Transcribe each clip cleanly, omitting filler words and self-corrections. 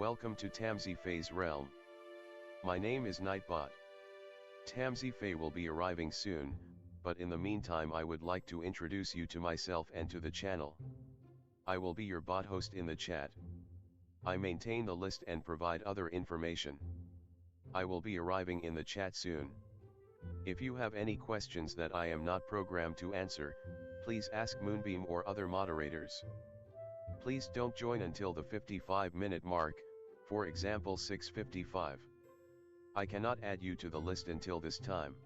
Welcome to Tamsy Fae's realm. My name is Nightbot. Tamsy Fae will be arriving soon, but in the meantime I would like to introduce you to myself and to the channel. I will be your bot host in the chat. I maintain the list and provide other information. I will be arriving in the chat soon. If you have any questions that I am not programmed to answer, please ask Moonbeam or other moderators. Please don't join until the 55-minute mark, for example 6:55. I cannot add you to the list until this time.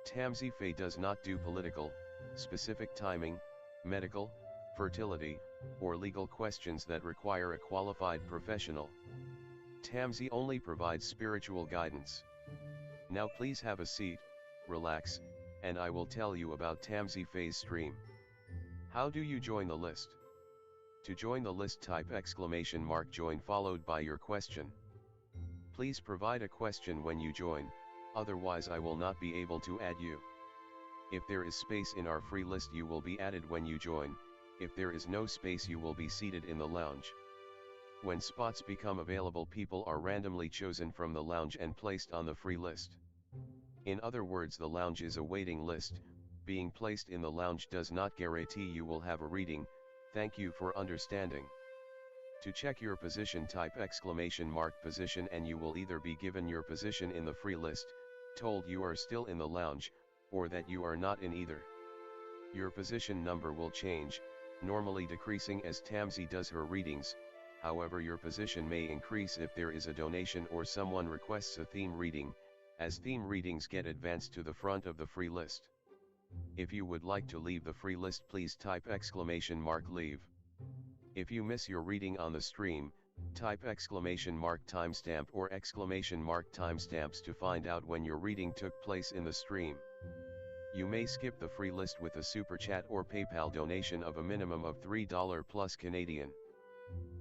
Tamsy Fae does not do political, specific timing, medical, fertility, or legal questions that require a qualified professional. Tamsy only provides spiritual guidance. Now please have a seat, relax, and I will tell you about Tamsy Fae's stream. How do you join the list? To join the list, type !join followed by your question. Please provide a question when you join, otherwise I will not be able to add you. If there is space in our free list you will be added when you join, if there is no space you will be seated in the lounge. When spots become available, people are randomly chosen from the lounge and placed on the free list. In other words, the lounge is a waiting list. Being placed in the lounge does not guarantee you will have a reading. Thank you for understanding. To check your position, type !position and you will either be given your position in the free list, told you are still in the lounge, or that you are not in either. Your position number will change, normally decreasing as Tamsy does her readings. However, your position may increase if there is a donation or someone requests a theme reading, as theme readings get advanced to the front of the free list. If you would like to leave the free list, please type !leave. If you miss your reading on the stream, type !timestamp or !timestamps to find out when your reading took place in the stream. You may skip the free list with a super chat or PayPal donation of a minimum of $3 plus Canadian.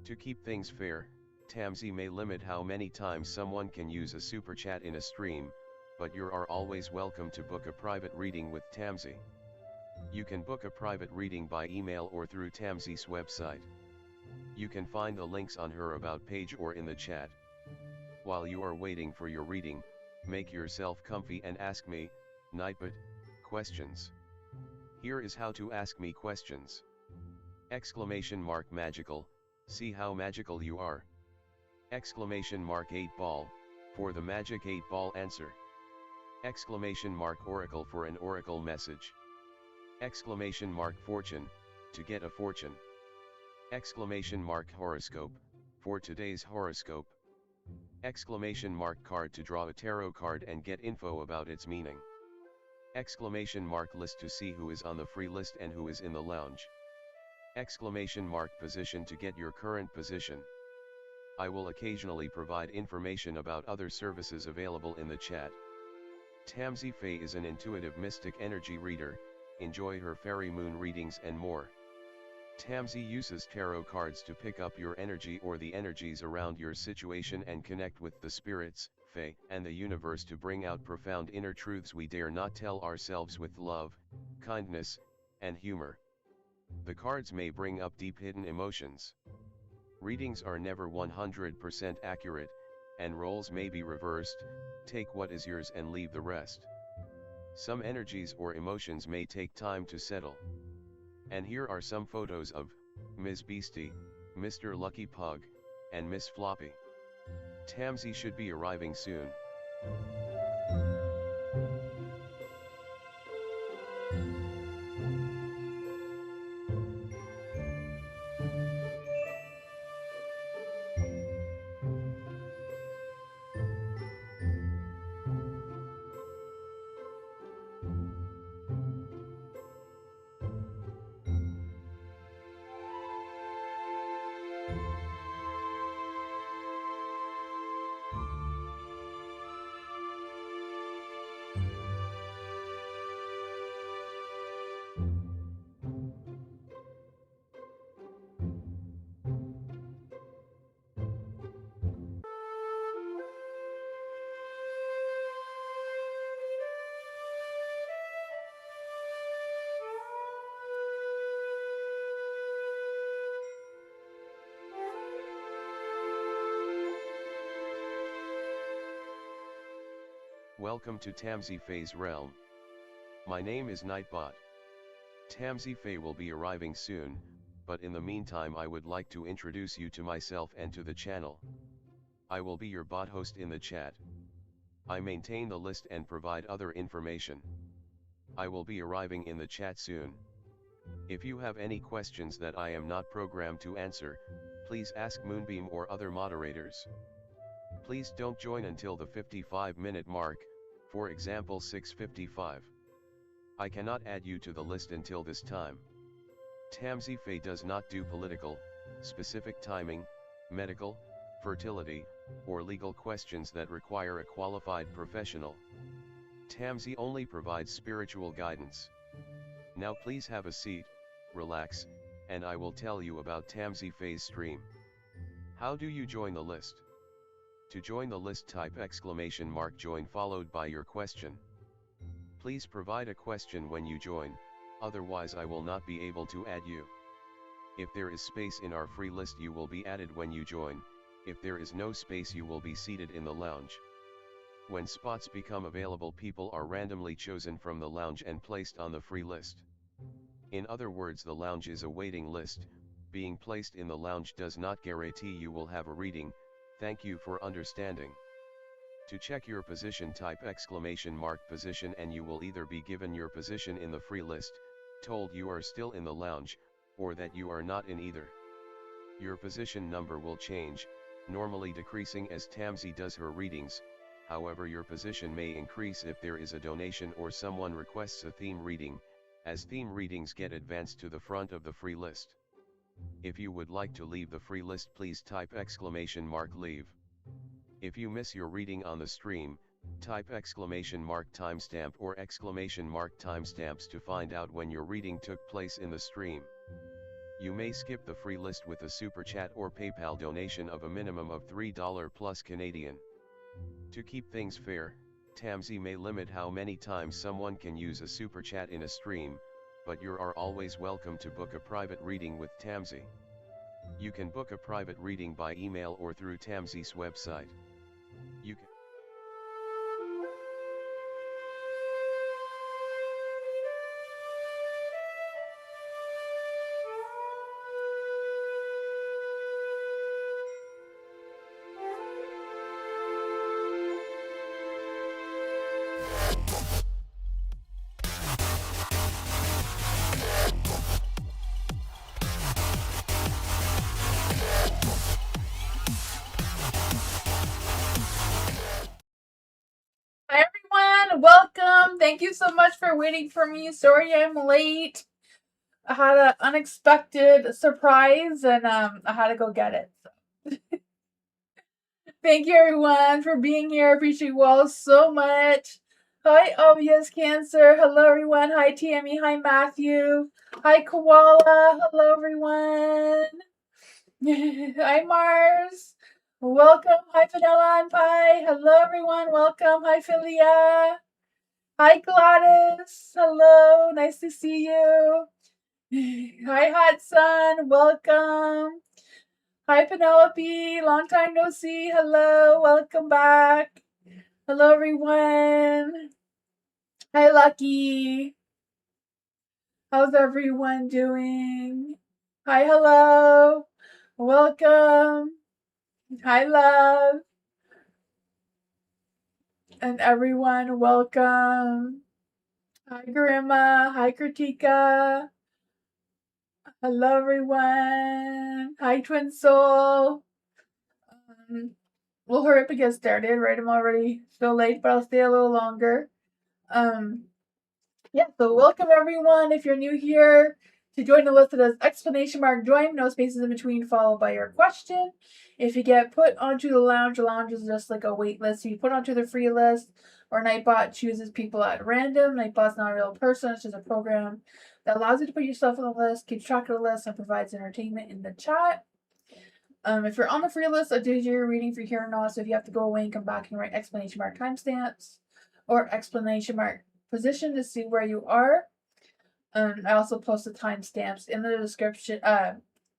To keep things fair, Tamsy may limit how many times someone can use a super chat in a stream, but you are always welcome to book a private reading with Tamsy. You can book a private reading by email or through Tamsy's website. You can find the links on her About page or in the chat. While you are waiting for your reading, make yourself comfy and ask me, Nightbot, questions. Here is how to ask me questions. !magical, see how magical you are. !8 ball, for the magic 8 ball answer. !oracle for an oracle message. !fortune, to get a fortune. !horoscope, for today's horoscope. !card to draw a tarot card and get info about its meaning. !list to see who is on the free list and who is in the lounge. !position to get your current position. I will occasionally provide information about other services available in the chat. Tamsy Fae is an intuitive mystic energy reader. Enjoy her fairy moon readings and more. Tamsy uses tarot cards to pick up your energy or the energies around your situation and connect with the spirits, Fae, and the universe to bring out profound inner truths we dare not tell ourselves with love, kindness, and humor. The cards may bring up deep hidden emotions. Readings are never 100% accurate, and roles may be reversed. Take what is yours and leave the rest. Some energies or emotions may take time to settle. And here are some photos of Ms. Beastie, Mr. Lucky Pug, and Miss Floppy. Tamsy should be arriving soon. Welcome to Tamsy Fae's realm. My name is Nightbot. Tamsy Fae will be arriving soon, but in the meantime I would like to introduce you to myself and to the channel. I will be your bot host in the chat. I maintain the list and provide other information. I will be arriving in the chat soon. If you have any questions that I am not programmed to answer, please ask Moonbeam or other moderators. Please don't join until the 55-minute mark, for example 6:55. I cannot add you to the list until this time. Tamsy Fae does not do political, specific timing, medical, fertility, or legal questions that require a qualified professional. Tamsy only provides spiritual guidance. Now please have a seat, relax, and I will tell you about Tamsy Fae's stream. How do you join the list? To join the list, type !join followed by your question. Please provide a question when you join, otherwise I will not be able to add you. If there is space in our free list you will be added when you join, if there is no space you will be seated in the lounge. When spots become available people are randomly chosen from the lounge and placed on the free list. In other words, the lounge is a waiting list. Being placed in the lounge does not guarantee you will have a reading. Thank you for understanding. To check your position, type !position and you will either be given your position in the free list, told you are still in the lounge, or that you are not in either. Your position number will change, normally decreasing as Tamsy does her readings. However, your position may increase if there is a donation or someone requests a theme reading, as theme readings get advanced to the front of the free list. If you would like to leave the free list, please type !leave. If you miss your reading on the stream, type !timestamp or !timestamps to find out when your reading took place in the stream. You may skip the free list with a super chat or PayPal donation of a minimum of $3 plus Canadian. To keep things fair, Tamsy may limit how many times someone can use a super chat in a stream, but you are always welcome to book a private reading with Tamsy. You can book a private reading by email or through Tamsy's website. You can Hi everyone, welcome. Thank you so much for waiting for me. Sorry I'm late. I had an unexpected surprise and I had to go get it. Thank you everyone for being here. I appreciate you all so much. Hi Obvious Cancer. Hello everyone. Hi Tammy. Hi Matthew. Hi Koala. Hello everyone. Hi Mars. Welcome. Hi Vanilla and Pie. Hello everyone. Welcome. Hi Philia. Hi Gladys. Hello. Nice to see you. Hi Hot Sun. Welcome. Hi Penelope. Long time no see. Hello. Welcome back. Hello everyone. Hi Lucky. How's everyone doing? Hi, hello. Welcome. Hi, love. And everyone, welcome. Hi, Grandma. Hi, Kritika. Hello, everyone. Hi, Twin Soul. We'll hurry up and get started, right? I'm already so late, but I'll stay a little longer. Yeah, so welcome, everyone. If you're new here, to join the list, it says !join, no spaces in between, followed by your question. If you get put onto the lounge is just like a wait list. If you put onto the free list, or Nightbot chooses people at random. Nightbot's not a real person, it's just a program that allows you to put yourself on the list, keeps track of the list, and provides entertainment in the chat. If you're on the free list, I do your reading for here and now, so if you have to go away and come back and write !timestamps or !position to see where you are. I also post the timestamps in the description,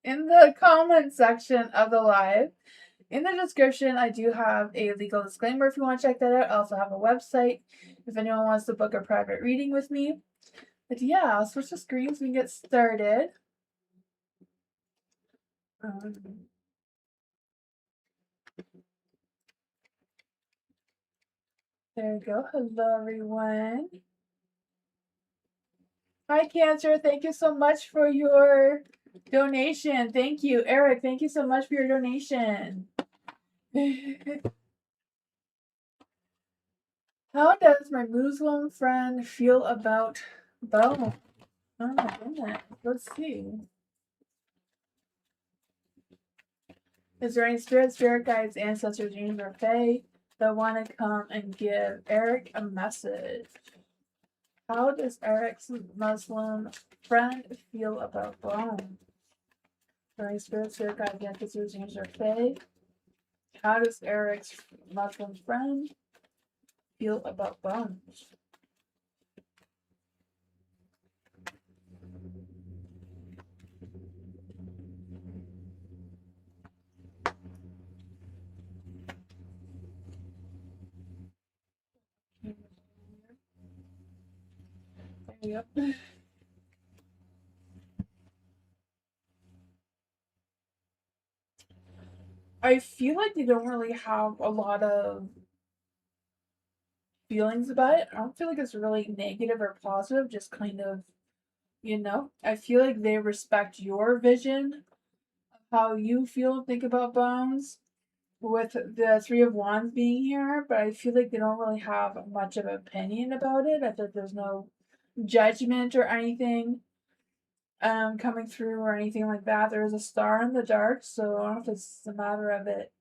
in the comment section of the live. In the description, I do have a legal disclaimer if you want to check that out. I also have a website if anyone wants to book a private reading with me. But yeah, I'll switch the screens and get started. There we go. Hello, everyone. Hi, Cancer. Thank you so much for your donation. Thank you. Eric, thank you so much for your donation. How does my Muslim friend feel about bone? Oh my goodness. Let's see. Is there any spirit guides, ancestors, dreams, or fae that want to come and give Eric a message? How does Eric's Muslim friend feel about bone? Is there any spirit guides, ancestors, dreams, or fae? How does Eric's Muslim friend feel about bones? Yep. I feel like they don't really have a lot of feelings about it. I don't feel like it's really negative or positive, just kind of, I feel like they respect your vision of how you feel and think about bones with the Three of Wands being here, but I feel like they don't really have much of an opinion about it. I think there's no judgment or anything coming through or anything like that. There is a star in the dark, so I don't know if it's a matter of it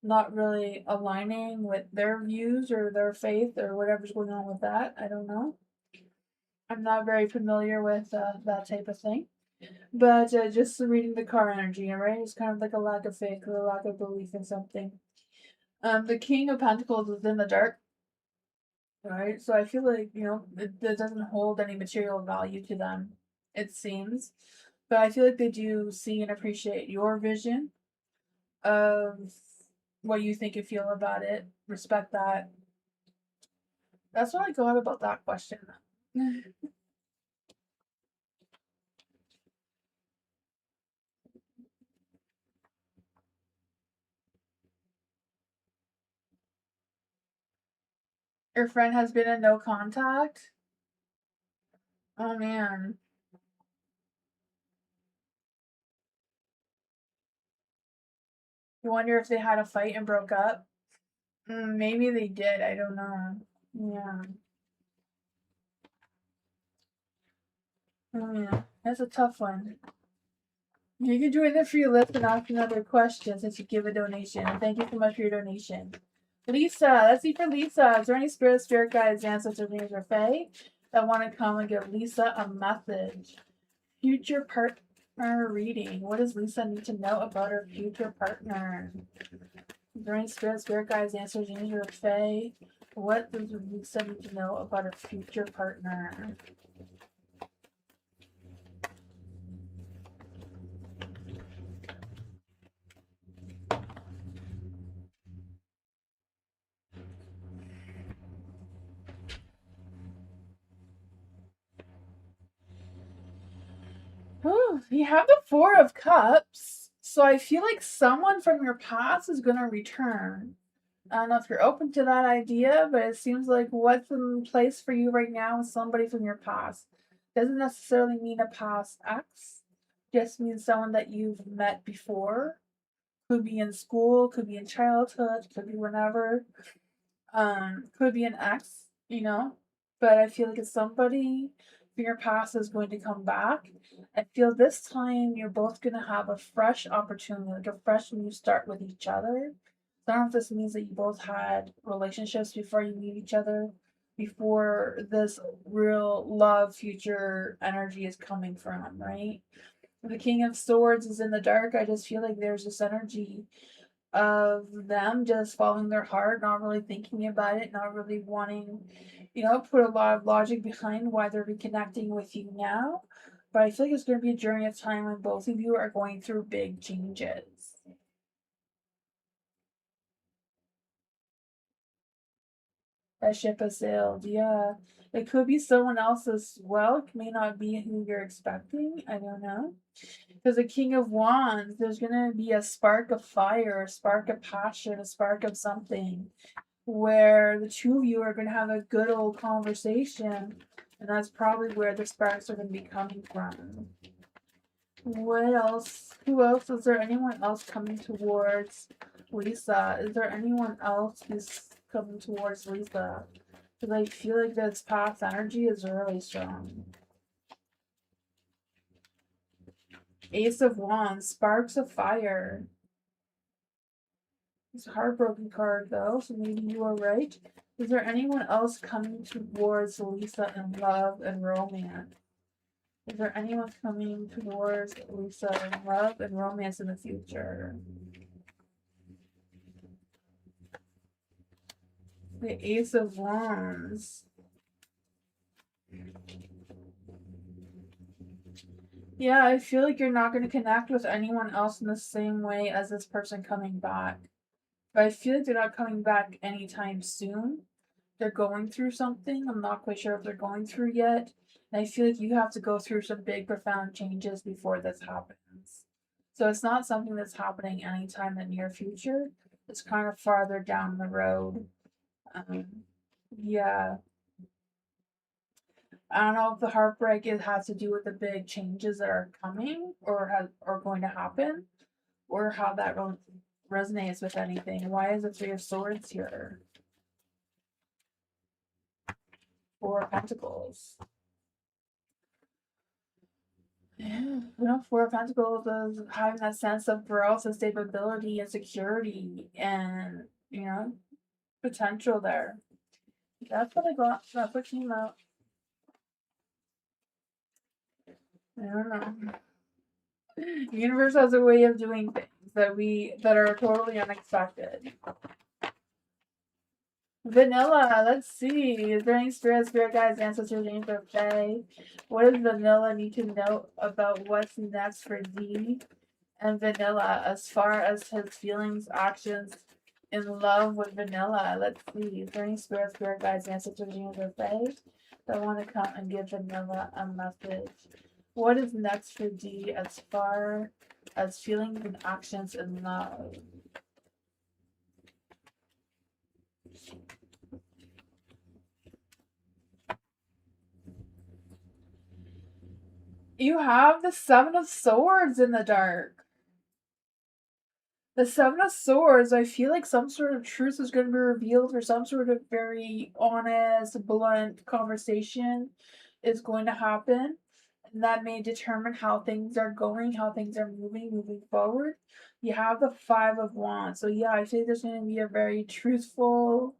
not really aligning with their views or their faith or whatever's going on with that. I don't know. I'm not very familiar with that type of thing. But just reading the car energy, right? It's kind of like a lack of faith or a lack of belief in something. The King of Pentacles is in the dark, right? So I feel like, it doesn't hold any material value to them, it seems. But I feel like they do see and appreciate your vision of what you think and feel about it. Respect that. That's what I got about that question. Your friend has been in no contact? Oh man. You wonder if they had a fight and broke up? Maybe they did. I don't know. Yeah. Oh yeah. That's a tough one. You can join the free list and ask another question since you give a donation. Thank you so much for your donation. Lisa, let's see for Lisa. Is there any spirit guides, ancestors, names, or fae that want to come and give Lisa a message? Future partner reading. What does Lisa need to know about her future partner? Is there any spirit guides, ancestors, names, or fae? What does Lisa need to know about her future partner? Ooh, you have the Four of Cups. So I feel like someone from your past is going to return. I don't know if you're open to that idea, but it seems like what's in place for you right now is somebody from your past. Doesn't necessarily mean a past ex, just means someone that you've met before. Could be in school, could be in childhood, could be whenever. Could be an ex. But I feel like it's somebody from your past is going to come back. I feel this time you're both gonna have a fresh opportunity, like a fresh new start with each other. So I don't know if this means that you both had relationships before you meet each other, before this real love future energy is coming from, right? The King of Swords is in the dark. I just feel like there's this energy of them just following their heart, not really thinking about it, not really wanting, put a lot of logic behind why they're reconnecting with you now. But I feel like it's going to be during a time when both of you are going through big changes. That ship has sailed. Yeah. It could be someone else as well. It may not be who you're expecting. I don't know. Because the King of Wands, there's going to be a spark of fire, a spark of passion, a spark of something where the two of you are going to have a good old conversation. And that's probably where the sparks are going to be coming from. What else? Who else? Is there anyone else coming towards Lisa? Is there anyone else who's coming towards Lisa? Because I feel like this past energy is really strong. Ace of Wands, Sparks of Fire. It's a heartbroken card though, so maybe you are right. Is there anyone else coming towards Lisa in love and romance? Is there anyone coming towards Lisa in love and romance in the future? The Ace of Wands. Yeah, I feel like you're not going to connect with anyone else in the same way as this person coming back. But I feel like they're not coming back anytime soon. They're going through something. I'm not quite sure if they're going through yet. And I feel like you have to go through some big, profound changes before this happens. So it's not something that's happening anytime in the near future. It's kind of farther down the road. Yeah. I don't know if the heartbreak has to do with the big changes that are coming or are going to happen, or how that resonates with anything. Why is the Three of Swords here? Four of Pentacles. Yeah, Four of Pentacles is having that sense of growth and stability and security and, potential there. That's what I got. That's what came out. I don't know. The universe has a way of doing things that are totally unexpected. Vanilla, let's see. Is there any spirit guides, ancestors, angels, or fae? What does Vanilla need to know about what's next for D and Vanilla as far as his feelings, actions in love with Vanilla? Let's see. Is there any spirit guides, ancestors, angels, or fae that want to come and give Vanilla a message? What is next for D as far as feelings and actions in love? You have the Seven of Swords in the dark. The Seven of Swords, I feel like some sort of truth is going to be revealed, or some sort of very honest, blunt conversation is going to happen. And that may determine how things are going, how things are moving forward. You have the Five of Wands. So yeah, I think there's going to be a very truthful,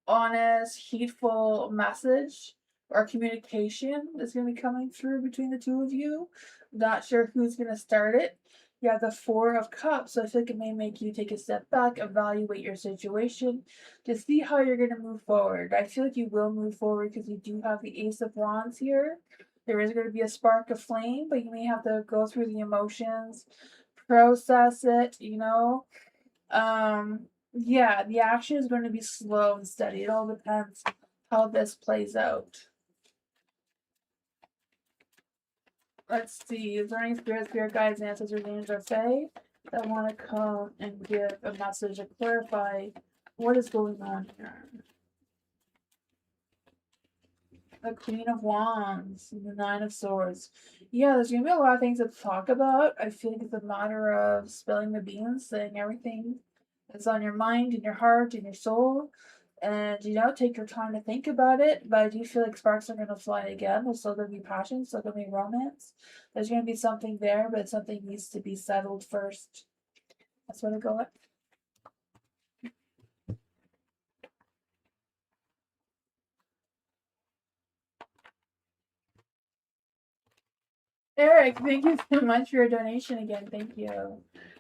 honest, heatful message or communication that's going to be coming through between the two of you. Not sure who's going to start it. You have the Four of Cups, so I feel like it may make you take a step back, evaluate your situation to see how you're going to move forward. I feel like you will move forward because you do have the Ace of Wands here. There is going to be a spark of flame, but you may have to go through the emotions, process it, yeah, the action is going to be slow and steady. It all depends how this plays out. Let's see. Is there any spirit guides, ancestors, angels, or fae that want to come and give a message to clarify what is going on here? The Queen of Wands, the Nine of Swords. Yeah, there's going to be a lot of things to talk about. I feel like it's a matter of spilling the beans, saying everything that's on your mind and your heart and your soul. And, take your time to think about it. But I do feel like sparks are going to fly again. There's still going to be passion, still going to be romance. There's going to be something there, but something needs to be settled first. That's what I go with. Eric, thank you so much for your donation again. Thank you.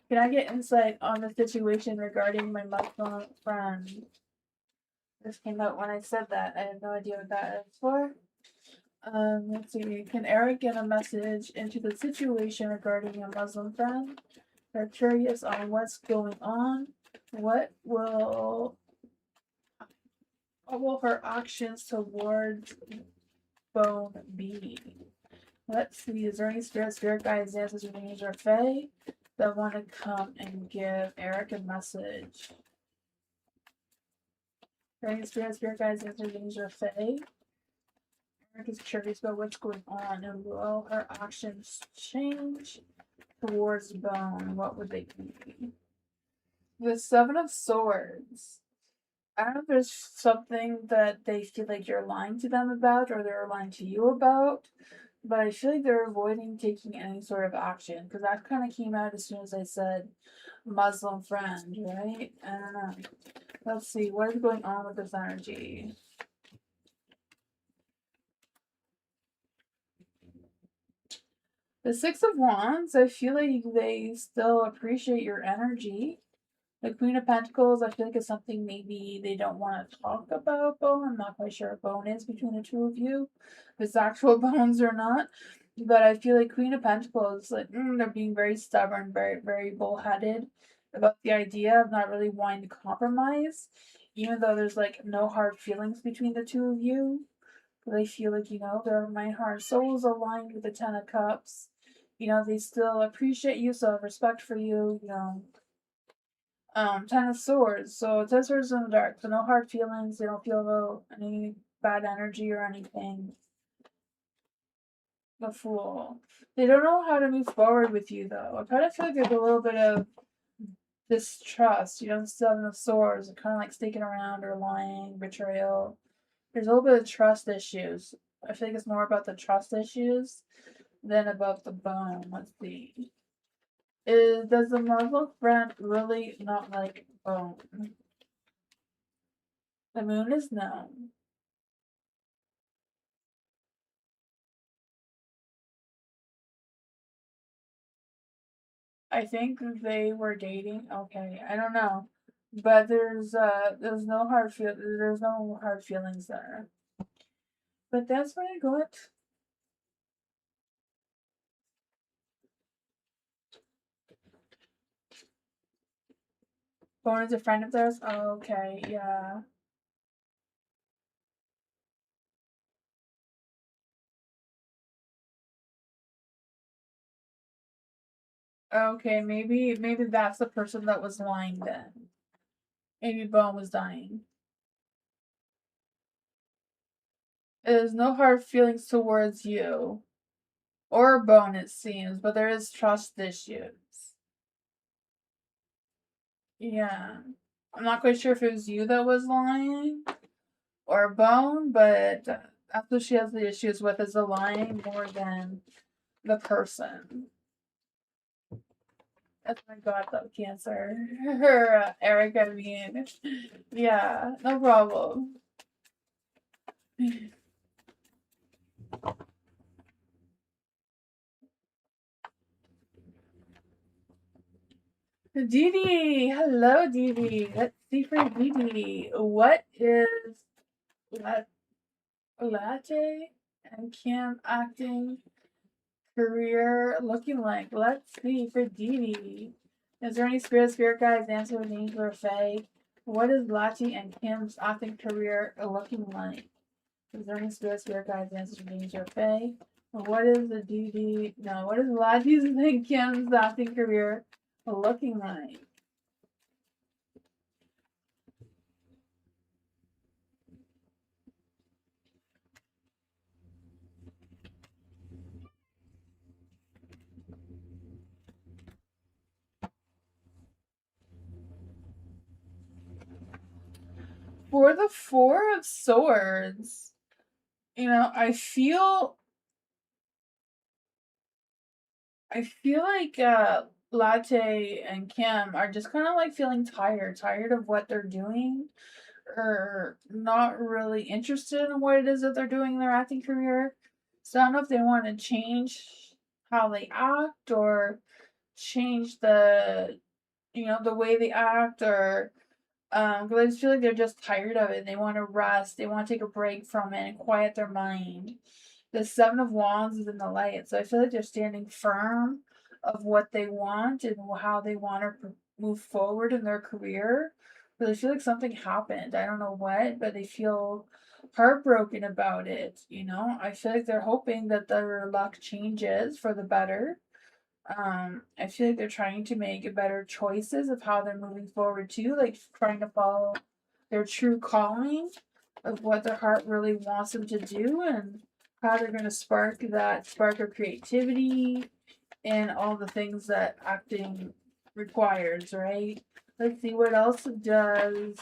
Can I get insight on the situation regarding my Muslim friend? This came out when I said that. I have no idea what that is for. Let's see. Can Eric get a message into the situation regarding a Muslim friend? They're curious on what's going on. What will What will her actions towards Bone be? Let's see, is there any spirit guides, answers, readings, or fae that want to come and give Eric a message? Any spirit guides, answers, readings, or fae? Eric is curious about what's going on, and will her actions change towards Bone? What would they be? The Seven of Swords. I don't know if there's something that they feel like you're lying to them about or they're lying to you about, but I feel like they're avoiding taking any sort of action because that kind of came out as soon as I said Muslim friend, right? I don't know. Let's see, what is going on with this energy? The Six of Wands, I feel like they still appreciate your energy. The Queen of Pentacles, I feel like it's something maybe they don't want to talk about Bone. I'm not quite sure if Bone is between the two of you, if it's actual bones or not. But I feel like Queen of Pentacles, like they're being very stubborn, very, very bullheaded about the idea of not really wanting to compromise, even though there's like no hard feelings between the two of you. They feel like, their mind, heart, and soul is aligned with the Ten of Cups. They still appreciate you, so have respect for you, Ten of Swords. So Ten of Swords in the dark. So no hard feelings. They don't feel about any bad energy or anything. The Fool. They don't know how to move forward with you though. I kind of feel like there's a little bit of distrust. The Seven of Swords. Kind of like sticking around or lying, betrayal. There's a little bit of trust issues. I feel like it's more about the trust issues than about the bone. Let's see. Does the Muslim friend really not like bone? The moon is no. I think they were dating. Okay, I don't know, but there's no hard feelings there. But that's what I got. Bone is a friend of theirs. Oh, okay, yeah. Okay, maybe that's the person that was lying then. Maybe Bone was dying. There's no hard feelings towards you or Bone, it seems, but there is trust issues. Yeah. I'm not quite sure if it was you that was lying or Bone, but that's what she has the issues with is the lying more than the person. That's my god, though, Cancer. Eric, I mean. Yeah, no problem. Dee hello Dee. Let's see for Dee. What is Latte and Kim acting career looking like? Let's see for Dee. Is there any spirit guides, answer with names or fae? What is Latte and Kim's acting career looking like? Is there any spirit guides, answer with names or fae? What is the Dee? No, what is Latte's and Kim's acting career looking like? For the Four of Swords, I feel like Latte and Kim are just kind of like feeling tired of what they're doing, or not really interested in what it is that they're doing in their acting career. So I don't know if they want to change how they act or change the way they act, or because I just feel like they're just tired of it. They want to rest. They want to take a break from it and quiet their mind. The Seven of Wands is in the light, so I feel like they're standing firm of what they want and how they want to move forward in their career. But I feel like something happened. I don't know what, but they feel heartbroken about it. I feel like they're hoping that their luck changes for the better. I feel like they're trying to make better choices of how they're moving forward too, like trying to follow their true calling of what their heart really wants them to do and how they're going to spark that spark of creativity and all the things that acting requires, right? Let's see what else does.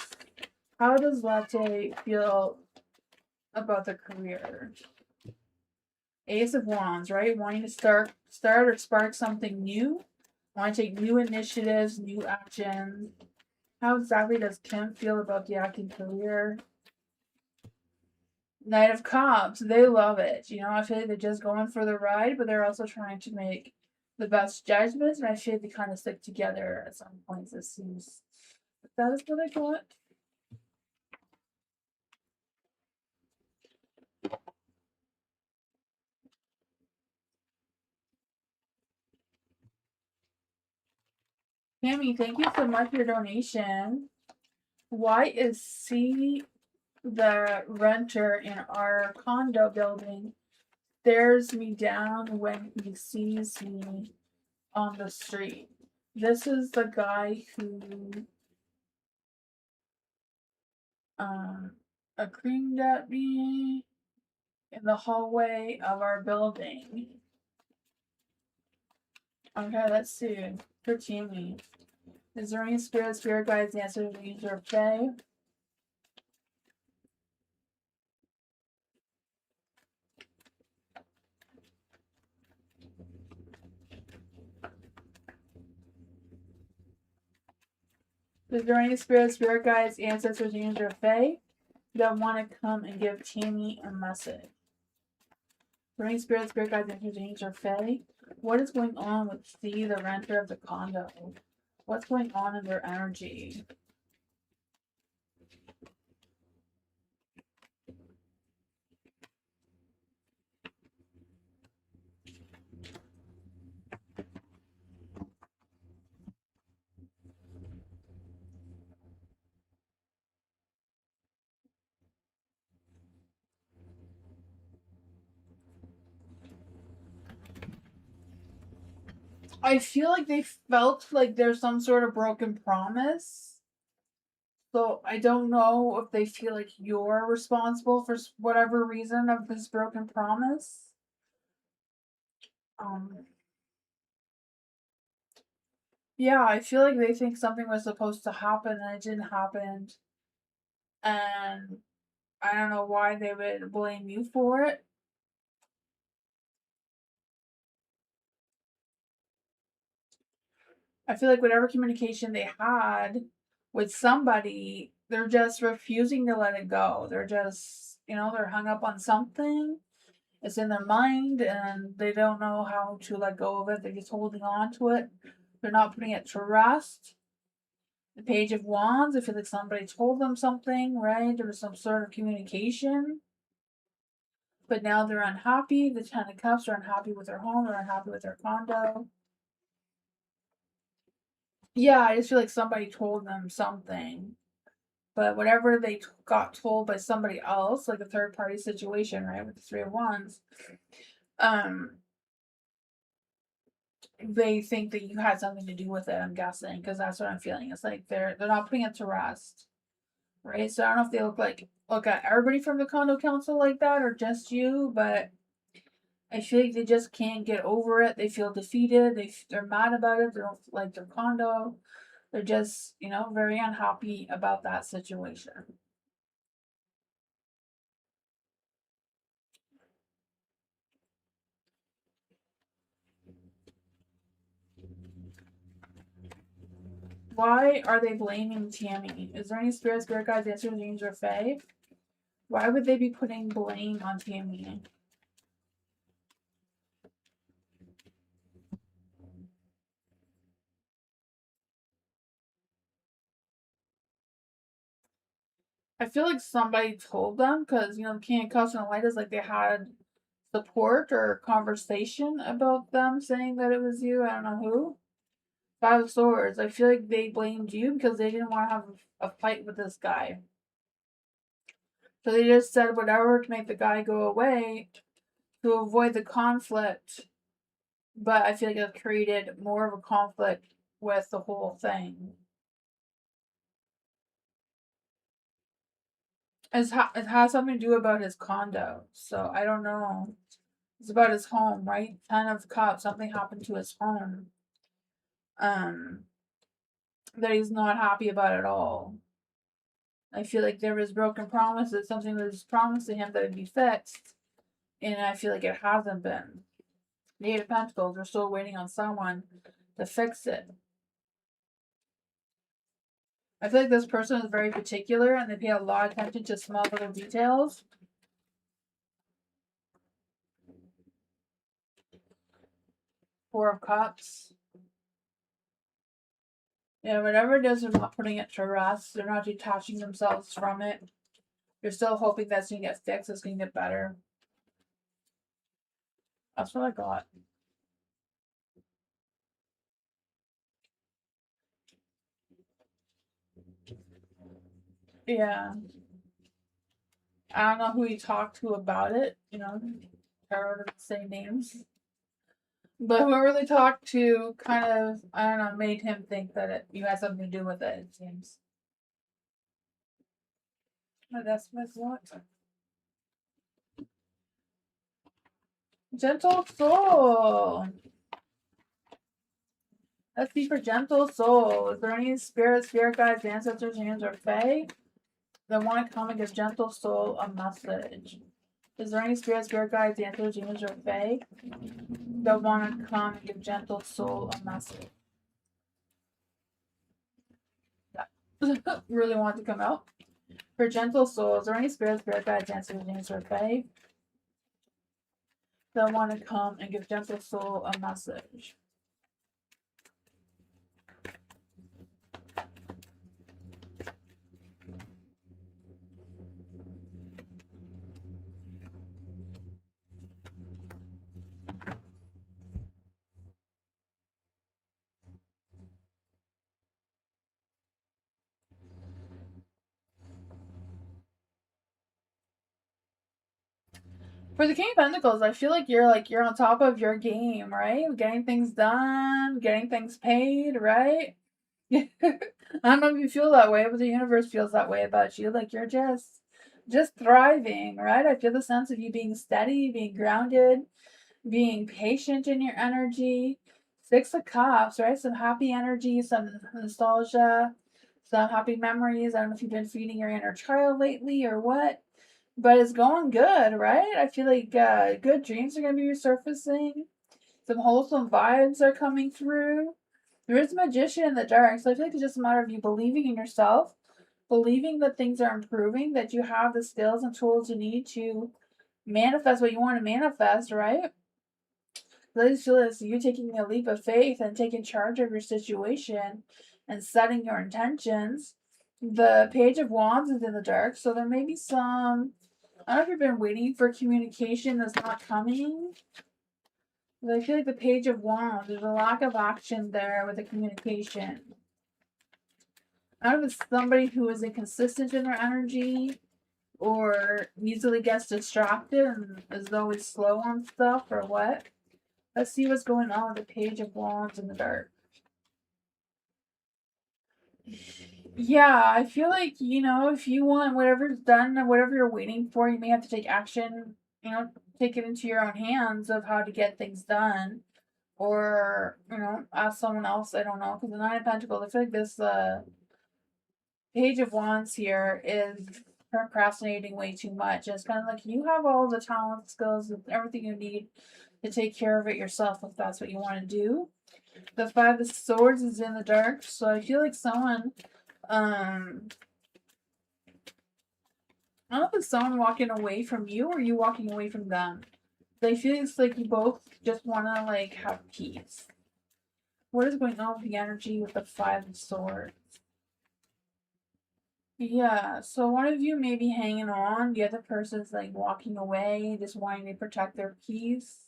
How does Latte feel about the career? Ace of Wands, right? Wanting to start or spark something new. Want to take new initiatives, new actions. How exactly does Kim feel about the acting career? Knight of Cups, they love it. I feel like they're just going for the ride, but they're also trying to make the best judgments, and I feel like they kind of stick together at some points, it seems. But that is what I got. Tammy, thank you so much for your donation. Why is C the renter in our condo building stares me down when he sees me on the street? This is the guy who screamed at me in the hallway of our building. Okay, let's see. For Tammy. Is there any spirit guides, answers, reads, or play? Is there any spirit guides, ancestors, angels, or fae that want to come and give Tammy a message? Is there any spirit guides, ancestors, angels, or fae? What is going on with C, the renter of the condo? What's going on in their energy? I feel like they felt like there's some sort of broken promise. So I don't know if they feel like you're responsible for whatever reason of this broken promise. Um, yeah, I feel like they think something was supposed to happen and it didn't happen. And I don't know why they would blame you for it. I feel like whatever communication they had with somebody, they're just refusing to let it go. They're just, they're hung up on something. It's in their mind and they don't know how to let go of it. They're just holding on to it. They're not putting it to rest. The Page of Wands, I feel like somebody told them something, right? There was some sort of communication. But now they're unhappy. The Ten of Cups are unhappy with their home. They're unhappy with their condo. Yeah, I just feel like somebody told them something. But whatever they got told by somebody else, like a third party situation, right, with the Three of Wands, um, they think that you had something to do with it. I'm guessing because that's what I'm feeling. It's like they're not putting it to rest, right? So I don't know if they look at everybody from the condo council like that or just you, but I feel like they just can't get over it. They feel defeated. They're mad about it. They don't like their condo. They're just very unhappy about that situation. Why are they blaming Tammy? Is there any spirit guides, answers, angels, or fae? Why would they be putting blame on Tammy? I feel like somebody told them because the King of Cups and Light is like they had support or conversation about them saying that it was you. I don't know who. Five of Swords. I feel like they blamed you because they didn't want to have a fight with this guy. So they just said whatever to make the guy go away to avoid the conflict. But I feel like it created more of a conflict with the whole thing. It has something to do about his condo. So I don't know. It's about his home, right? 10 of Cups. Something happened to his home. That he's not happy about at all. I feel like there was broken promises. Something was promised to him that would be fixed. And I feel like it hasn't been. The Eight of Pentacles, we're still waiting on someone to fix it. I feel like this person is very particular and they pay a lot of attention to small little details. Four of Cups. Yeah, whatever it is, they're not putting it to rest. They're not detaching themselves from it. They're still hoping that's going to get fixed. It's going to get better. That's what I got. Yeah. I don't know who he talked to about it. You know, tarot doesn't say names. But whoever they talked to kind of, I don't know, made him think that you had something to do with it, it seems. But that's what. Gentle soul. Let's see for gentle soul. Is there any spirit guides, ancestors, angels, or fae that want to come and give gentle soul a message? Is there any spirit guides, ancestors, angels, or fae that want to come and give gentle soul a message? That really want to come out. For gentle soul, is there any spirit guides, ancestors, angels, or fae that want to come and give gentle soul a message? For the King of Pentacles, I feel like you're on top of your game, right? Getting things done, getting things paid, right? I don't know if you feel that way, but the universe feels that way about you. Like you're just thriving, right? I feel the sense of you being steady, being grounded, being patient in your energy. Six of Cups, right? Some happy energy, some nostalgia, some happy memories. I don't know if you've been feeding your inner child lately or what. But it's going good, right? I feel like good dreams are going to be resurfacing. Some wholesome vibes are coming through. There is a magician in the dark, so I feel like it's just a matter of you believing in yourself, believing that things are improving, that you have the skills and tools you need to manifest what you want to manifest, right? I just feel as you taking a leap of faith and taking charge of your situation and setting your intentions. The Page of Wands is in the dark, so there may be some. I don't know if you've been waiting for communication that's not coming. But I feel like the Page of Wands, there's a lack of action there with the communication. I don't know if it's somebody who is inconsistent in their energy or easily gets distracted and is always slow on stuff or what. Let's see what's going on with the Page of Wands in the dark. Yeah, I feel like, if you want whatever's done and whatever you're waiting for, you may have to take action, take it into your own hands of how to get things done. Or, ask someone else, I don't know. Because the Nine of Pentacles, I feel like this Page of Wands here is procrastinating way too much. It's kind of like you have all the talent, skills, everything you need to take care of it yourself if that's what you want to do. The Five of Swords is in the dark, so I feel like someone, I don't know if it's someone walking away from you or you walking away from them. I feel it's like you both just want to have peace. What is going on with the energy with the Five of Swords? Yeah, so one of you may be hanging on, the other person's walking away, just wanting to protect their peace.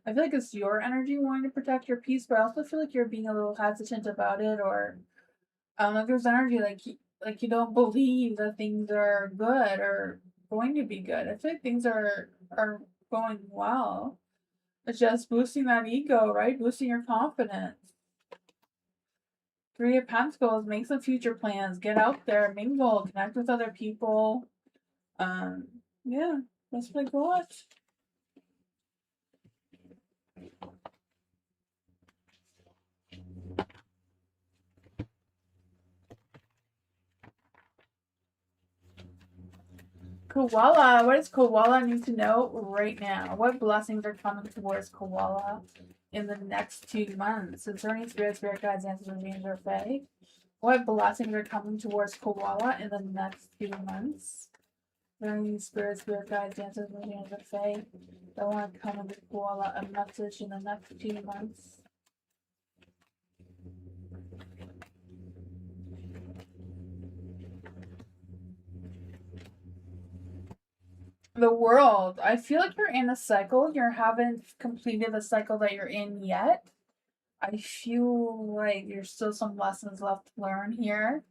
I feel like it's your energy wanting to protect your peace, but I also feel like you're being a little hesitant about it, or there's energy like you don't believe that things are good or going to be good. I feel like things are going well. It's just boosting that ego, right? Boosting your confidence. Three of Pentacles, make some future plans, get out there, mingle, connect with other people. Yeah, that's what I got. Koala, what does Koala need to know right now? What blessings are coming towards Koala in the next 2 months? Is there any spirit guides, answers, readings, or fae? What blessings are coming towards Koala in the next 2 months? Are there any spirit guides, answers, readings, or fae that want to come and give Koala a message in the next 2 months? The world. I feel like you're in a cycle. You haven't completed the cycle that you're in yet. I feel like there's still some lessons left to learn here.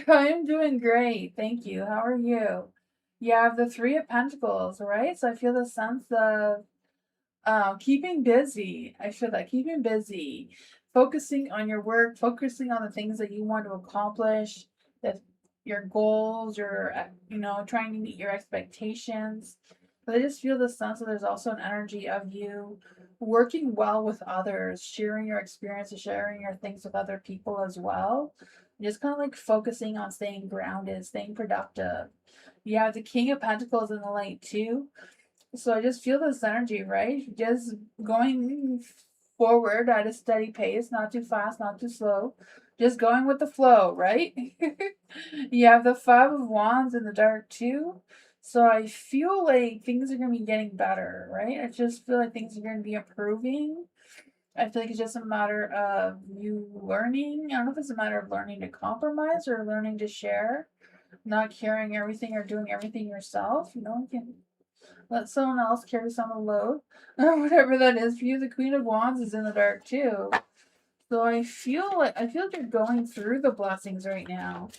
I'm doing great. Thank you. How are you? You have the Three of Pentacles, right? So I feel the sense of keeping busy. I feel that keeping busy, focusing on your work, focusing on the things that you want to accomplish, that your goals, your trying to meet your expectations. But I just feel the sense that there's also an energy of you working well with others, sharing your experiences, sharing your things with other people as well. Just kind of like focusing on staying grounded, staying productive. You have the King of Pentacles in the light too. So I just feel this energy, right? Just going forward at a steady pace, not too fast, not too slow. Just going with the flow, right? You have the Five of Wands in the dark too. So I feel like things are going to be getting better, right? I just feel like things are going to be improving. I feel like it's just a matter of you learning. I don't know if it's a matter of learning to compromise or learning to share, not carrying everything or doing everything yourself. You can let someone else carry some of the load, or whatever that is for you. The Queen of Wands is in the dark too. So I feel like you're going through the blessings right now.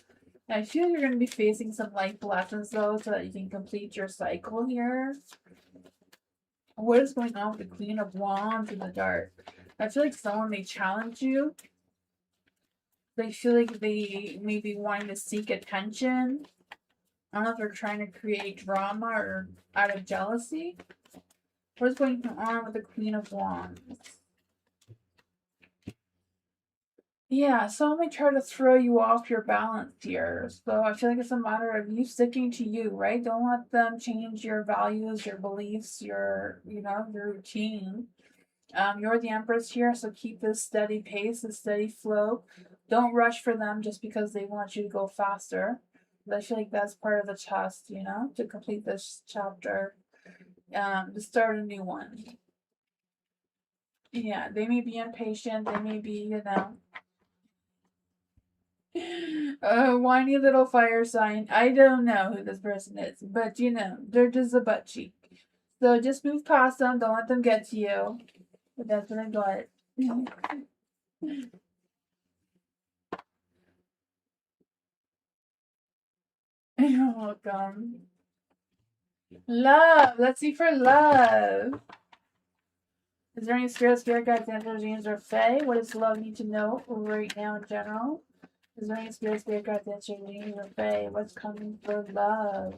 I feel you're going to be facing some life lessons though, so that you can complete your cycle here. What is going on with the Queen of Wands in the dark? I feel like someone may challenge you. They feel like they may be wanting to seek attention. I don't know if they're trying to create drama or out of jealousy. What is going on with the Queen of Wands? Yeah, someone may try to throw you off your balance here. So I feel like it's a matter of you sticking to you, right? Don't let them change your values, your beliefs, your routine. You're the Empress here, so keep this steady pace, this steady flow. Don't rush for them just because they want you to go faster. But I feel like that's part of the test, to complete this chapter. To start a new one. Yeah, they may be impatient. They may be, a whiny little fire sign. I don't know who this person is, but they're just a butt cheek. So just move past them. Don't let them get to you. But that's what I got. You're welcome. Love. Let's see for love. Is there any spirit guides, angels, dreams, or fae? What does love need to know right now in general? Is there any spirit guides, angels, dreams, or fae? What's coming for love?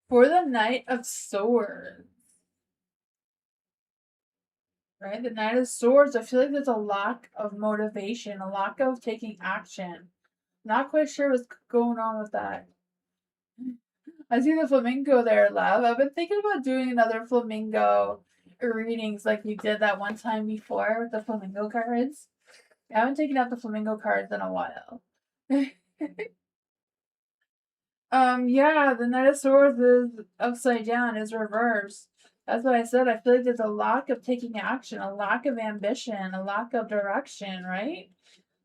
For the Knight of Swords. Right? The Knight of Swords, I feel like there's a lack of motivation, a lack of taking action. Not quite sure what's going on with that. I see the flamingo there, love. I've been thinking about doing another flamingo readings like we did that one time before with the flamingo cards. I haven't taken out the flamingo cards in a while. Yeah, the Knight of Swords is upside down, is reversed. That's what I said. I feel like there's a lack of taking action, a lack of ambition, a lack of direction, right?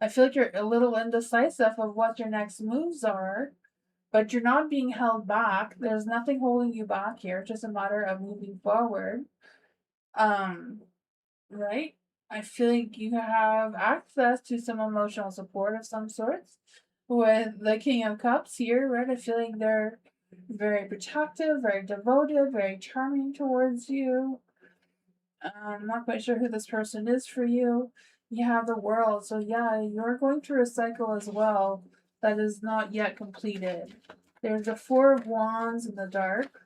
I feel like you're a little indecisive of what your next moves are, but you're not being held back. There's nothing holding you back here. It's just a matter of moving forward. Um, right? I feel like you have access to some emotional support of some sorts with the King of Cups here, right? I feel like they're very protective, very devoted, very charming towards you. I'm not quite sure who this person is for you. You have the World, so yeah, you're going through a cycle as well that is not yet completed. There's the Four of Wands in the dark.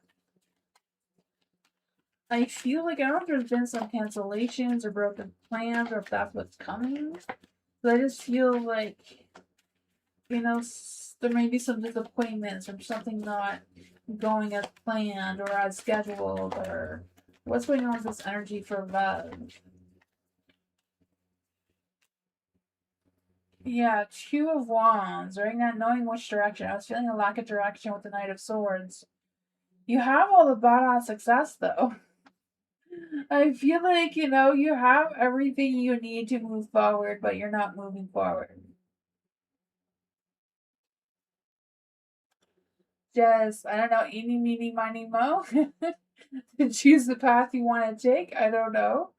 I feel like I don't know if there's been some cancellations or broken plans or if that's what's coming. But I just feel like, there may be some disappointments or something not going as planned or as scheduled, or what's going on with this energy for love. Yeah, Two of Wands, right? Not knowing which direction. I was feeling a lack of direction with the Knight of Swords. You have all the badass success though. I feel like, you have everything you need to move forward, but you're not moving forward. Just, I don't know, eeny, meeny, miny, mo. Choose the path you want to take. I don't know.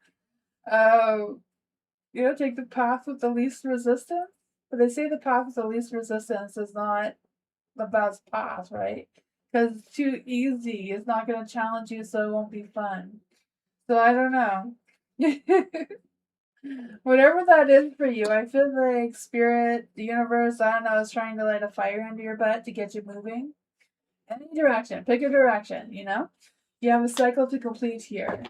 Take the path with the least resistance. But they say the path with the least resistance is not the best path, right? Because it's too easy. It's not going to challenge you, so it won't be fun. So I don't know. Whatever that is for you, I feel like spirit, the universe, I don't know, is trying to light a fire under your butt to get you moving. Any direction, pick a direction, You have a cycle to complete here.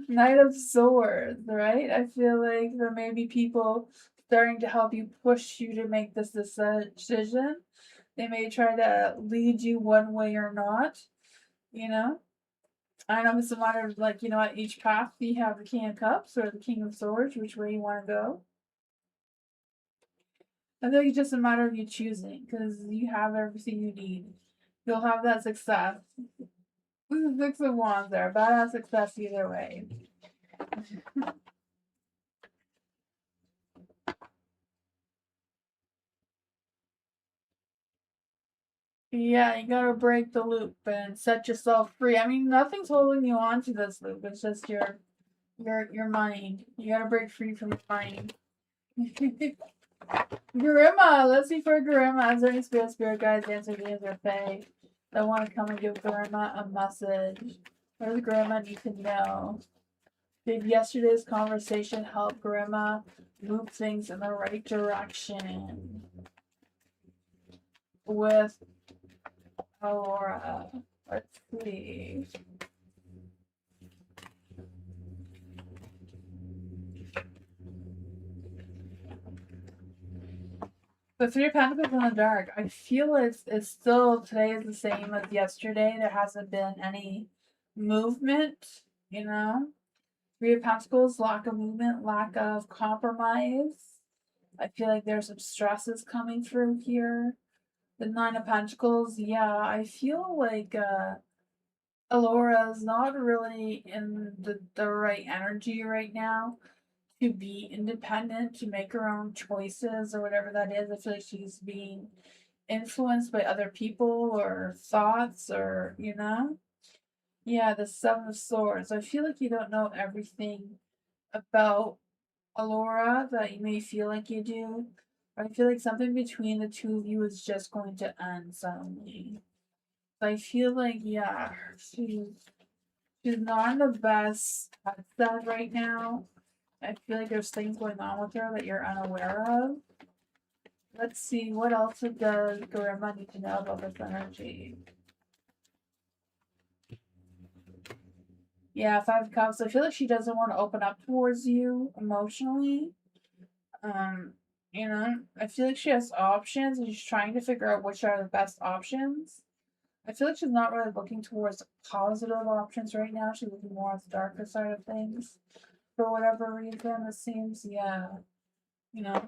Knight of Swords, right? I feel like there may be people starting to help you push you to make this decision. They may try to lead you one way or not, you know? I don't know if it's a matter of like, at each path you have the King of Cups or the King of Swords, which way you want to go. I feel like it's just a matter of you choosing because you have everything you need. You'll have that success. This is Six of Wands there. Badass success either way. Yeah, you gotta break the loop and set yourself free. I mean, nothing's holding you on to this loop. It's just your mind. You gotta break free from your mind. Garima, let's see for Garima. Is there any spirit guides, answers, or fae that want to come and give Garima a message? What does Garima need to know? Did yesterday's conversation help Garima move things in the right direction? With Aurora. Let's see. The Three of Pentacles in the dark. I feel it's still, today is the same as yesterday. There hasn't been any movement, Three of Pentacles, lack of movement, lack of compromise. I feel like there's some stresses coming through here. The Nine of Pentacles, yeah, I feel like Alora is not really in the right energy right now to be independent, to make her own choices or whatever that is. I feel like she's being influenced by other people or thoughts or, Yeah, the Seven of Swords. I feel like you don't know everything about Alora that you may feel like you do. I feel like something between the two of you is just going to end suddenly. I feel like, yeah, she's not in the best headset right now. I feel like there's things going on with her that you're unaware of. Let's see, what else does Garima need to know about this energy? Yeah, Five of Cups. I feel like she doesn't want to open up towards you emotionally. Um, I feel like she has options and she's trying to figure out which are the best options. I feel like she's not really looking towards positive options right now. She's looking more at the darker side of things. For whatever reason, it seems, yeah, you know.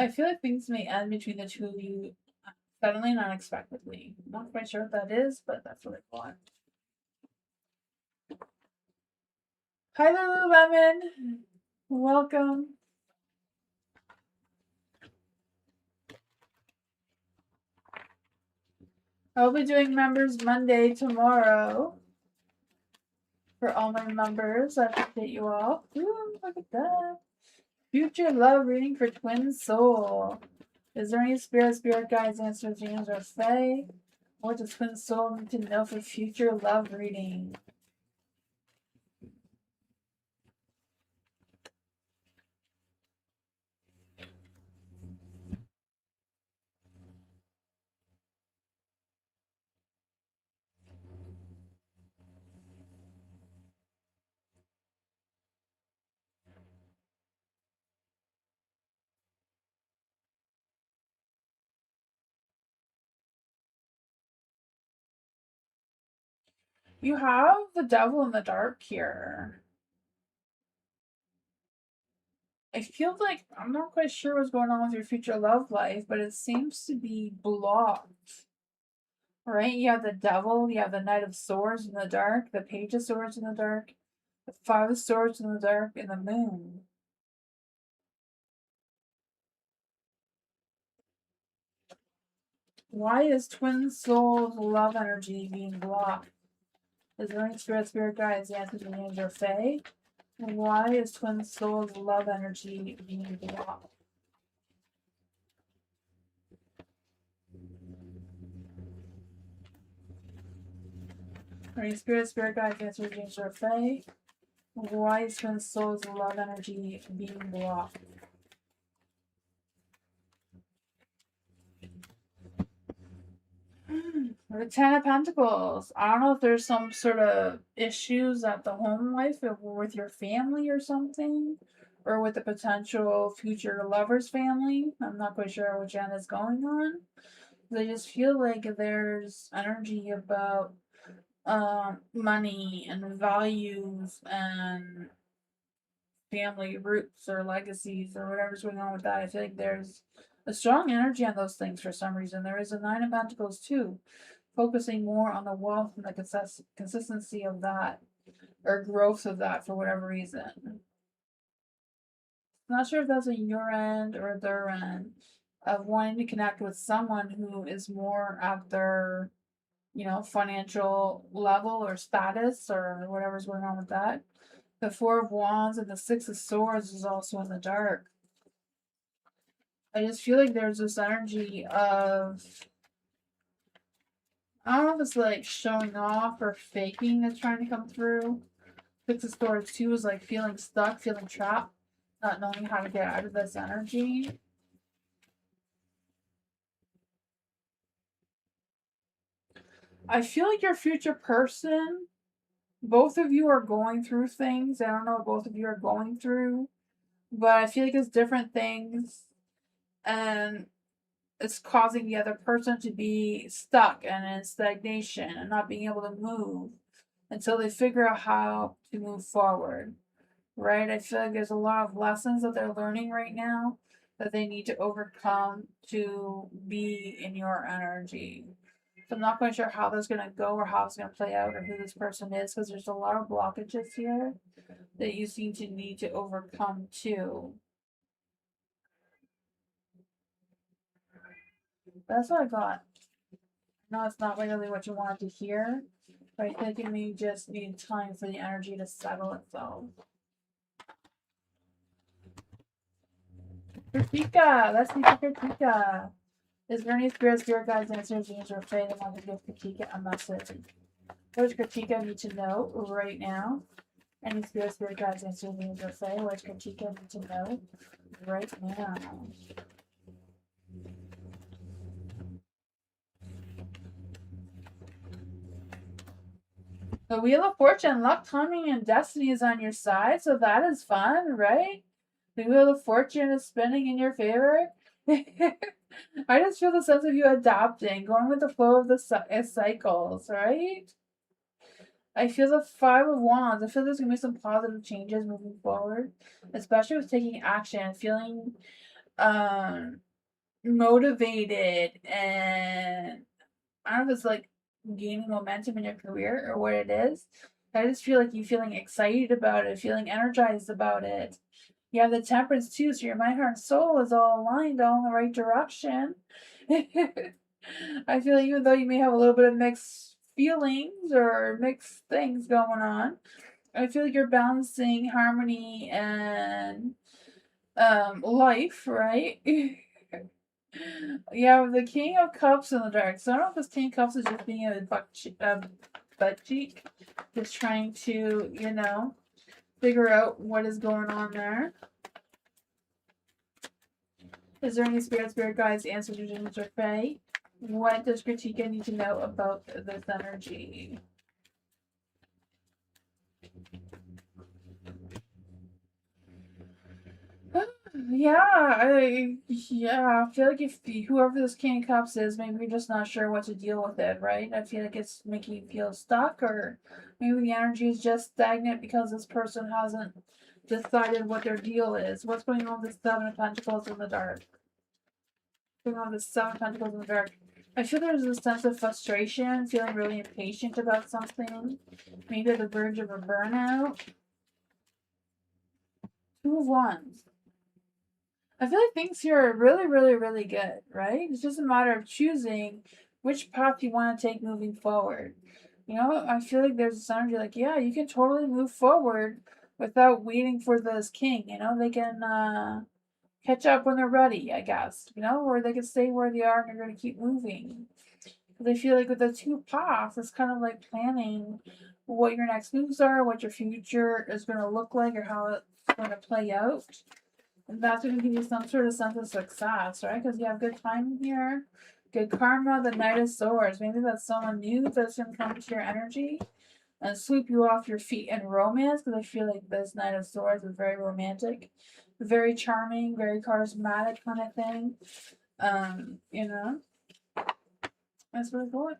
I feel like things may end between the two of you suddenly and unexpectedly. I'm not quite sure what that is, but that's what I got. Hi, Lululemon. Welcome. I'll be doing Members Monday tomorrow. For all my members, I appreciate you all. Ooh, look at that. Future love reading for Twin Soul. Is there any spirit guides, answers, dreams, or fae? What does Twin Soul need to know for future love reading? You have the devil in the dark here. I feel like I'm not quite sure what's going on with your future love life, but it seems to be blocked. Right? You have the devil, you have the Knight of Swords in the dark, the Page of Swords in the dark, the Five of Swords in the dark, and the Moon. Why is Twin Soul's love energy being blocked? Is there any spirit guides, answers, and names, or fae? And why is Twin Soul's love energy being blocked? Any spirit guides, answers, names, or fae? Why is Twin Soul's love energy being blocked? The Ten of Pentacles. I don't know if there's some sort of issues at the home life or with your family or something, or with the potential future lover's family. I'm not quite sure which end is going on. I just feel like there's energy about money and values and family roots or legacies or whatever's going on with that. I feel like there's a strong energy on those things for some reason. There is a Nine of Pentacles too, focusing more on the wealth and the consistency of that or growth of that for whatever reason. I'm not sure if that's a your end or their end of wanting to connect with someone who is more at their, financial level or status or whatever's going on with that. The Four of Wands and the Six of Swords is also in the dark. I just feel like there's this energy of, I don't know if it's like showing off or faking that's trying to come through. Six of Swords too is like feeling stuck, feeling trapped, not knowing how to get out of this energy. I feel like your future person, both of you are going through things. I don't know what both of you are going through, but I feel like it's different things. And it's causing the other person to be stuck and in stagnation and not being able to move until they figure out how to move forward. Right? I feel like there's a lot of lessons that they're learning right now that they need to overcome to be in your energy. So I'm not quite sure how that's going to go or how it's going to play out or who this person is because there's a lot of blockages here that you seem to need to overcome too. That's what I got. No, it's not really what you wanted to hear, but I think it may just need time for the energy to settle itself. Kritika, let's see for Kritika. Is there any spirit guides, answers, dreams, or fae that want to give Kritika a message? What does Kritika need to know right now? Any spirit guides, answers, dreams, or fae? What does Kritika need to know right now? The Wheel of Fortune, luck, timing, and destiny is on your side, so that is fun, right? The Wheel of Fortune is spinning in your favor. I just feel the sense of you adapting, going with the flow of the cycles, right? I feel the Five of Wands. I feel there's going to be some positive changes moving forward, especially with taking action, feeling motivated, and I don't know if it's like gaining momentum in your career or what it is. I just feel like you feeling excited about it, feeling energized about it. You have the temperance too, so your mind, heart, and soul is all aligned, all in the right direction. I feel like even though you may have a little bit of mixed feelings or mixed things going on, I feel like you're balancing harmony and life, right? Yeah, with the King of Cups in the dark. So I don't know if this King of Cups is just being a butt cheek, just trying to, figure out what is going on there. Is there any spirit guides, answers, or dreams, or fae? What does Kritika need to know about this energy? I feel like if whoever this King of Cups is, maybe you're just not sure what to deal with it, right? I feel like it's making you feel stuck, or maybe the energy is just stagnant because this person hasn't decided what their deal is. What's going on with the Seven of Pentacles in the dark? What's going on with the Seven of Pentacles in the dark? I feel there's a sense of frustration, feeling really impatient about something, maybe at the verge of a burnout. Two of Wands. I feel like things here are really, really, really good, right? It's just a matter of choosing which path you want to take moving forward. I feel like there's this energy like, yeah, you can totally move forward without waiting for this king. They can catch up when they're ready, I guess, or they can stay where they are and they're going to keep moving. Because I feel like with the two paths, it's kind of like planning what your next moves are, what your future is going to look like, or how it's going to play out. And that's going to give you some sort of sense of success, right? Because you have good timing here, good karma, the Knight of Swords. Maybe that's someone new that's going to come into your energy and sweep you off your feet in romance, because I feel like this Knight of Swords is very romantic, very charming, very charismatic kind of thing. That's really cool.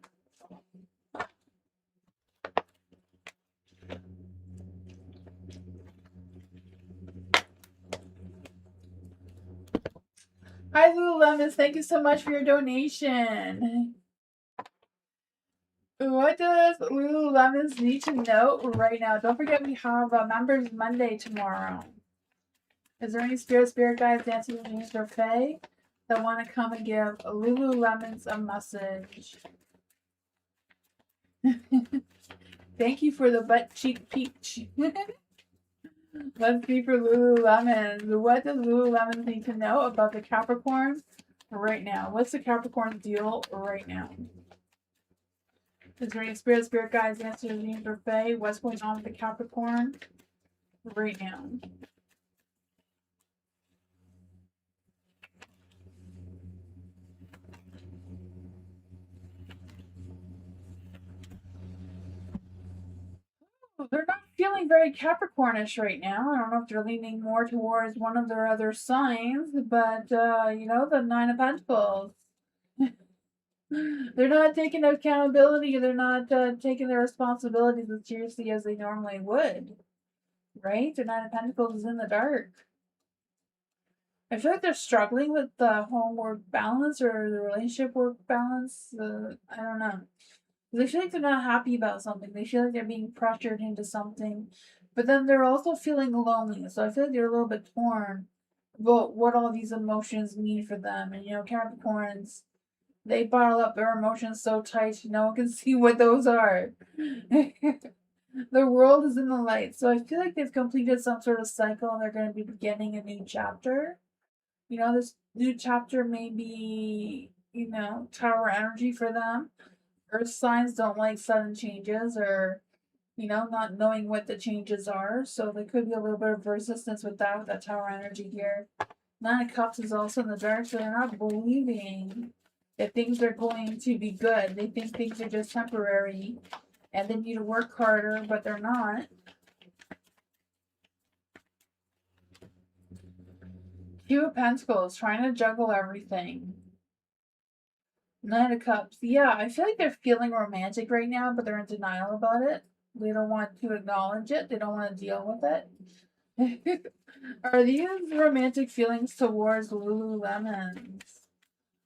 Hi, Lululemons. Thank you so much for your donation. What does Lululemons need to know right now? Don't forget we have a Members Monday tomorrow. Is there any spirit guides, dancing dreams, or fae that want to come and give Lululemons a message? Thank you for the butt cheek peach. Let's see for Lululemon. What does Lululemon need to know about the Capricorn right now? What's the Capricorn deal right now? Is there any spirit guides, answers, dreams, or fae? What's going on with the Capricorn right now? They're not feeling very Capricornish right now. I don't know if they're leaning more towards one of their other signs, but the Nine of Pentacles. They're not taking accountability. They're not taking their responsibilities as seriously as they normally would. Right? The Nine of Pentacles is in the dark. I feel like they're struggling with the home work balance or the relationship work balance. I don't know. They feel like they're not happy about something. They feel like they're being pressured into something. But then they're also feeling lonely. So I feel like they're a little bit torn about what all these emotions mean for them. And Capricorns, they bottle up their emotions so tight no one can see what those are. The world is in the light. So I feel like they've completed some sort of cycle and they're going to be beginning a new chapter. This new chapter may be, tower energy for them. Earth signs don't like sudden changes or, not knowing what the changes are. So there could be a little bit of resistance with that tower energy here. Nine of Cups is also in the dark, so they're not believing that things are going to be good. They think things are just temporary and they need to work harder, but they're not. Two of Pentacles, trying to juggle everything. Nine of Cups. Yeah, I feel like they're feeling romantic right now, but they're in denial about it. They don't want to acknowledge it. They don't want to deal with it. Are these romantic feelings towards Lululemons?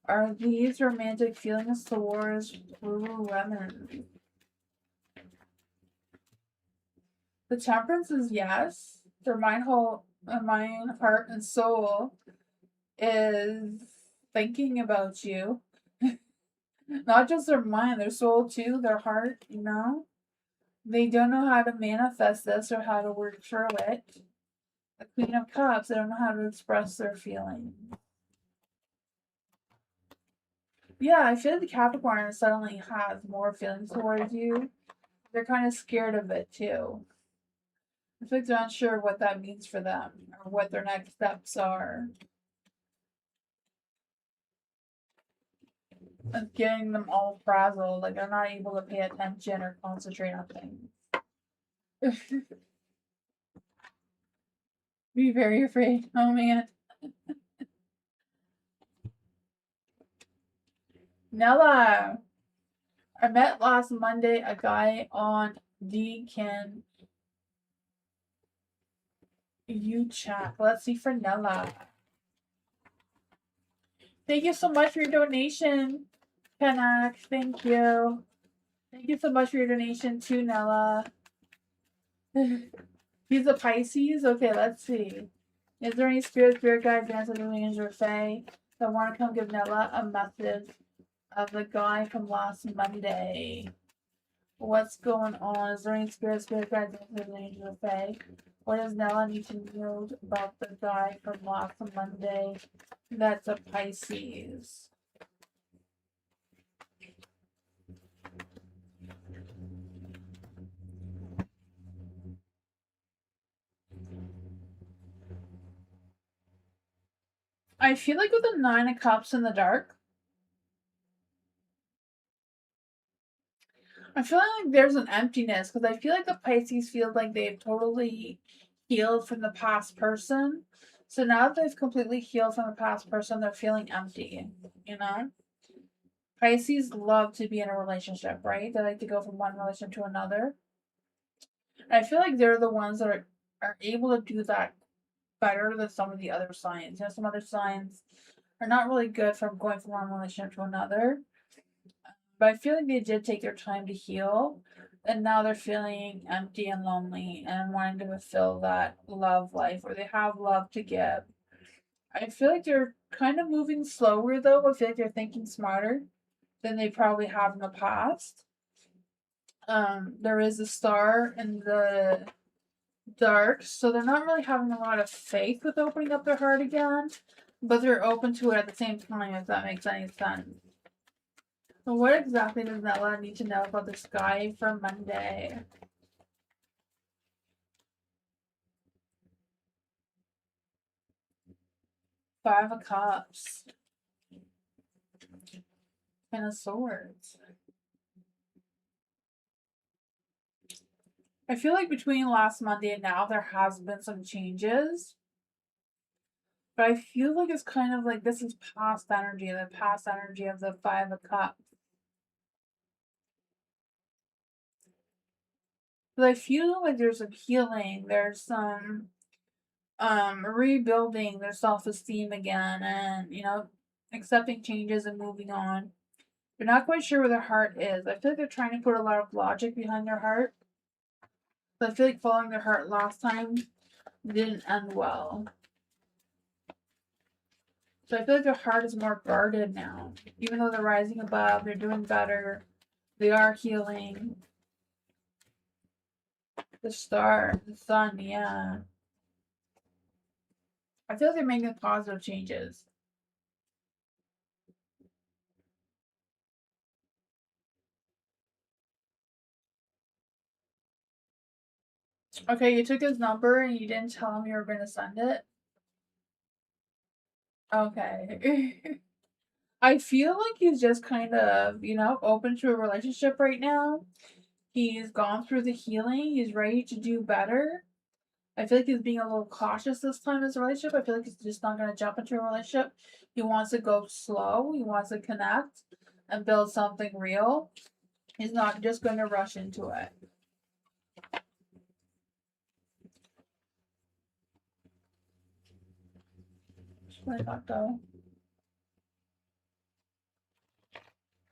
Are these romantic feelings towards Lululemon? The Temperance is yes. Their mind, heart, and soul is thinking about you. Not just their mind, their soul too, their heart, you know? They don't know how to manifest this or how to work through it. The Queen of Cups, they don't know how to express their feelings. Yeah, I feel like the Capricorn suddenly has more feelings towards you. They're kind of scared of it too. I feel like they're not sure what that means for them or what their next steps are. It's getting them all frazzled, like they're not able to pay attention or concentrate on things. Be very afraid. Oh man. Nella, I met last Monday a guy on Can You Chat. Let's see for Nella. Thank you so much for your donation, Kanak. Thank you. Thank you so much for your donation too, Nella. He's a Pisces? Okay, let's see. Is there any spirit guide, dancer, angel, or fae that want to come give Nella a message of the guy from last Monday? What's going on? Is there any spirit guide, dancer, angel, or fae? What does Nella need to know about the guy from last Monday that's a Pisces? I feel like with the 9 of Cups in the dark, I feel like there's an emptiness because I feel like the Pisces feel like they've totally healed from the past person. So now that they've completely healed from the past person, they're feeling empty, you know? Pisces love to be in a relationship, right? They like to go from one relationship to another. And I feel like they're the ones that are able to do that better than some of the other signs. You know, some other signs are not really good from going from one relationship to another. But I feel like they did take their time to heal. And now they're feeling empty and lonely and wanting to fulfill that love life or they have love to give. I feel like they're kind of moving slower though. I feel like they're thinking smarter than they probably have in the past. There is a star in the dark, so they're not really having a lot of faith with opening up their heart again, but they're open to it at the same time, if that makes any sense. So what exactly does Nella need to know about this guy for Monday? Five of Cups. Ten of Swords. I feel like between last Monday and now there has been some changes. But I feel like it's kind of like this is past energy, the past energy of the Five of Cups. But I feel like there's some healing, there's some rebuilding their self-esteem again and, you know, accepting changes and moving on. They're not quite sure where their heart is. I feel like they're trying to put a lot of logic behind their heart. But I feel like following their heart last time didn't end well. So I feel like their heart is more guarded now. Even though they're rising above, they're doing better. They are healing. The star, the sun, yeah. I feel like they're making positive changes. Okay, you took his number and you didn't tell him you were going to send it? Okay. I feel like he's just kind of, you know, open to a relationship right now. He's gone through the healing. He's ready to do better. I feel like he's being a little cautious this time in his relationship. I feel like he's just not going to jump into a relationship. He wants to go slow. He wants to connect and build something real. He's not just going to rush into it. What I got though.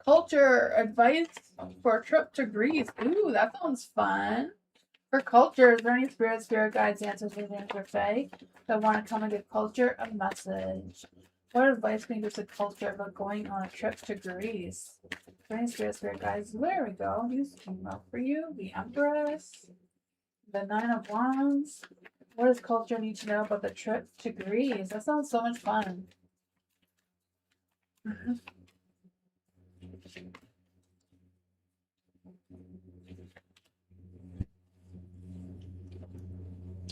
Culture advice for a trip to Greece. Ooh, that sounds fun. For culture, is there any spirit guides, ancestors, or fae that want to come and give culture a message? What advice can you give to culture about going on a trip to Greece? Is there any spirit guides? There we go. These came out for you. The Empress. The Nine of Wands. What does culture need to know about the trip to Greece? That sounds so much fun.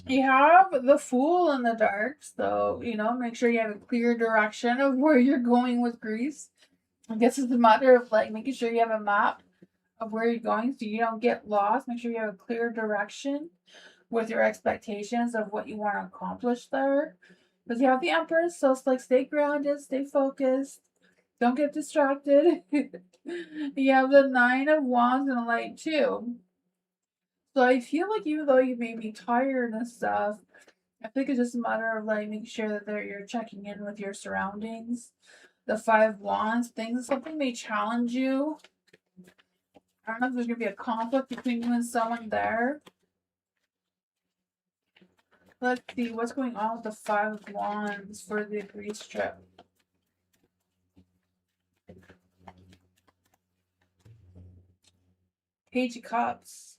You have the Fool in the dark, so, make sure you have a clear direction of where you're going with Greece. I guess it's a matter of, making sure you have a map of where you're going so you don't get lost. Make sure you have a clear direction with your expectations of what you want to accomplish there. Because you have the Empress, so it's stay grounded, stay focused, don't get distracted. You have the Nine of Wands and the Light too. So I feel like even though you may be tired and stuff, I think it's just a matter of making sure that you're checking in with your surroundings. The Five of Wands, something may challenge you. I don't know if there's gonna be a conflict between you and someone there. Let's see what's going on with the Five of Wands for the Greece trip. Page of Cups.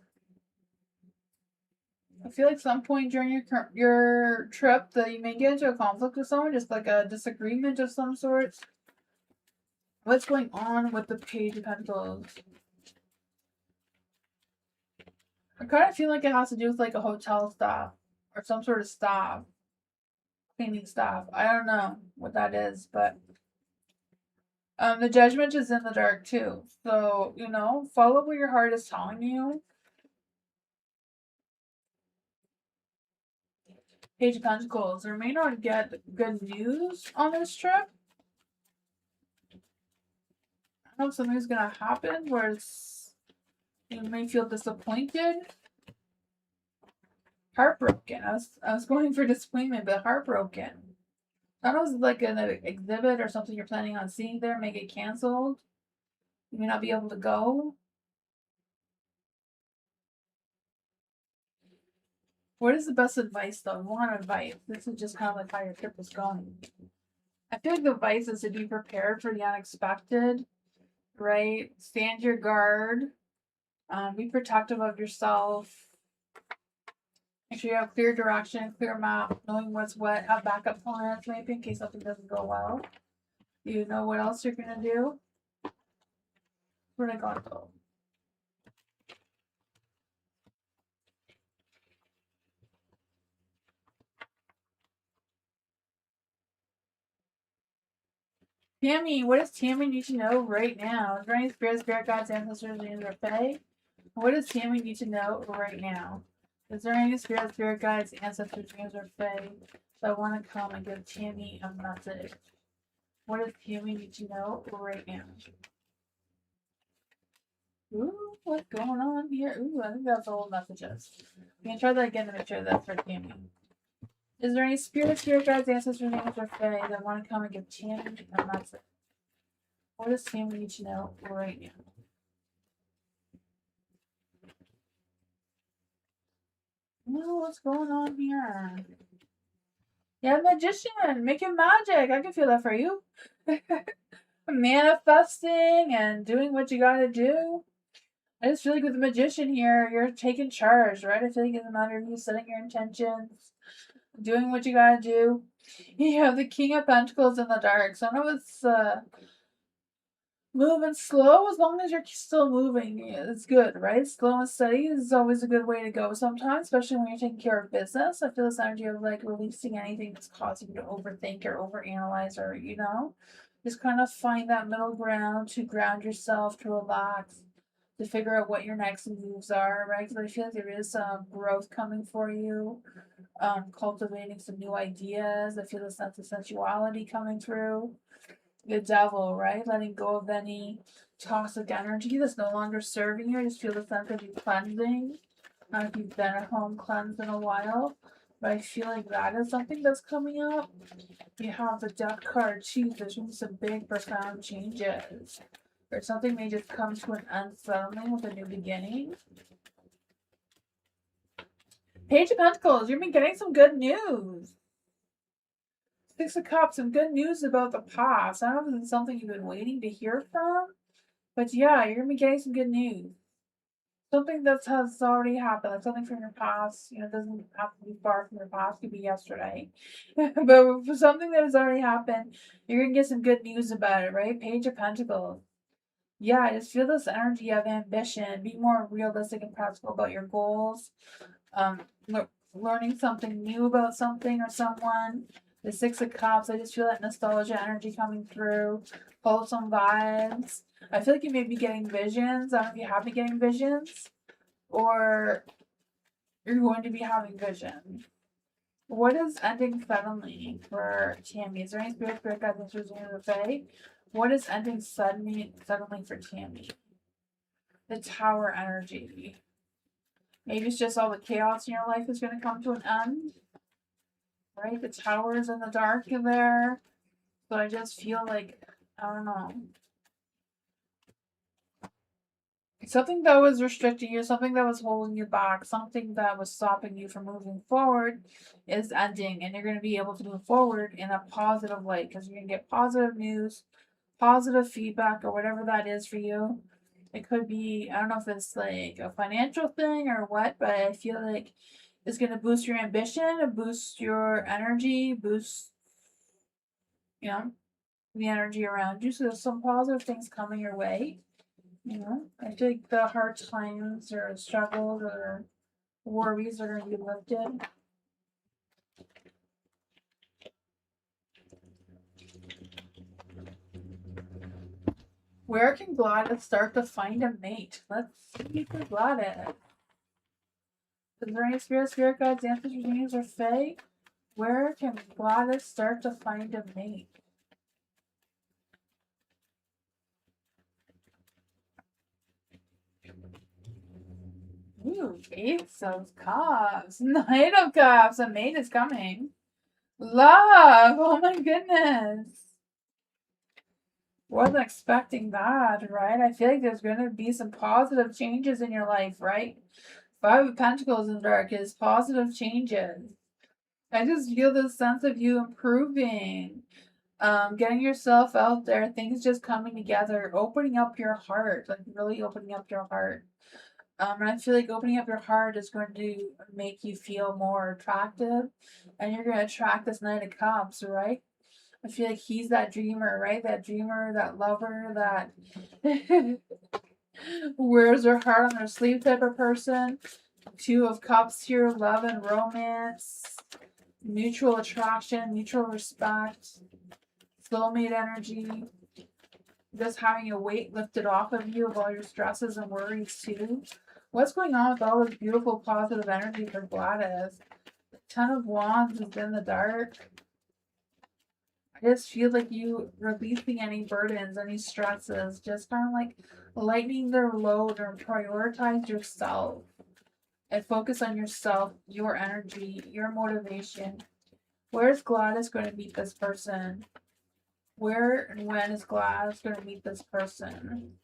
I feel like some point during your trip that you may get into a conflict with someone, just like a disagreement of some sort. What's going on with the Page of Pentacles? I kind of feel like it has to do with a hotel staff or some sort of staff, cleaning staff. I don't know what that is, but the Judgment is in the dark too. So, follow what your heart is telling you. Page of Pentacles. You may not get good news on this trip. I don't know if something's going to happen where you may feel disappointed. Heartbroken. I was going for disappointment, but heartbroken. I don't know if it's an exhibit or something you're planning on seeing there may get canceled. You may not be able to go. What is the best advice though? One advice. This is just kind of how your trip is going. I feel like the advice is to be prepared for the unexpected, right? Stand your guard. Be protective of yourself. Make sure you have clear direction, clear map, knowing what's what, have backup plans maybe in case something doesn't go well. You know what else you're gonna do? Where did I got though? Tammy, what does Tammy need to know right now? Is there any spirit guides, ancestors, or fae? What does Tammy need to know right now? Is there any spirit guides, ancestors, or fae that want to come and give Tammy a message? What does Tammy need to know right now? Ooh, what's going on here? Ooh, I think that's all messages. We can try that again to make sure that's for Tammy. Is there any spirit guides, ancestors, or fae that want to come and give Tammy a message? What does Tammy need to know right now? Ooh, what's going on here? Yeah, magician, making magic. I can feel that for you. Manifesting and doing what you gotta do. I just feel like with the magician here, you're taking charge, right? I feel like it's a matter of you setting your intentions, doing what you gotta do. You have the King of Pentacles in the dark. So I know it's moving slow as long as you're still moving. It's good, right? Slow and steady is always a good way to go sometimes, especially when you're taking care of business. I feel this energy of releasing anything that's causing you to overthink or overanalyze or, just kind of find that middle ground to ground yourself, to relax, to figure out what your next moves are, right? Because I feel like there is some growth coming for you, cultivating some new ideas. I feel a sense of sensuality coming through. The Devil, right? Letting go of any toxic energy that's no longer serving you. I just feel the sense of you cleansing. I don't know if you've been at home cleansed in a while. But I feel like that is something that's coming up. You have the Death card too. There's going to be some big, profound changes. Or something may just come to an end suddenly with a new beginning. Page of Pentacles, you've been getting some good news. Six of Cups, some good news about the past. I don't know if it's something you've been waiting to hear from, but yeah, you're going to be getting some good news. Something that has already happened, like something from your past, it doesn't have to be far from your past, it could be yesterday. But for something that has already happened, you're going to get some good news about it, right? Page of Pentacles. Yeah, I just feel this energy of ambition. Be more realistic and practical about your goals. Learning something new about something or someone. The Six of Cups, I just feel that nostalgia energy coming through. Wholesome vibes. I feel like you may be getting visions. I don't know if you have been getting visions or you're going to be having vision. What is ending suddenly for Tammy? Is there any spirit guides answers in the Fae? What is ending suddenly for Tammy? The Tower energy. Maybe it's just all the chaos in your life is going to come to an end. Right? The Tower is in the dark in there. So I just feel like, I don't know. Something that was restricting you, something that was holding you back, something that was stopping you from moving forward is ending. And you're going to be able to move forward in a positive light because you're going to get positive news, positive feedback, or whatever that is for you. It could be, I don't know if it's like a financial thing or what, but I feel like it's going to boost your ambition, boost your energy, boost, the energy around you. So there's some positive things coming your way. I think the hard times or struggles or worries are going to be lifted. Where can Gladys start to find a mate? Let's see for Gladys. Is there any spirit guides, answers, readings, or fae? Where can Gladys start to find a mate? Ooh, Ace of Cups. Knight of Cups. A mate is coming. Love. Oh my goodness. Wasn't expecting that, right? I feel like there's going to be some positive changes in your life, right? Five of Pentacles in the dark is positive changes. I just feel this sense of you improving, getting yourself out there, things just coming together, opening up your heart, like really opening up your heart. And I feel like opening up your heart is going to make you feel more attractive, and you're going to attract this Knight of Cups, right? I feel like he's that dreamer, right? That dreamer, that lover, that wears their heart on their sleeve type of person. Two of Cups here, love and romance, mutual attraction, mutual respect, soulmate energy. Just having a weight lifted off of you of all your stresses and worries too. What's going on with all this beautiful positive energy for Gladys? The Ten of Wands is in the dark. I just feel like you releasing any burdens, any stresses, just kind of like lightening their load or prioritize yourself and focus on yourself, your energy, your motivation. Where's Gladys going to meet this person? Where and when is Gladys going to meet this person?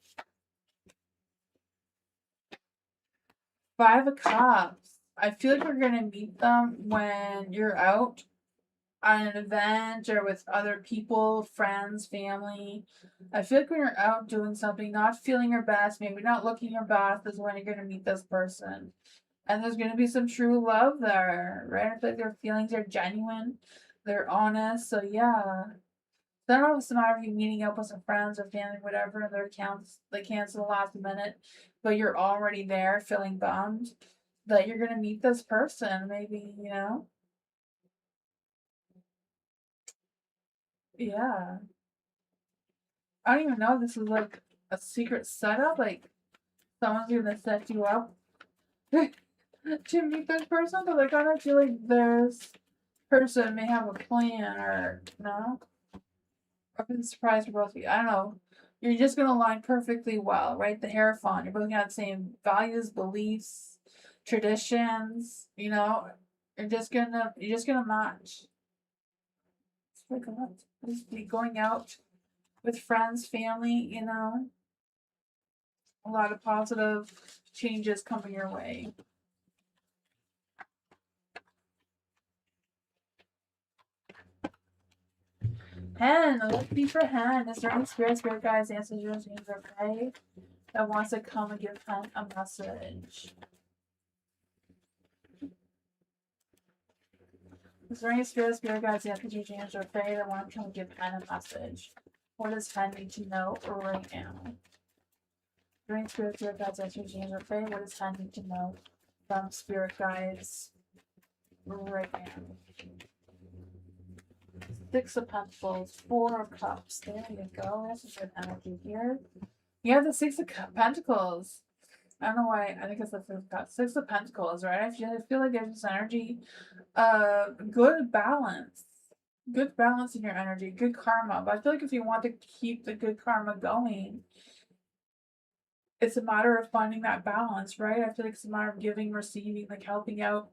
Five of Cups. I feel like we're going to meet them when you're out on an event or with other people, friends, family. I feel like when you're out doing something, not feeling your best, maybe not looking your best, is when you're going to meet this person. And there's going to be some true love there, right? I feel like their feelings are genuine, they're honest. So, yeah. So I don't know if it's a matter of you meeting up with some friends or family, whatever, and they cancel last minute, but you're already there feeling bummed that you're going to meet this person, maybe, Yeah. I don't even know if this is like a secret setup. Like someone's gonna set you up to meet this person, but like I don't feel like this person may have a plan or no. I've been surprised for both of you. I don't know. You're just gonna align perfectly well, right? The Hierophant. You're both gonna have the same values, beliefs, traditions, You're just gonna match. Like a lot. Just be going out with friends, family, you know. A lot of positive changes coming your way. Hen, let's be for Hen. Is there any spirit guides, ancestors, dreams, or fae that wants to come and give Hen a message? Is there any spirit guides, ancestors, dreams, or fae that want to come and give Hen a message? What does Hen need to know right now? During spirit guides, ancestors, dreams, or fae, what does Hen need to know from spirit guides right now? Six of Pentacles, Four of Cups. There you go. That's a good energy here. You have the Six of Pentacles. I don't know why. I think it's the Six of Pentacles, right? I feel like there's this energy. Good balance. Good balance in your energy. Good karma. But I feel like if you want to keep the good karma going, it's a matter of finding that balance, right? I feel like it's a matter of giving, receiving, like helping out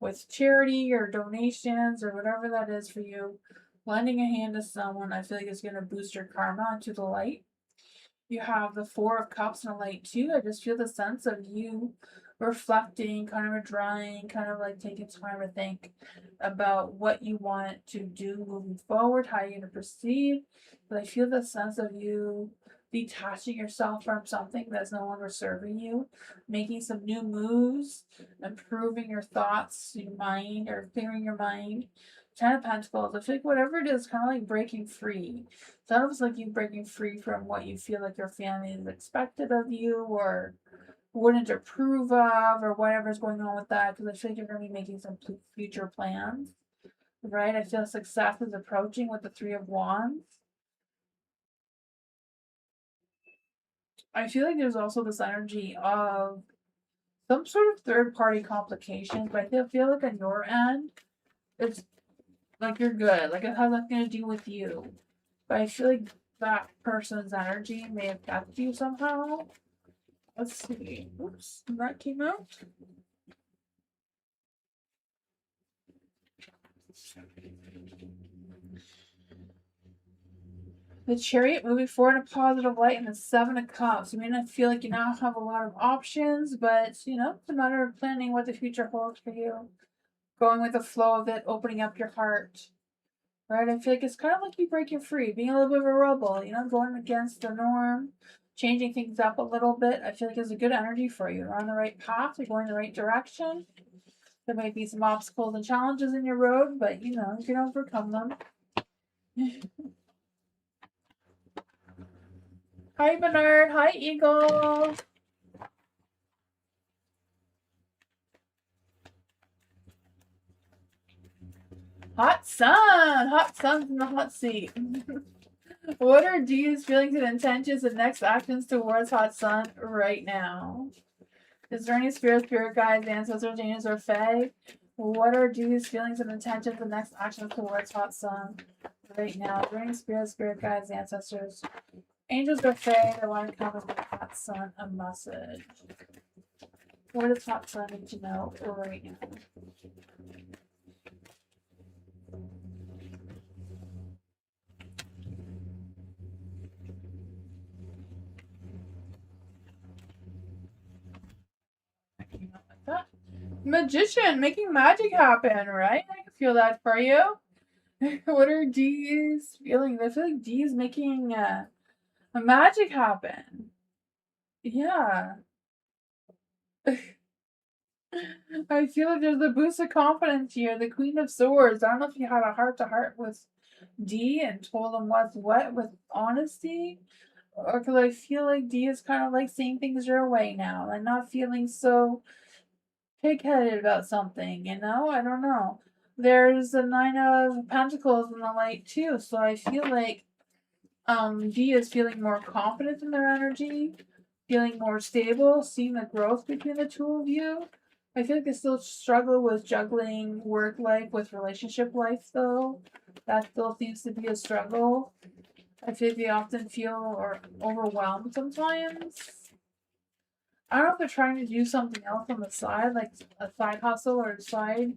with charity or donations or whatever that is for you. Lending a hand to someone, I feel like it's going to boost your karma into the light. You have the Four of Cups in the light too. I just feel the sense of you reflecting, kind of withdrawing, kind of like taking time to think about what you want to do moving forward, how you're going to proceed. But I feel the sense of you detaching yourself from something that's no longer serving you, making some new moves, improving your thoughts, your mind, or clearing your mind. Ten of Pentacles. I feel like whatever it is, kind of like breaking free. It's almost like you breaking free from what you feel like your family is expected of you or wouldn't approve of or whatever's going on with that. Because I feel like you're going to be making some future plans, right? I feel success is approaching with the Three of Wands. I feel like there's also this energy of some sort of third-party complications, but I feel like on your end, it's like you're good. Like it has nothing to do with you. But I feel like that person's energy may affect you somehow. Let's see. Oops, that came out. The Chariot moving forward in a positive light and the Seven of Cups. You may not feel like you now have a lot of options, but you know, it's a matter of planning what the future holds for you. Going with the flow of it, opening up your heart. Right? I feel like it's kind of like you breaking free, being a little bit of a rebel, you know, going against the norm, changing things up a little bit. I feel like it's a good energy for you. You're on the right path, you're going the right direction. There might be some obstacles and challenges in your road, but you know, you can overcome them. Hi, Bernard. Hi, Eagle. Hot sun. Hot sun's in the hot seat. What are D's feelings and intentions and next actions towards hot sun right now? Is there any spirit guides, ancestors, angels, or fae? What are D's feelings and intentions and next actions towards hot sun right now? Is there any spirit guides, ancestors, angels, or fae that want to come and give hot sun a message? What does hot sun need to know right now? Like that. Magician, making magic happen, right? I can feel that for you. What are D's feelings? I feel like D is making a magic happen. Yeah. I feel like there's a boost of confidence here. The Queen of Swords. I don't know if you had a heart-to-heart with D and told him what's what with honesty. Or because I feel like D is kind of like seeing things your way now. Like not feeling so pig-headed about something, you know? I don't know. There's the Nine of Pentacles in the light too. So I feel like D is feeling more confident in their energy, feeling more stable, seeing the growth between the two of you. I feel like they still struggle with juggling work life with relationship life, though. That still seems to be a struggle. I feel like they often feel overwhelmed sometimes. I don't know if they're trying to do something else on the side, like a side hustle or a side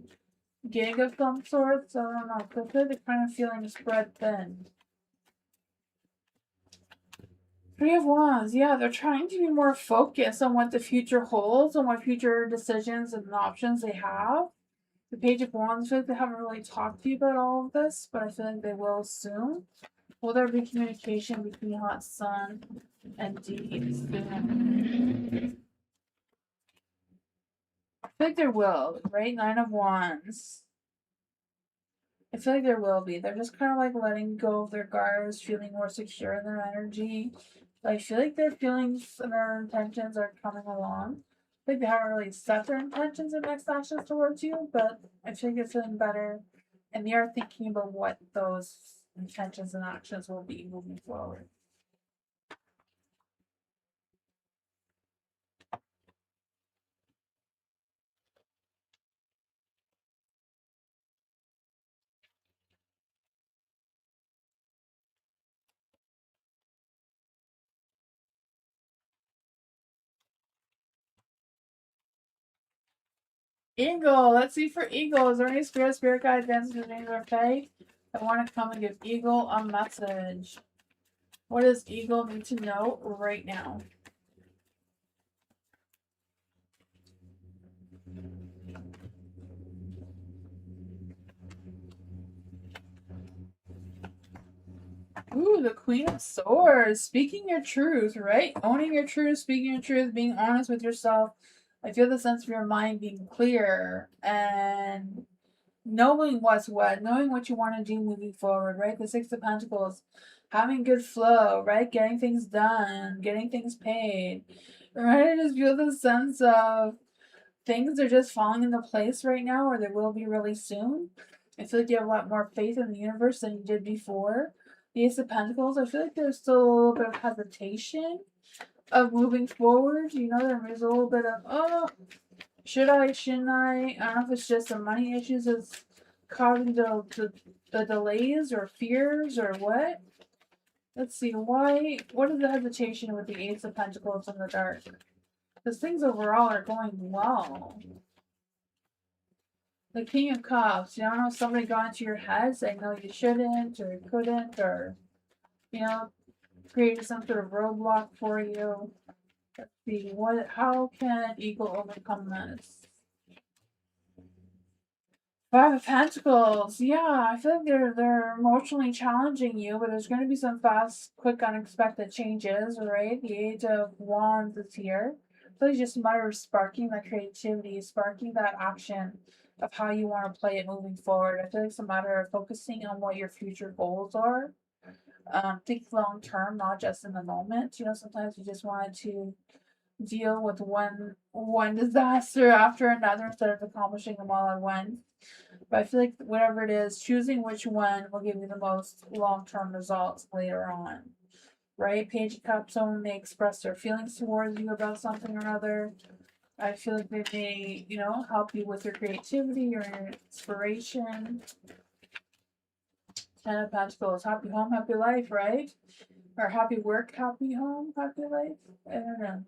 gig of some sorts. I don't know. I feel like they're kind of feeling spread thin. Three of Wands, yeah, they're trying to be more focused on what the future holds, on what future decisions and options they have. The Page of Wands, I feel like they haven't really talked to you about all of this, but I feel like they will soon. Will there be communication between Hot Sun and Deep soon? I feel like there will, right? Nine of Wands. I feel like there will be. They're just kind of like letting go of their guards, feeling more secure in their energy. But I feel like their feelings and their intentions are coming along. I think they haven't really set their intentions and next actions towards you, but I feel like they're feeling better and they are thinking about what those intentions and actions will be moving forward. Eagle, let's see for Eagle. Is there any spirit guide, dances, or names or fae? I want to come and give Eagle a message. What does Eagle need to know right now? Ooh, the Queen of Swords. Speaking your truth, right? Owning your truth, speaking your truth, being honest with yourself. I feel the sense of your mind being clear and knowing what's what, knowing what you want to do moving forward, right? The Six of Pentacles, having good flow, right? Getting things done, getting things paid, right? I just feel the sense of things are just falling into place right now, or they will be really soon. I feel like you have a lot more faith in the universe than you did before. The Ace of Pentacles, I feel like there's still a little bit of hesitation of moving forward. You know, there's a little bit of, oh, should I, shouldn't I? I don't know if it's just the money issues that's causing the delays or fears or what. Let's see, what is the hesitation with the Ace of Pentacles in the dark? Because things overall are going well. The King of Cups, you don't know if somebody got into your head saying, no, you shouldn't, or you couldn't, or, you know, created some sort of roadblock for you. Let's see, how can Eagle overcome this? Five of Pentacles, yeah, I feel like they're emotionally challenging you, but there's going to be some fast, quick, unexpected changes, right? The Eight of Wands is here. So it's just a matter of sparking that creativity, sparking that action of how you want to play it moving forward. I feel like it's a matter of focusing on what your future goals are. Think long term, not just in the moment. You know, sometimes you just want to deal with one disaster after another instead of accomplishing them all at once. But I feel like whatever it is, choosing which one will give you the most long-term results later on. Right? Page of Cups, someone may express their feelings towards you about something or other. I feel like they may, you know, help you with your creativity or your inspiration. Ten of Pentacles, happy home, happy life, right? Or happy work, happy home, happy life. I don't know.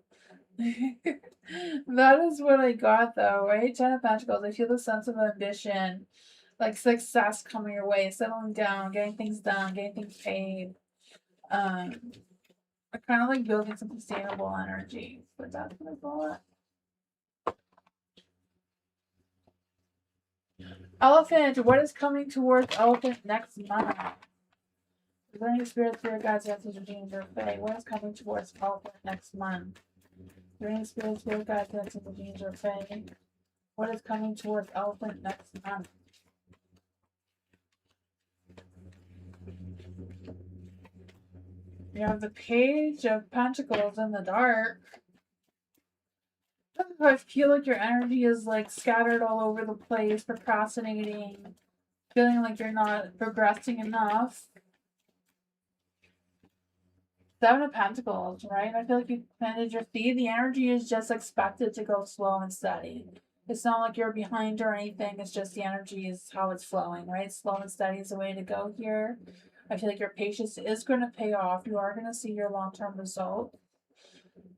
That is what I got though, right? Ten of Pentacles. I feel the sense of ambition, like success coming your way, settling down, getting things done, getting things paid. I kind of like building some sustainable energy, but that's what I call it. Elephant, what is coming towards Elephant next month? Is there any spirit guides, answers, or dreams, or fae? What is coming towards Elephant next month? Is there any spirit guides, answers, or dreams, or fae? What is coming towards Elephant next month? You have the Page of Pentacles in the dark. I feel like your energy is like scattered all over the place, procrastinating, feeling like you're not progressing enough. Seven of Pentacles, right? I feel like you planted your feet. The energy is just expected to go slow and steady. It's not like you're behind or anything. It's just the energy is how it's flowing, right? Slow and steady is the way to go here. I feel like your patience is going to pay off. You are going to see your long-term result.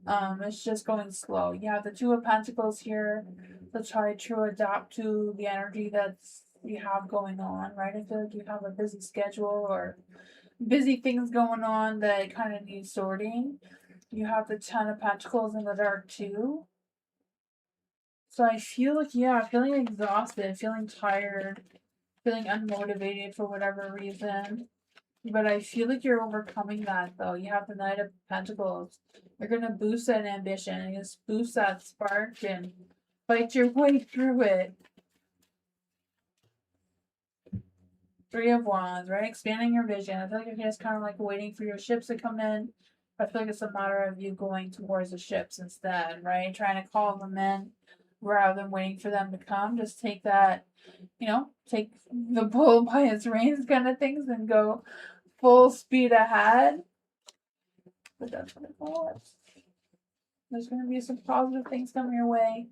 It's just going slow. You have the Two of Pentacles here. to try to adapt to the energy that's you have going on, right? I feel like you have a busy schedule or busy things going on that kind of need sorting. You have the Ten of Pentacles in the dark too. So I feel like, yeah, feeling exhausted, feeling tired, feeling unmotivated for whatever reason. But I feel like you're overcoming that though. You have the Knight of Pentacles. You're gonna boost that ambition and just boost that spark and fight your way through it. Three of Wands, right? Expanding your vision. I feel like you're just kind of like waiting for your ships to come in. I feel like it's a matter of you going towards the ships instead, right? Trying to call them in rather than waiting for them to come. Just take that, take the bull by its reins kind of things and go full speed ahead. But that's what it was. There's going to be some positive things coming your way.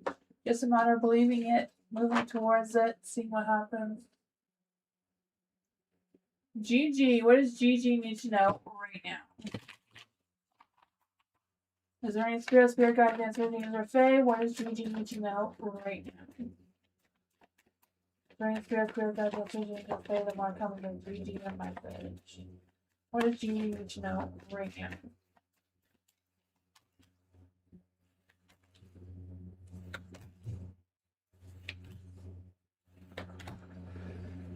Just a matter of believing it, moving towards it, seeing what happens. Gigi, what does Gigi need to know right now? Is there any spirit guidance or user Fae? What does Gigi need to know right now? Is there any spirit guidance or user Fae? The more coming from Gigi and my village. What does Gigi need to know right now?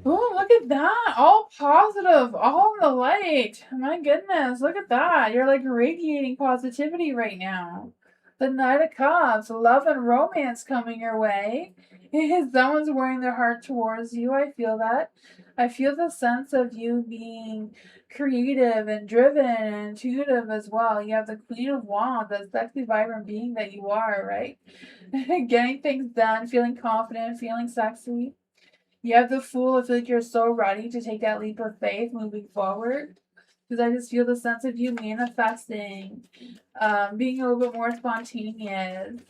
Oh, look at that. All positive. All in the light. My goodness. Look at that. You're like radiating positivity right now. The Knight of Cups. Love and romance coming your way. Someone's wearing their heart towards you. I feel that. I feel the sense of you being creative and driven and intuitive as well. You have the Queen of Wands, that sexy, vibrant being that you are, right? Getting things done, feeling confident, feeling sexy. You have the Fool. I feel like you're so ready to take that leap of faith moving forward. Because I just feel the sense of you manifesting, being a little bit more spontaneous.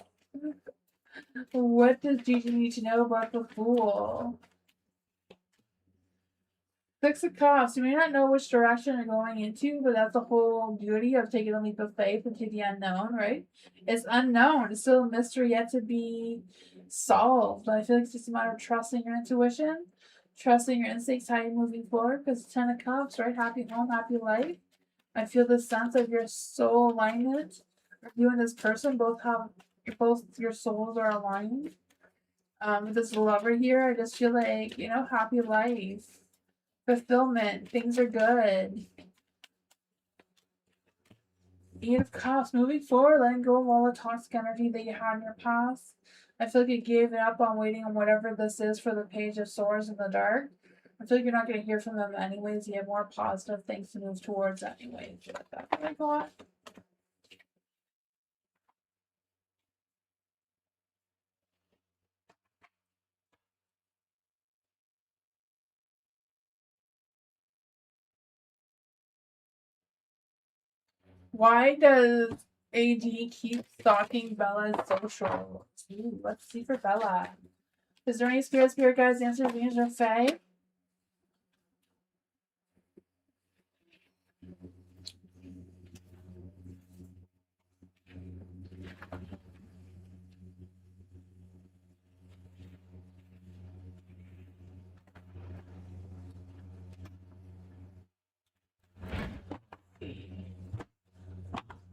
What does Gigi need to know about the Fool? Six of Cups. You may not know which direction you're going into, but that's the whole beauty of taking a leap of faith into the unknown, right? It's unknown. It's still a mystery yet to be solved. But I feel like it's just a matter of trusting your intuition, trusting your instincts, how you're moving forward. Because Ten of Cups, right? Happy home, happy life. I feel the sense of your soul alignment. You and this person both your souls are aligned. With this lover here, I just feel like, happy life. Fulfillment. Things are good. Eight of Cups. Moving forward, letting go of all the toxic energy that you had in your past. I feel like you gave it up on waiting on whatever this is for the Page of Swords in the dark. I feel like you're not going to hear from them anyways. You have more positive things to move towards anyways. That's what I got. Why does AD keep stalking Bella's social? Ooh, let's see for Bella. Is there any spirit guides, answer, Venus, or Fae?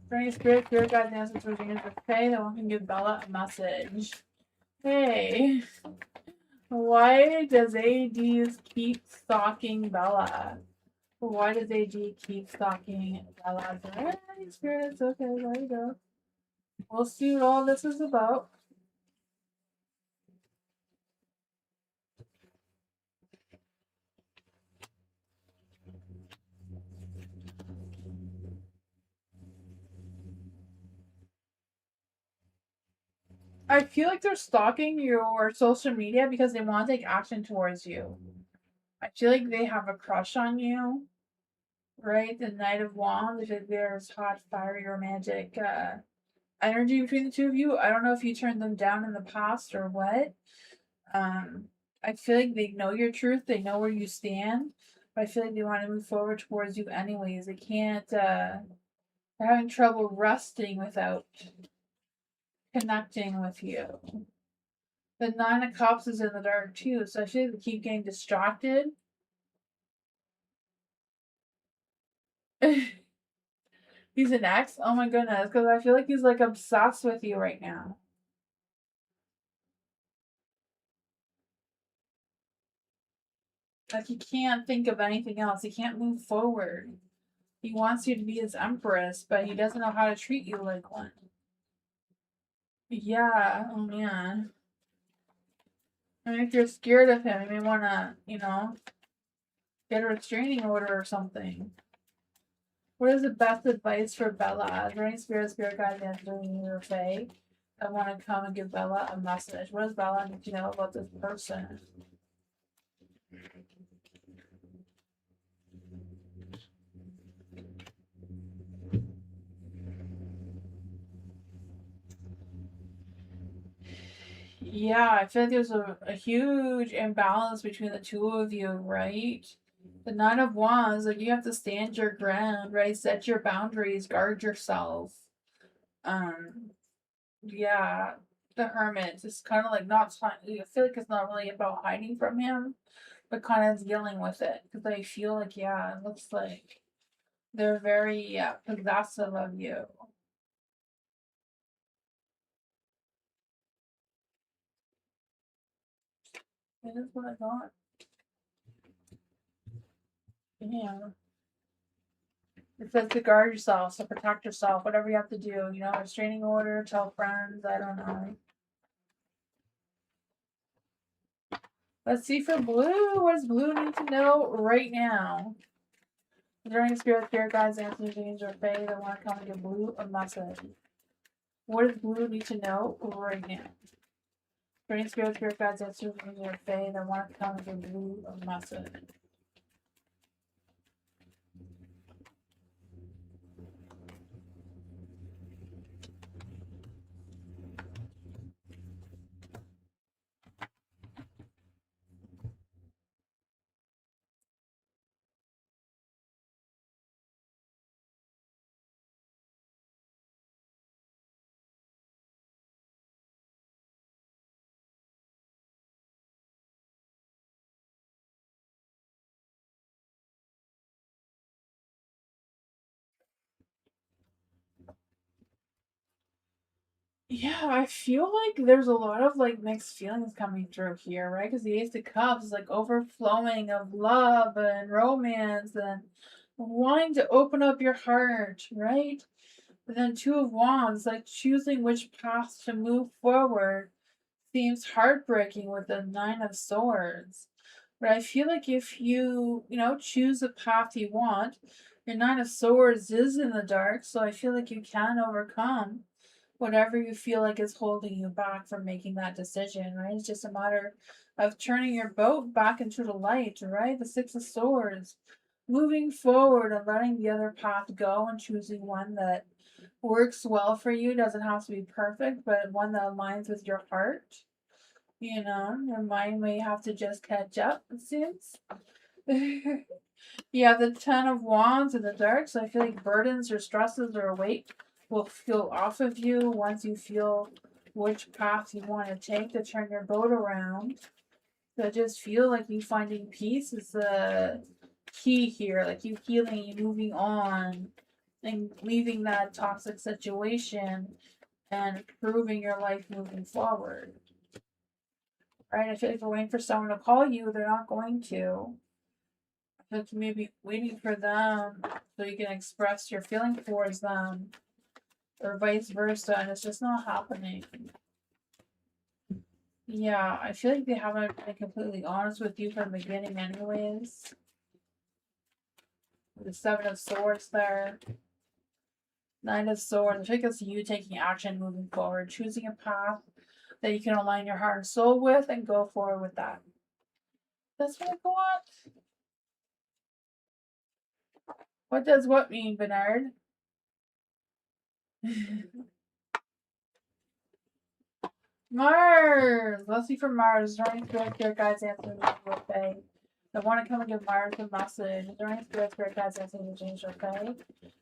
For any spirit guides, answer, Venus, or Fae, that one can give Bella a message. Hey, why does AD keep stalking Bella? Why does AD keep stalking Bella? Hey, spirits, okay, there you go. We'll see what all this is about. I feel like they're stalking your social media because they want to take action towards you. I feel like they have a crush on you, right? The Knight of Wands, if there's hot, fiery, romantic energy between the two of you. I don't know if you turned them down in the past or what. I feel like they know your truth. They know where you stand. But I feel like they want to move forward towards you anyways. They can't, they're having trouble resting without connecting with you. The Nine of Cups is in the dark too, so I feel like they keep getting distracted. He's an ex? Oh my goodness, because I feel like he's like obsessed with you right now. Like he can't think of anything else. He can't move forward. He wants you to be his empress, but he doesn't know how to treat you like one. Yeah, oh man. I mean, if you're scared of him, you may want to, get a restraining order or something. What is the best advice for Bella? Is there any spirit guide answering your fae? I want to come and give Bella a message. What does Bella need to know about this person? Yeah, I feel like there's a huge imbalance between the two of you, right? The Nine of Wands, like you have to stand your ground, right? Set your boundaries, guard yourself. Um, yeah, the Hermit is kind of like not. I feel like it's not really about hiding from him, but kind of dealing with it because I feel like it looks like they're very possessive of you. That is what I got. Yeah. It says to guard yourself, to protect yourself, whatever you have to do, restraining order, tell friends, I don't know. Let's see for Blue. What does Blue need to know right now? Is there any spirit guides, answers, angels, or fae that want to come and give Blue a message? What does Blue need to know right now? Is there any spirit guides, answers, angels, or fae that want to come and give Blue a message? Yeah, I feel like there's a lot of like mixed feelings coming through here, right? Because the Ace of Cups is like overflowing of love and romance and wanting to open up your heart, right? But then Two of Wands, like choosing which path to move forward, seems heartbreaking with the Nine of Swords. But I feel like if you, choose the path you want, your Nine of Swords is in the dark, so I feel like you can overcome whatever you feel like is holding you back from making that decision, right? It's just a matter of turning your boat back into the light, right? The Six of Swords, moving forward and letting the other path go and choosing one that works well for you. Doesn't have to be perfect, but one that aligns with your heart. Your mind may have to just catch up, it seems. You have the Ten of Wands in the dark, so I feel like burdens or stresses or weight will feel off of you once you feel which path you want to take to turn your boat around. So I just feel like you finding peace is the key here, like you healing, you moving on, and leaving that toxic situation and improving your life moving forward. Right? I feel like if you're waiting for someone to call you, they're not going to. But you may be waiting for them so you can express your feeling towards them, or vice versa, and it's just not happening. Yeah, I feel like they haven't been completely honest with you from the beginning, anyways. The Seven of Swords there. Nine of Swords. I think it's you taking action moving forward, choosing a path that you can align your heart and soul with, and go forward with that. That's what I got. What does what mean, Bernard? Mars! Let's see for Mars. Is there any spirit guides answering the birthday? I want to come and give Mars a message. Is there any spirit guides answering the change birthday?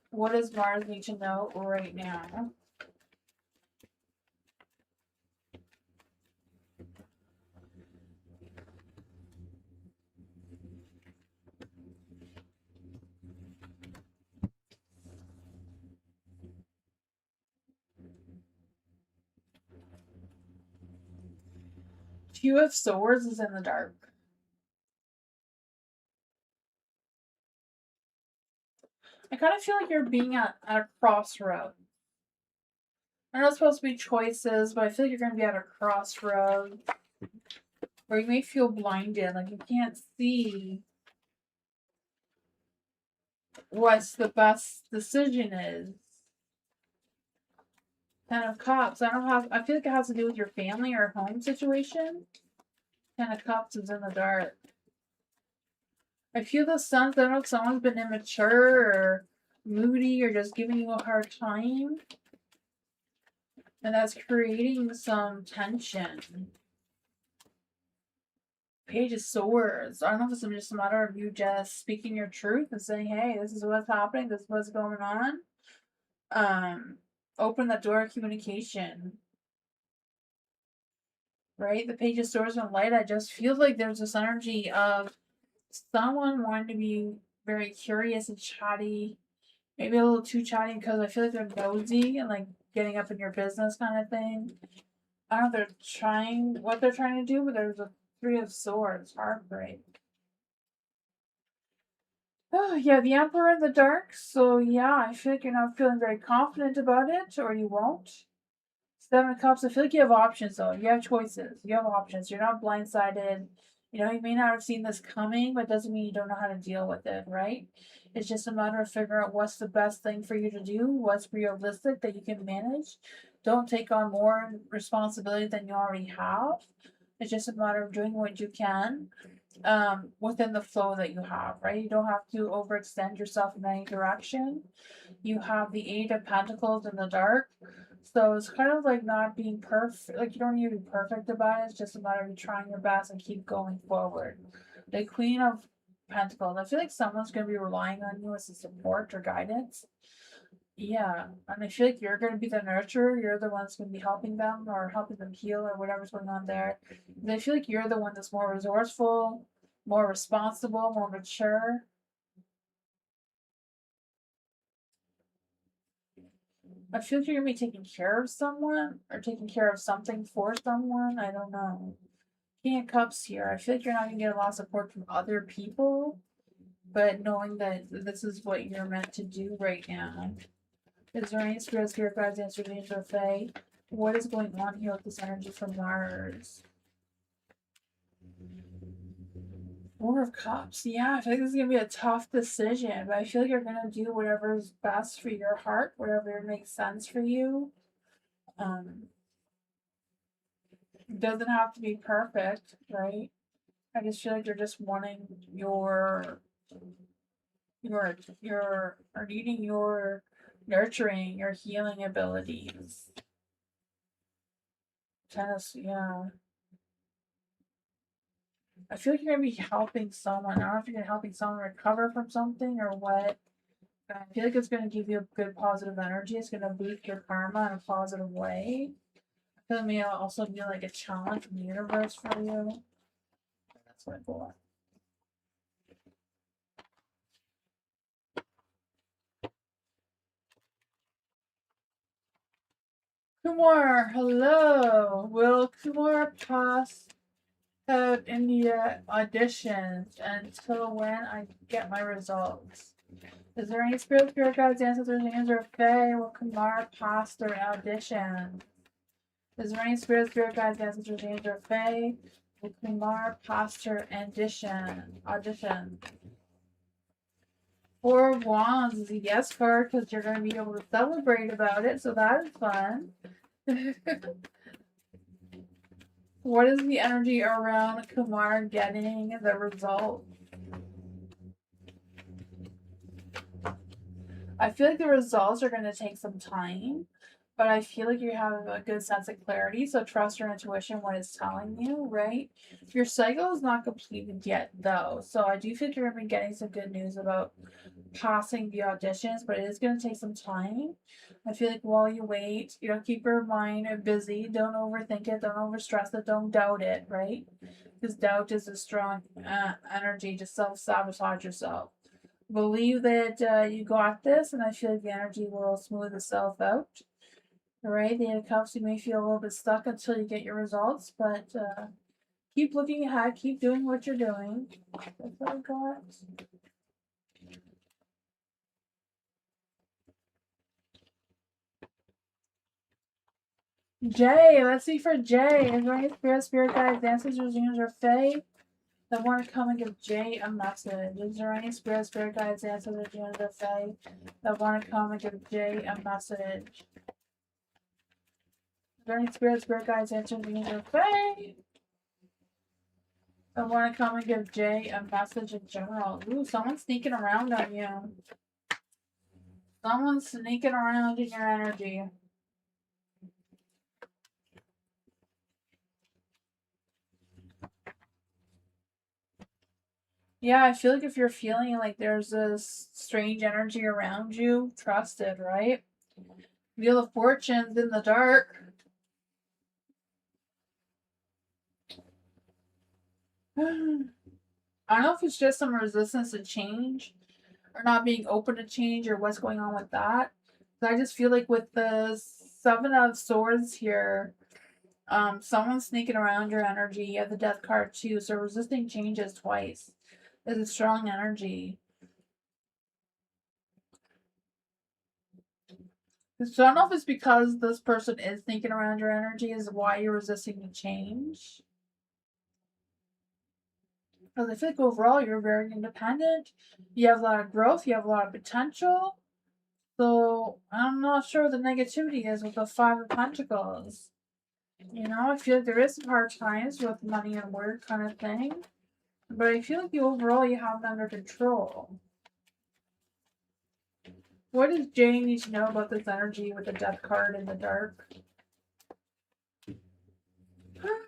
What does Mars need to know right now? Two of Swords is in the dark. I kind of feel like you're being at a crossroad. I know it's supposed to be choices, but I feel like you're going to be at a crossroad where you may feel blinded, like you can't see what's the best decision is. Ten of Cups. I feel like it has to do with your family or home situation. Ten of Cups is in the dark. I feel the sense, I don't know if someone's been immature or moody or just giving you a hard time. And that's creating some tension. Page of Swords. I don't know if it's just a matter of you just speaking your truth and saying, hey, this is what's happening, this is what's going on. Open that door of communication. Right? The Page of Swords and Light, I just feel like there's this energy of someone wanting to be very curious and chatty. Maybe a little too chatty because I feel like they're nosy and like getting up in your business kind of thing. I don't know if they're trying what they're trying to do, but there's a Three of Swords, heartbreak. Oh, yeah, the Emperor in the dark. So, yeah, I feel like you're not feeling very confident about it, or you won't. Seven of Cups, I feel like you have options, though. You have choices. You have options. You're not blindsided. You know, you may not have seen this coming, but it doesn't mean you don't know how to deal with it, right? It's just a matter of figuring out what's the best thing for you to do, what's realistic that you can manage. Don't take on more responsibility than you already have. It's just a matter of doing what you can within the flow that you have, right? You don't have to overextend yourself in any direction. You have the Eight of Pentacles in the dark. So it's kind of like not being perfect. Like you don't need to be perfect about it. It's just a matter of trying your best and keep going forward. The Queen of Pentacles. I feel like someone's going to be relying on you as a support or guidance. Yeah, and I feel like you're going to be the nurturer. You're the one that's going to be helping them or helping them heal or whatever's going on there. And I feel like you're the one that's more resourceful, more responsible, more mature. I feel like you're going to be taking care of someone or taking care of something for someone. I don't know. King of Cups here. I feel like you're not going to get a lot of support from other people, but knowing that this is what you're meant to do right now. Is there any spirits, spirit guides, answers, angel, or fae? What is going on here with this energy from Mars? Four of Cups. Yeah, I feel like this is going to be a tough decision, but I feel like you're going to do whatever's best for your heart, whatever makes sense for you. It doesn't have to be perfect, right? I just feel like you're just wanting or needing your nurturing, your healing abilities. Tennis, yeah. I feel like you're gonna be helping someone. I don't know if you're helping someone recover from something or what. But I feel like it's gonna give you a good positive energy. It's gonna boost your karma in a positive way. I feel like it may also be like a challenge from the universe for you. That's what I thought. Kumar, hello. Will Kumar pass out India auditions until when I get my results? Is there any spirit guides, ancestors, angels, or fae? Will Kumar pass their audition? Is there any spirit guides, ancestors, angels, or fae? Will Kumar pass their audition? Four of Wands is a yes card because you're going to be able to celebrate about it, so that is fun. What is the energy around Kumar getting the result? I feel like the results are going to take some time, but I feel like you have a good sense of clarity. So trust your intuition, what it's telling you, right? Your cycle is not completed yet, though. So I do feel like you're going to be getting some good news about passing the auditions, but it is going to take some time. I feel like while you wait, you know, keep your mind busy. Don't overthink it. Don't overstress it. Don't doubt it, right? Because doubt is a strong energy to self-sabotage yourself. Believe that you got this, and I feel like the energy will smooth itself out. All right, the Eight of Cups, you may feel a little bit stuck until you get your results, but Keep looking ahead. Keep doing what you're doing. That's what I got. Jay, let's see for Jay. Is there any spirit guides, ancestors, unions, or fae that want to come and give Jay a message? Is there any spirit guides, ancestors, unions, or fae that want to come and give Jay a message? Is there any spirit guides, ancestors, unions, or fae that want to come and give Jay a message in general? Ooh, someone's sneaking around on you. Someone's sneaking around in your energy. Yeah, I feel like if you're feeling like there's this strange energy around you, trust it, right? Wheel of Fortune's in the dark. I don't know if it's just some resistance to change or not being open to change or what's going on with that. But I just feel like with the Seven of Swords here, someone's sneaking around your energy. You have the Death card too, so resisting changes twice is a strong energy. So I don't know if it's because this person is thinking around your energy is why you're resisting the change. Because I feel like overall you're very independent. You have a lot of growth. You have a lot of potential. So I'm not sure what the negativity is with the Five of Pentacles. You know, I feel like there is some hard times with money and work kind of thing. But I feel like overall you have it under control. What does Jay need to know about this energy with the Death card in the dark?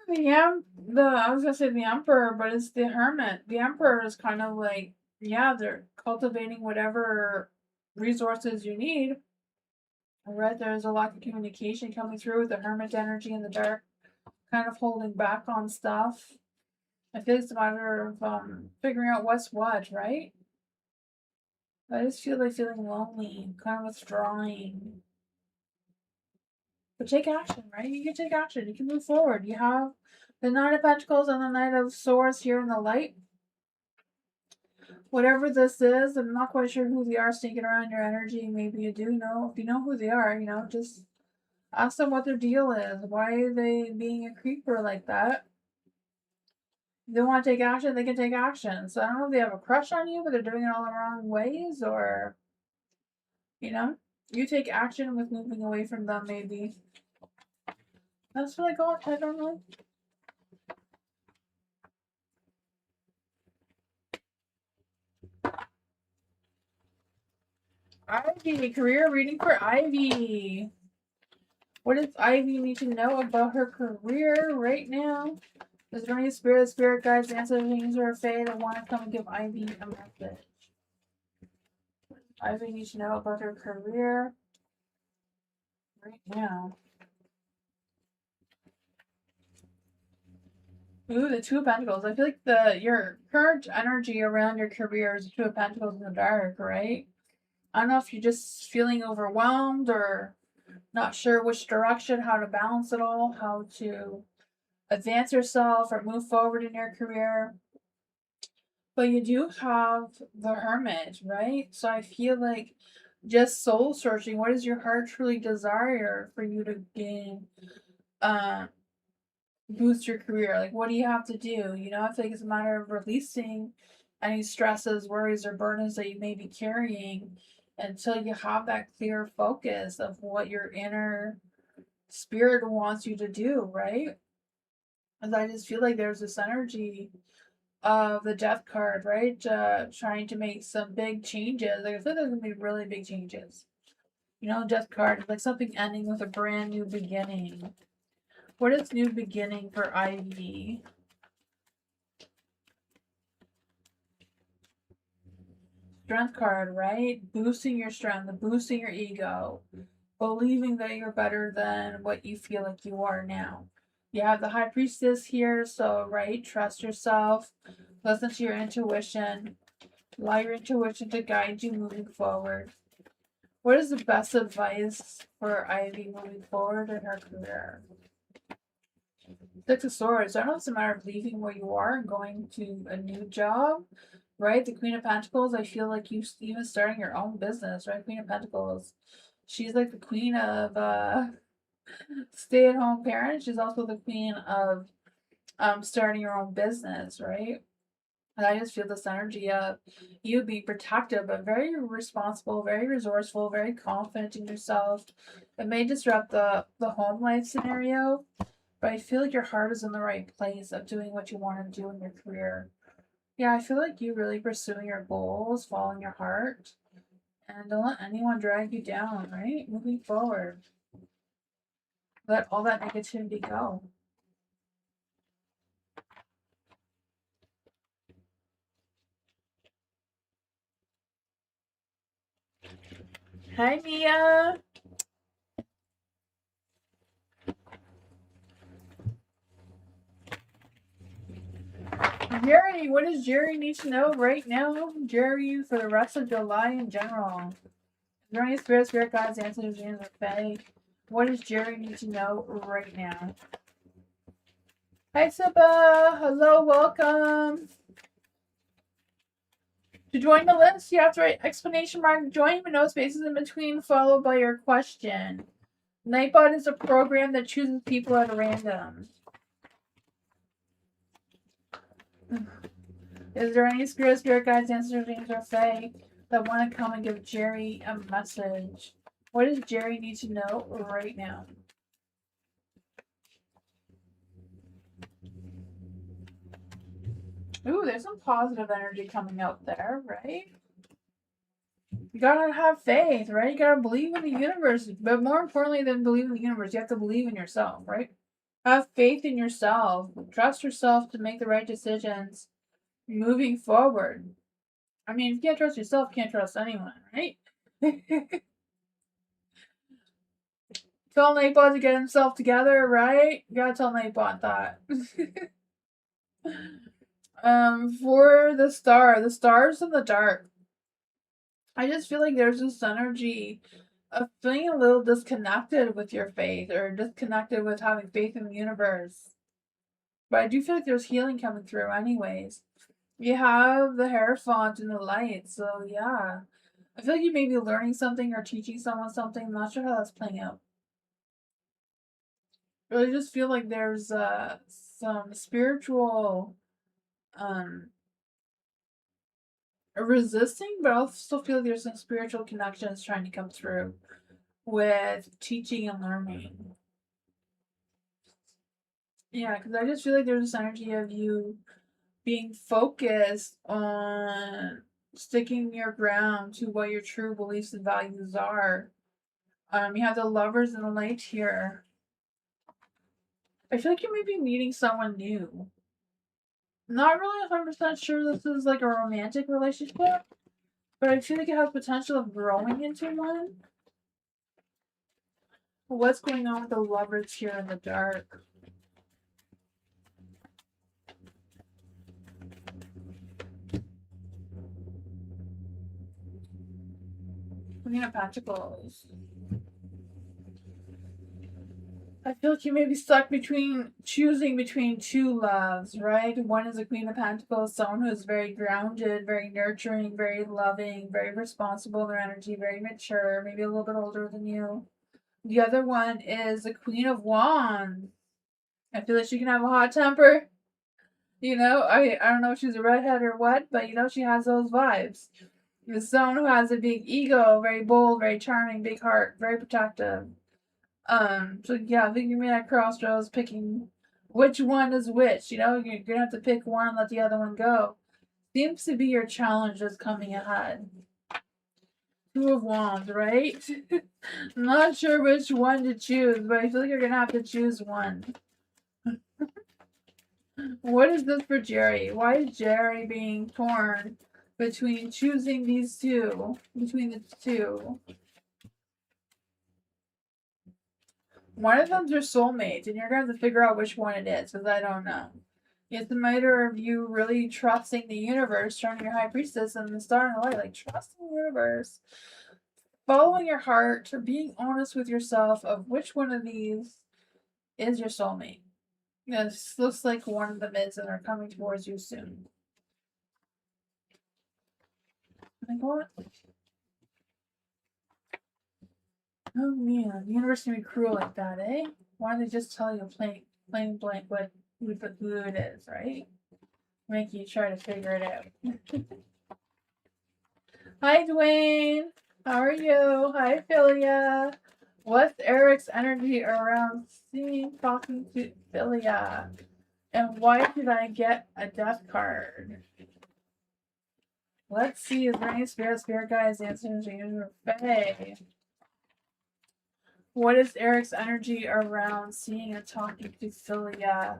Yeah, I was gonna say the Emperor, but it's the Hermit. The Emperor is kind of like, yeah, they're cultivating whatever resources you need. Right, there's a lack of communication coming through with the Hermit energy in the dark, kind of holding back on stuff. I feel it's a matter of figuring out what's what, right? I just feel like feeling lonely, kind of withdrawing. But take action, right? You can take action. You can move forward. You have the Knight of Pentacles and the Knight of Swords here in the light. Whatever this is, I'm not quite sure who they are sneaking around your energy. Maybe you do know. If you know who they are, you know, just ask them what their deal is. Why are they being a creeper like that? If they want to take action, they can take action. So I don't know if they have a crush on you, but they're doing it all the wrong ways, or, you know, you take action with moving away from them, maybe. That's what I got. I don't know. Ivy, career reading for Ivy. What does Ivy need to know about her career right now? Is there any spirit guides, ancestors, or fae that want to come and give Ivy a message? Ivy needs to know about her career right now. Ooh, the Two of Pentacles. I feel like your current energy around your career is the Two of Pentacles in the dark, right? I don't know if you're just feeling overwhelmed or not sure which direction, how to balance it all, how to advance yourself or move forward in your career. But you do have the Hermit, right? So I feel like just soul searching. What does your heart truly desire for you to gain? Boost your career? Like, what do you have to do? You know, I feel like it's a matter of releasing any stresses, worries, or burdens that you may be carrying until you have that clear focus of what your inner spirit wants you to do, right? And I just feel like there's this energy of the Death card, right? Trying to make some big changes. Like, I feel like there's gonna be really big changes. You know, Death card is like something ending with a brand new beginning. What is new beginning for Ivy? Strength card, right? Boosting your strength, boosting your ego, believing that you're better than what you feel like you are now. You have the High Priestess here, so, right, trust yourself, listen to your intuition, allow your intuition to guide you moving forward. What is the best advice for Ivy moving forward in her career? Six of Swords. I don't know if it's a matter of leaving where you are and going to a new job, right? The Queen of Pentacles, I feel like you even starting your own business, right? Queen of Pentacles. She's like the queen of stay-at-home parent. She's also the queen of starting your own business, right? And I just feel this energy of you being protective, but very responsible, very resourceful, very confident in yourself. It may disrupt the home life scenario, but I feel like your heart is in the right place of doing what you want to do in your career. Yeah, I feel like you really pursuing your goals, following your heart, and don't let anyone drag you down, right? Moving forward. Let all that negativity go. Hi, Mia. Jerry, what does Jerry need to know right now? Jerry, for the rest of July in general. Is there any spirit guides, answers, and the Fae? What does Jerry need to know right now? Hi, Siba. Hello, welcome. To join the list, you have to write exclamation mark join with no spaces in between, followed by your question. Nightbot is a program that chooses people at random. Is there any spirit guides, answers, or Fae that want to come and give Jerry a message? What does Jerry need to know right now? Ooh, there's some positive energy coming out there, right? You gotta have faith, right? You gotta believe in the universe. But more importantly than believe in the universe, you have to believe in yourself, right? Have faith in yourself. Trust yourself to make the right decisions moving forward. I mean, if you can't trust yourself, you can't trust anyone, right? Tell Nightbot to get himself together, right? You gotta tell Nightbot that. For the stars in the dark. I just feel like there's this energy of feeling a little disconnected with your faith or disconnected with having faith in the universe. But I do feel like there's healing coming through anyways. You have the Hierophant and the light, so yeah. I feel like you may be learning something or teaching someone something. I'm not sure how that's playing out. I really just feel like there's some spiritual resisting, but I also feel like there's some spiritual connections trying to come through with teaching and learning. Yeah, because I just feel like there's this energy of you being focused on sticking your ground to what your true beliefs and values are. You have the lovers and the light here. I feel like you may be meeting someone new. Not really 100% sure this is like a romantic relationship, but I feel like it has potential of growing into one. What's going on with the lovers here in the dark? Queen of Pentacles. I feel like you may be stuck choosing between two loves, right? One is a Queen of Pentacles, someone who's very grounded, very nurturing, very loving, very responsible in their energy, very mature, maybe a little bit older than you. The other one is the Queen of Wands. I feel like she can have a hot temper. You know, I don't know if she's a redhead or what, but you know, she has those vibes. There's someone who has a big ego, very bold, very charming, big heart, very protective. So yeah, I think you're at crossroads picking which one is which. You know, you're gonna have to pick one and let the other one go. Seems to be your challenge that's coming ahead. Two of Wands, right? I'm not sure which one to choose, but I feel like you're gonna have to choose one. What is this for Jerry? Why is Jerry being torn between choosing these two? Between the two. One of them's your soulmate, and you're going to have to figure out which one it is, because I don't know. It's a matter of you really trusting the universe, turning your high priestess and the star and the light, like trusting the universe, following your heart, or being honest with yourself of which one of these is your soulmate. This looks like one of them is, and they're coming towards you soon. Like what? Oh man, the universe can be cruel like that, eh? Why don't they just tell you plain blank who it is, right? Make you try to figure it out. Hi, Dwayne. How are you? Hi, Philia. What's Eric's energy around seeing talking to Philia? And why did I get a death card? Let's see. Is there any spirit guides answering James Fae? What is Eric's energy around seeing and talking to Philia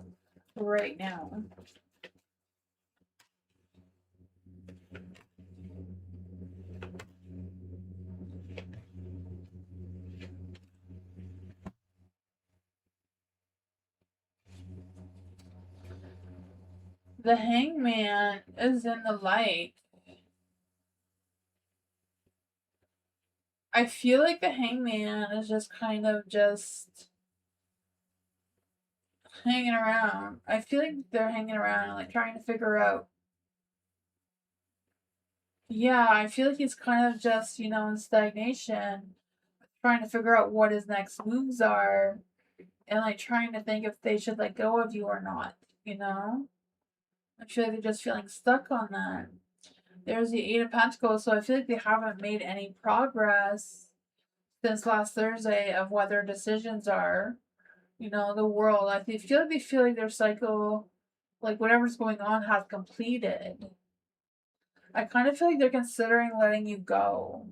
right now? The Hangman is in the light. I feel like the Hangman is just kind of just hanging around. I feel like they're hanging around, like trying to figure out. Yeah, I feel like he's kind of just, in stagnation, trying to figure out what his next moves are, and like trying to think if they should let go of you or not, you know? I feel like they're just feeling stuck on that. There's the Eight of Pentacles, so I feel like they haven't made any progress since last Thursday of what their decisions are. The world. Feel like their cycle, like whatever's going on, has completed. I kind of feel like they're considering letting you go.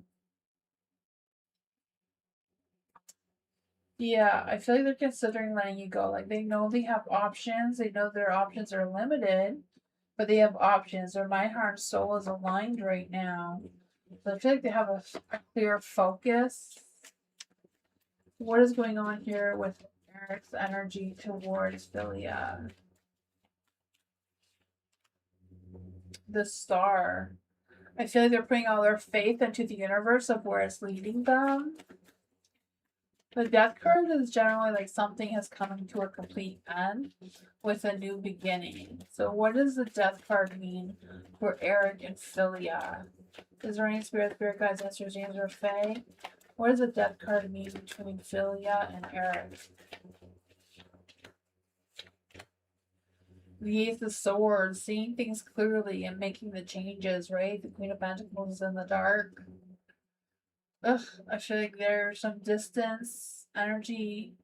Yeah, I feel like they're considering letting you go. Like they know they have options. They know their options are limited, but they have options. Their mind, heart, and soul is aligned right now. So I feel like they have a clear focus. What is going on here with Eric's energy towards Philia? The Star. I feel like they're putting all their faith into the universe of where it's leading them. The Death card is generally like something has come to a complete end with a new beginning. So what does the Death card mean for Eric and Philia? Is there any spirit guides, answers, James or Fae? What does the Death card mean between Philia and Eric? The Ace of Swords, seeing things clearly and making the changes, right? The Queen of Pentacles is in the dark. Ugh, I feel like there's some distance energy,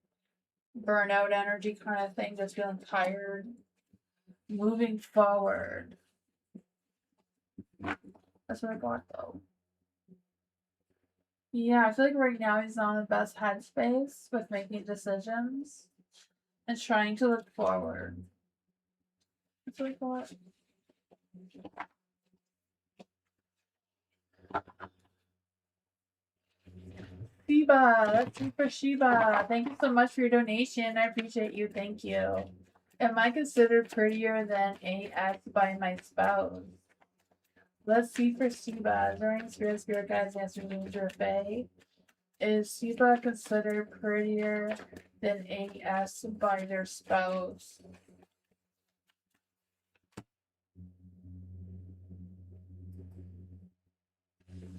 burnout energy kind of thing, just feeling tired. Moving forward. That's what I got though. Yeah, I feel like right now he's not in the best headspace with making decisions and trying to look forward. That's what I got. Sheba, that's you for Sheba. Thank you so much for your donation. I appreciate you. Thank you. Am I considered prettier than AX by my spouse? Let's see for Sheba. During spirit guides answering Ranger Fae. Is Sheba considered prettier than AS by their spouse?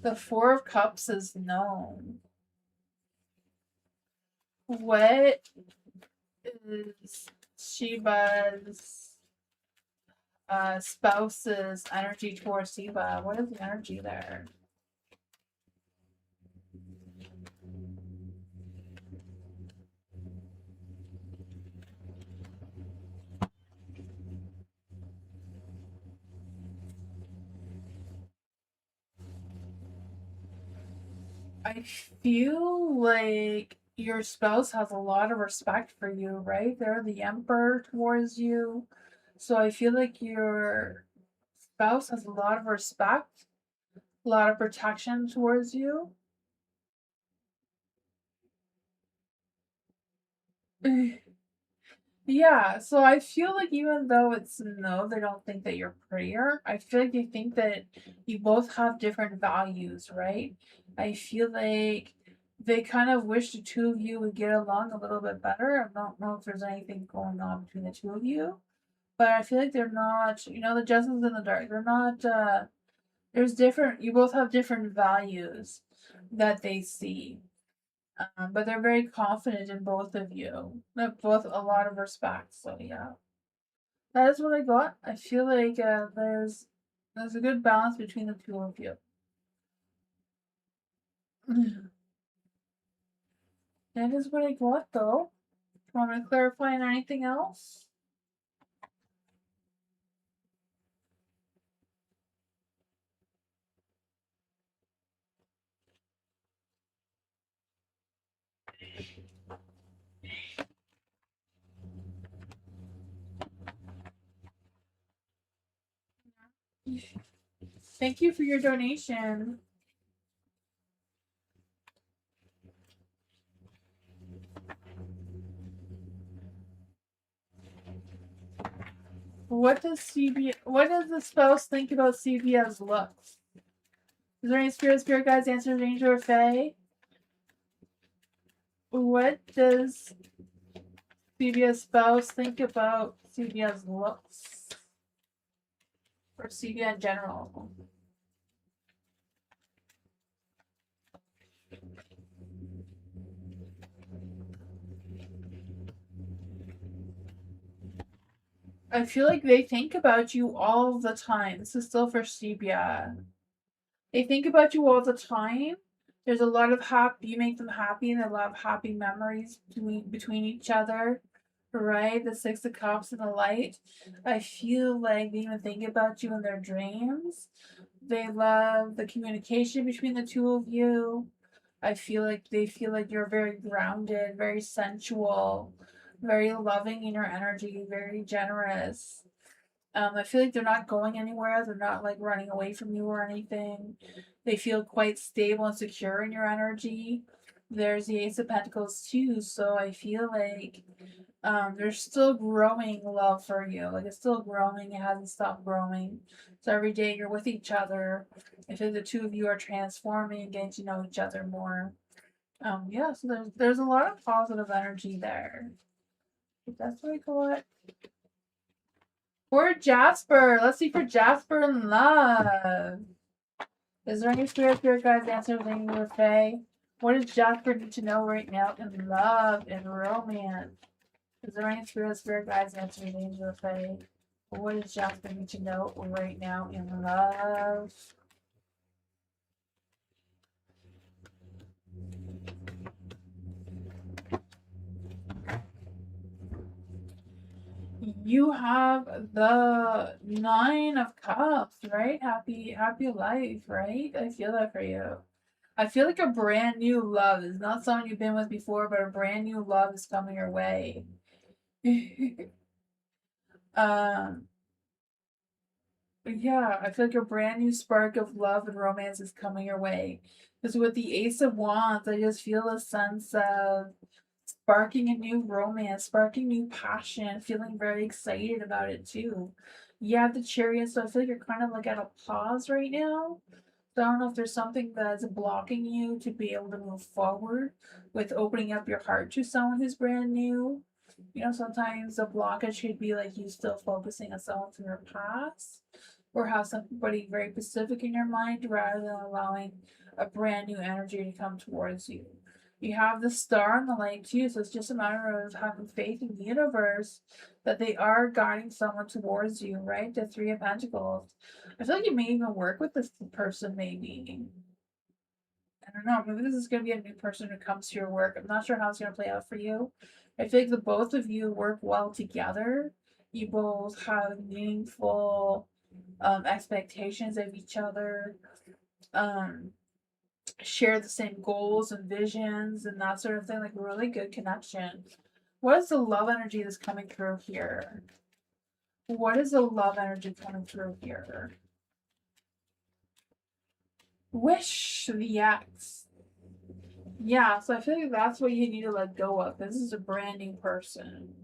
The Four of Cups is known. What is Sheba's spouse's energy towards Sheba? What is the energy there? I feel like your spouse has a lot of respect for you, right? They're the emperor towards you. So I feel like your spouse has a lot of respect, a lot of protection towards you. Yeah, so I feel like even though it's no, they don't think that you're prettier. I feel like they think that you both have different values, right? I feel like they kind of wish the two of you would get along a little bit better. I don't know if there's anything going on between the two of you, but I feel like they're not, you know, the Justin's in the dark. They're not, there's different, you both have different values that they see. But they're very confident in both of you. They have both a lot of respect. So yeah, that is what I got. I feel like there's a good balance between the two of you. That is what I got, though. Want me to clarify on anything else? Thank you for your donation. What does the spouse think about CBS looks? Is there any spirit guides, answers, angel, or fae? What does CBS spouse think about CBS looks? Or CBS in general? I feel like they think about you all the time. This is still for Stevia. They think about you all the time. There's a lot of you make them happy, and a lot of happy memories between each other, right? The Six of Cups and the Light. I feel like they even think about you in their dreams. They love the communication between the two of you. I feel like they feel like you're very grounded, very sensual, very loving in your energy, very generous. I feel like they're not going anywhere. They're not like running away from you or anything. They feel quite stable and secure in your energy. There's the Ace of Pentacles too, so I feel like there's still growing love for you. Like it's still growing. It hasn't stopped growing. So every day you're with each other. I feel the two of you are transforming and getting to know each other more. Yeah, so there's a lot of positive energy there. That's what I call it. For Jasper. Let's see for Jasper in love. Is there any spirit guides, answers, angel, or fae? What does Jasper need to know right now in love and romance? Is there any spirit guides, answers, angel, or fae? What does Jasper need to know right now in love? You have the Nine of Cups, right? Happy life, right? I feel that for you. I feel like a brand new love is not someone you've been with before, but a brand new love is coming your way. um, yeah, I feel like a brand new spark of love and romance is coming your way. Because with the Ace of Wands, I just feel a sense of sparking a new romance, sparking new passion, feeling very excited about it too. You have the Chariot, so I feel like you're kind of like at a pause right now. So I don't know if there's something that's blocking you to be able to move forward with opening up your heart to someone who's brand new. You know, sometimes the blockage could be like you still focusing on someone from your past or have somebody very specific in your mind rather than allowing a brand new energy to come towards you. You have the star and the light too, so it's just a matter of having faith in the universe that they are guiding someone towards you, right? The Three of Pentacles. I feel like you may even work with this person, maybe. I don't know. Maybe this is going to be a new person who comes to your work. I'm not sure how it's going to play out for you. I feel like the both of you work well together. You both have meaningful expectations of each other. Um, share the same goals and visions and that sort of thing. Like a really good connection. What is the love energy that's coming through here? What is the love energy coming through here? Wish the X. Yeah, so I feel like that's what you need to let go of. This is a brand new person.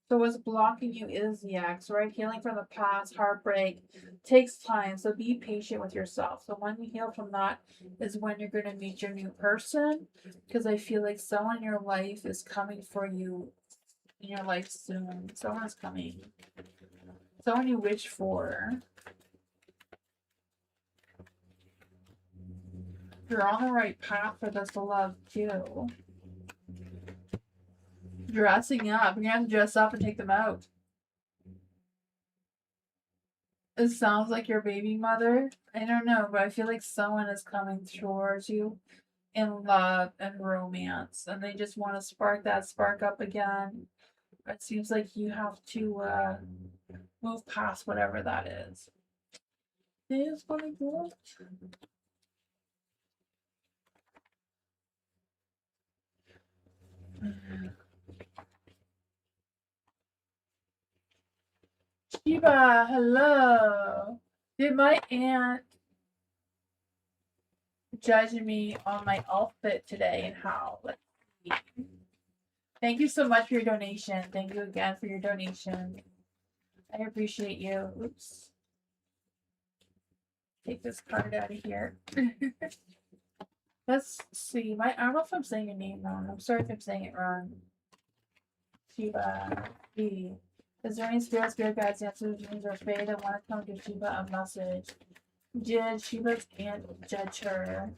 So what's blocking you is the ex, right? Healing from the past, heartbreak, takes time. So be patient with yourself. So when you heal from that is when you're going to meet your new person. Because I feel like someone in your life is coming for you in your life soon. Someone is coming. Someone you wish for. You're on the right path for this love too. Dressing up. You're gonna have to dress up and take them out. It sounds like your baby mother. I don't know, but I feel like someone is coming towards you in love and romance, and they just want to spark that spark up again. It seems like you have to move past whatever that is. It is what it is. Shiba, hello. Did my aunt judge me on my outfit today and how? Let's see. Thank you so much for your donation. Thank you again for your donation. I appreciate you. Oops. Take this card out of here. Let's see. I don't know if I'm saying your name wrong. I'm sorry if I'm saying it wrong. Shiba. B. Is there any spirit guides, answers, dreams, or fae that want to come give Shiba a message? Did Shiba's aunt judge her?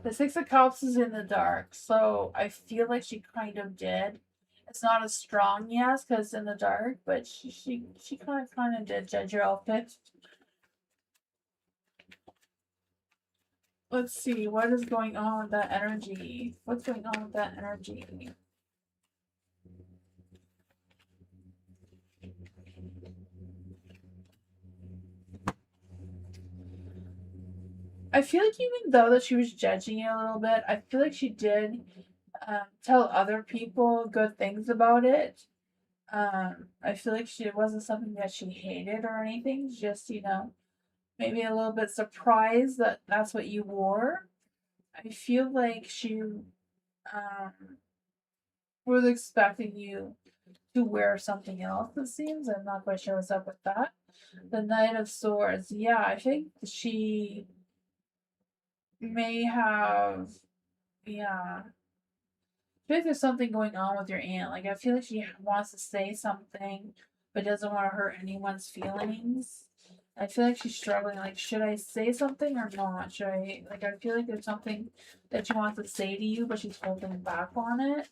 The Six of Cups is in the dark, so I feel like she kind of did. It's not as strong, yes, because it's in the dark, but she kind of did judge your outfit. Let's see, what is going on with that energy? What's going on with that energy? I feel like even though that she was judging you a little bit, I feel like she did tell other people good things about it. I feel like it wasn't something that she hated or anything. Just maybe a little bit surprised that that's what you wore. I feel like she was expecting you to wear something else. It seems I'm not quite sure what's up with that. The Knight of Swords. Yeah, I think she may have. Yeah. I feel like there's something going on with your aunt. Like, I feel like she wants to say something, but doesn't want to hurt anyone's feelings. I feel like she's struggling. Like, should I say something or not? Should I, like, I feel like there's something that she wants to say to you, but she's holding back on it.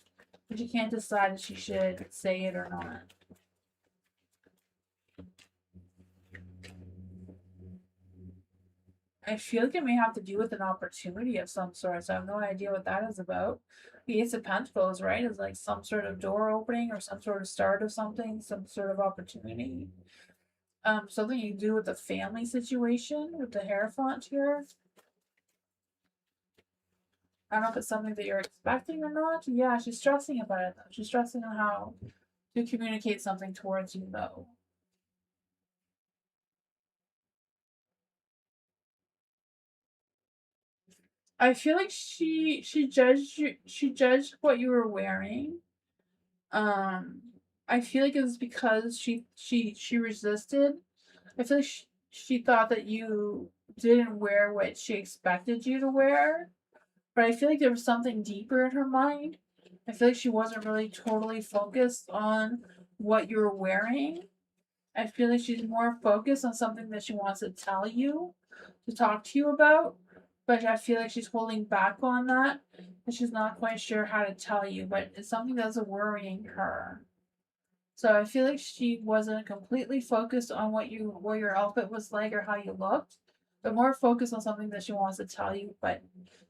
But she can't decide if she should say it or not. I feel like it may have to do with an opportunity of some sort. So I have no idea what that is about. The Ace of Pentacles, right, is like some sort of door opening or some sort of start of something, some sort of opportunity. Something you do with the family situation with the Hierophant here. I don't know if it's something that you're expecting or not. Yeah, she's stressing about it though. She's stressing on how to communicate something towards you though. I feel like she judged you, she judged what you were wearing. I feel like it was because she resisted. I feel like she thought that you didn't wear what she expected you to wear. But I feel like there was something deeper in her mind. I feel like she wasn't really totally focused on what you were wearing. I feel like she's more focused on something that she wants to tell you, to talk to you about. But I feel like she's holding back on that. And she's not quite sure how to tell you. But it's something that's worrying her. So I feel like she wasn't completely focused on what your outfit was like or how you looked, but more focused on something that she wants to tell you, but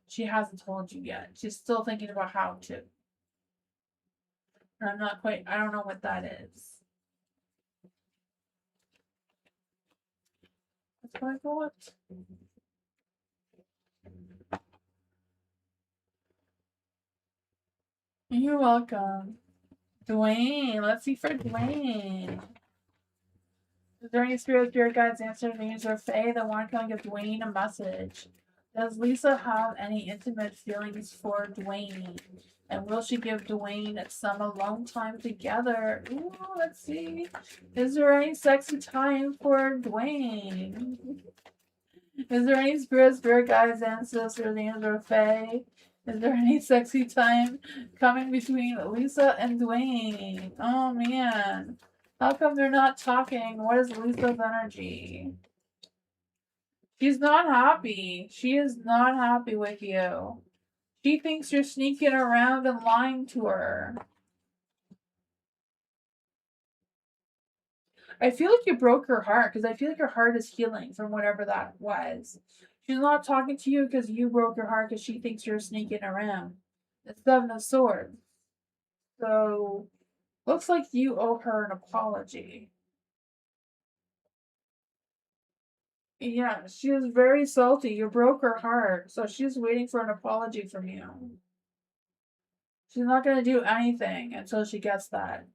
she hasn't told you yet. She's still thinking about how to. And I don't know what that is. That's what I thought. You're welcome. Dwayne, let's see for Dwayne. Is there any spirit guides, answer names, or fae that want to come give Dwayne a message? Does Lisa have any intimate feelings for Dwayne? And will she give Dwayne some alone time together? Ooh, let's see. Is there any sexy time for Dwayne? Is there any spirit guides, ancestors, angel, fae? Is there any sexy time coming between Lisa and Dwayne? Oh man. How come they're not talking? What is Lisa's energy? She's not happy. She is not happy with you. She thinks you're sneaking around and lying to her. I feel like you broke her heart because I feel like her heart is healing from whatever that was. She's not talking to you because you broke her heart because she thinks you're sneaking around. It's Seven of Swords. So, looks like you owe her an apology. Yeah, she was very salty. You broke her heart. So she's waiting for an apology from you. She's not going to do anything until she gets that.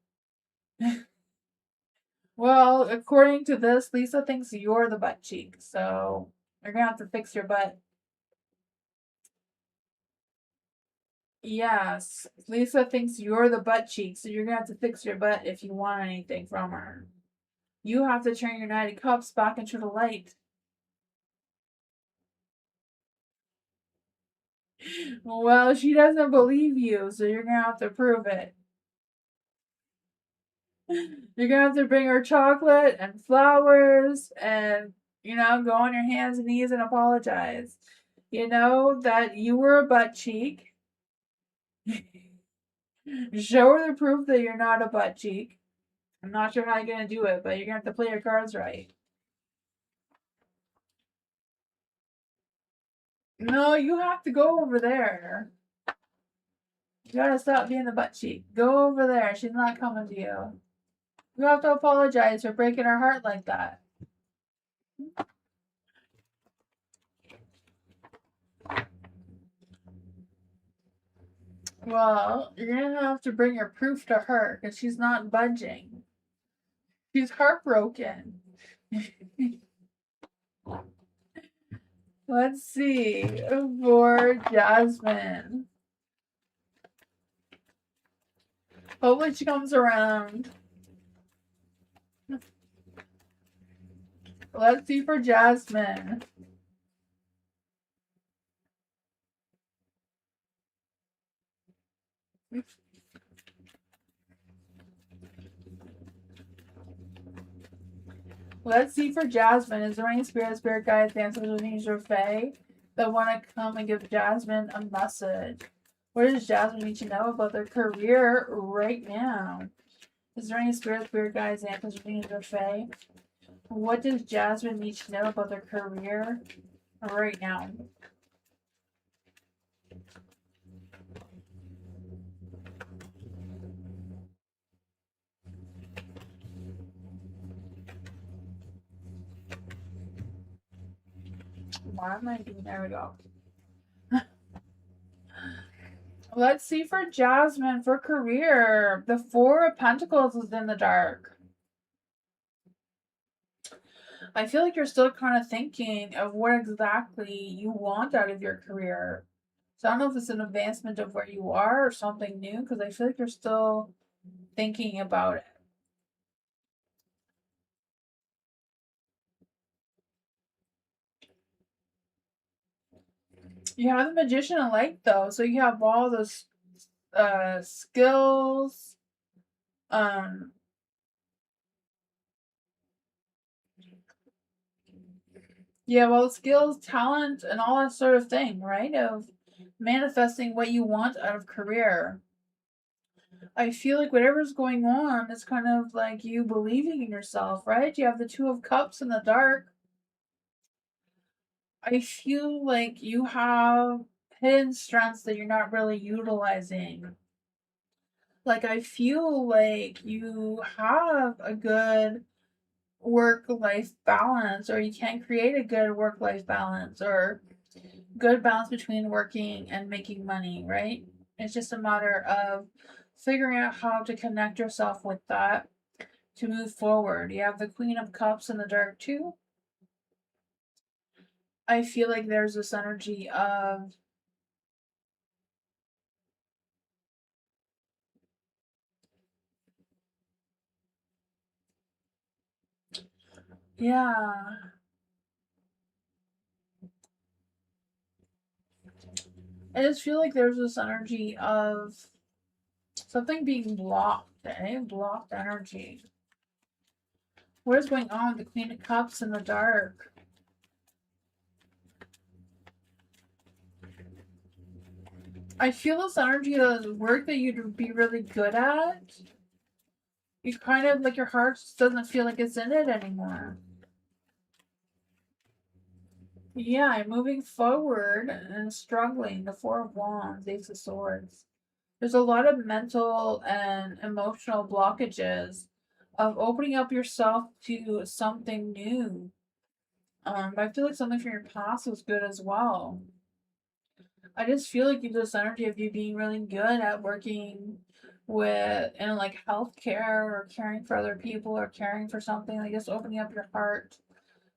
Well, according to this, Lisa thinks you're the butt cheek. So you're going to have to fix your butt. Yes, Lisa thinks you're the butt cheek. So you're going to have to fix your butt if you want anything from her. You have to turn your Knight of Cups back into the light. Well, she doesn't believe you, so you're going to have to prove it. You're gonna have to bring her chocolate and flowers and, go on your hands and knees and apologize. You know that you were a butt cheek. Show her the proof that you're not a butt cheek. I'm not sure how you're gonna do it, but you're gonna have to play your cards right. No, you have to go over there. You gotta stop being the butt cheek. Go over there. She's not coming to you. You have to apologize for breaking her heart like that. Well, you're gonna have to bring your proof to her because she's not budging. She's heartbroken. Let's see for Jasmine. Hopefully she comes around. Let's see for Jasmine. Let's see for Jasmine. Is there any spirit guides, dancers, angel, fae that want to come and give Jasmine a message? What does Jasmine need to know about their career right now? Is there any spirit guides, dancers, angel, fae? What does Jasmine need to know about their career right now? Why am I doing? There we go. Let's see for Jasmine for career. The Four of Pentacles is in the dark. I feel like you're still kind of thinking of what exactly you want out of your career. So I don't know if it's an advancement of where you are or something new, because I feel like you're still thinking about it. You have the Magician of Light though, so you have all those skills. Yeah, well, skills, talent, and all that sort of thing, right? Of manifesting what you want out of career. I feel like whatever's going on is kind of like you believing in yourself, right? You have the Two of Cups in the dark. I feel like you have hidden strengths that you're not really utilizing. Like, I feel like you have a good work life balance, or you can create a good work life balance, or good balance between working and making money, right? It's just a matter of figuring out how to connect yourself with that to move forward. You have the Queen of Cups in the dark too. I feel like there's this energy of yeah. I just feel like there's this energy of something being blocked, eh? Blocked energy. What is going on with the Queen of Cups in the dark? I feel this energy of work that you'd be really good at. You kind of like your heart just doesn't feel like it's in it anymore. Yeah, moving forward and struggling. The Four of Wands, Ace of Swords. There's a lot of mental and emotional blockages of opening up yourself to something new. But I feel like something from your past was good as well. I just feel like you have this energy of you being really good at working with in like healthcare or caring for other people or caring for something, like just opening up your heart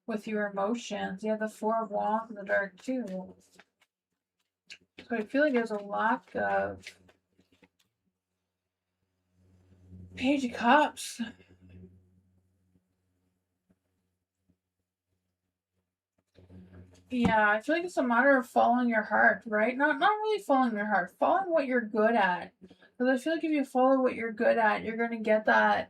with your emotions. You have the Four of Wands in the dark too. So I feel like there's a lack of Page of Cups. Yeah, I feel like it's a matter of following your heart, right? Not really following your heart, following what you're good at. Because I feel like if you follow what you're good at, you're gonna get that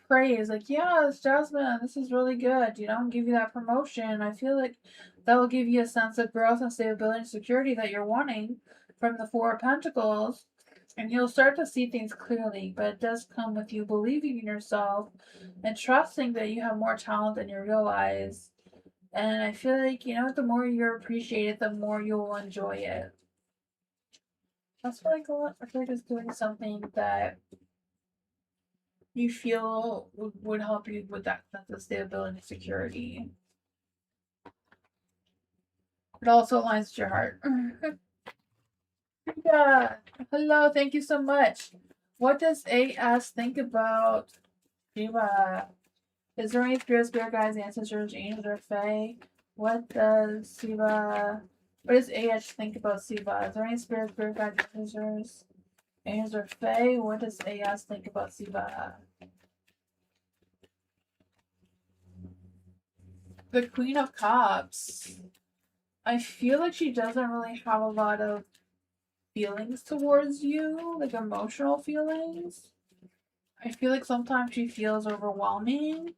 praise. Like, yes, Jasmine, this is really good. You know, give you that promotion. I feel like that will give you a sense of growth and stability and security that you're wanting from the Four of Pentacles. And you'll start to see things clearly, but it does come with you believing in yourself and trusting that you have more talent than you realize. And I feel like, you know, the more you appreciate it, the more you'll enjoy it. That's what I feel like it's doing something that you feel would help you with that sense of stability and security. It also aligns with your heart. Yeah. Hello, thank you so much. What does AS think about Shiva? Is there any spirit guides, ancestors, angels, or fae? What does AS think about Siva? Is there any spirit guides, ancestors, angels, or fae? What does AS think about Siva? The Queen of Cups. I feel like she doesn't really have a lot of feelings towards you, like emotional feelings. I feel like sometimes she feels overwhelming.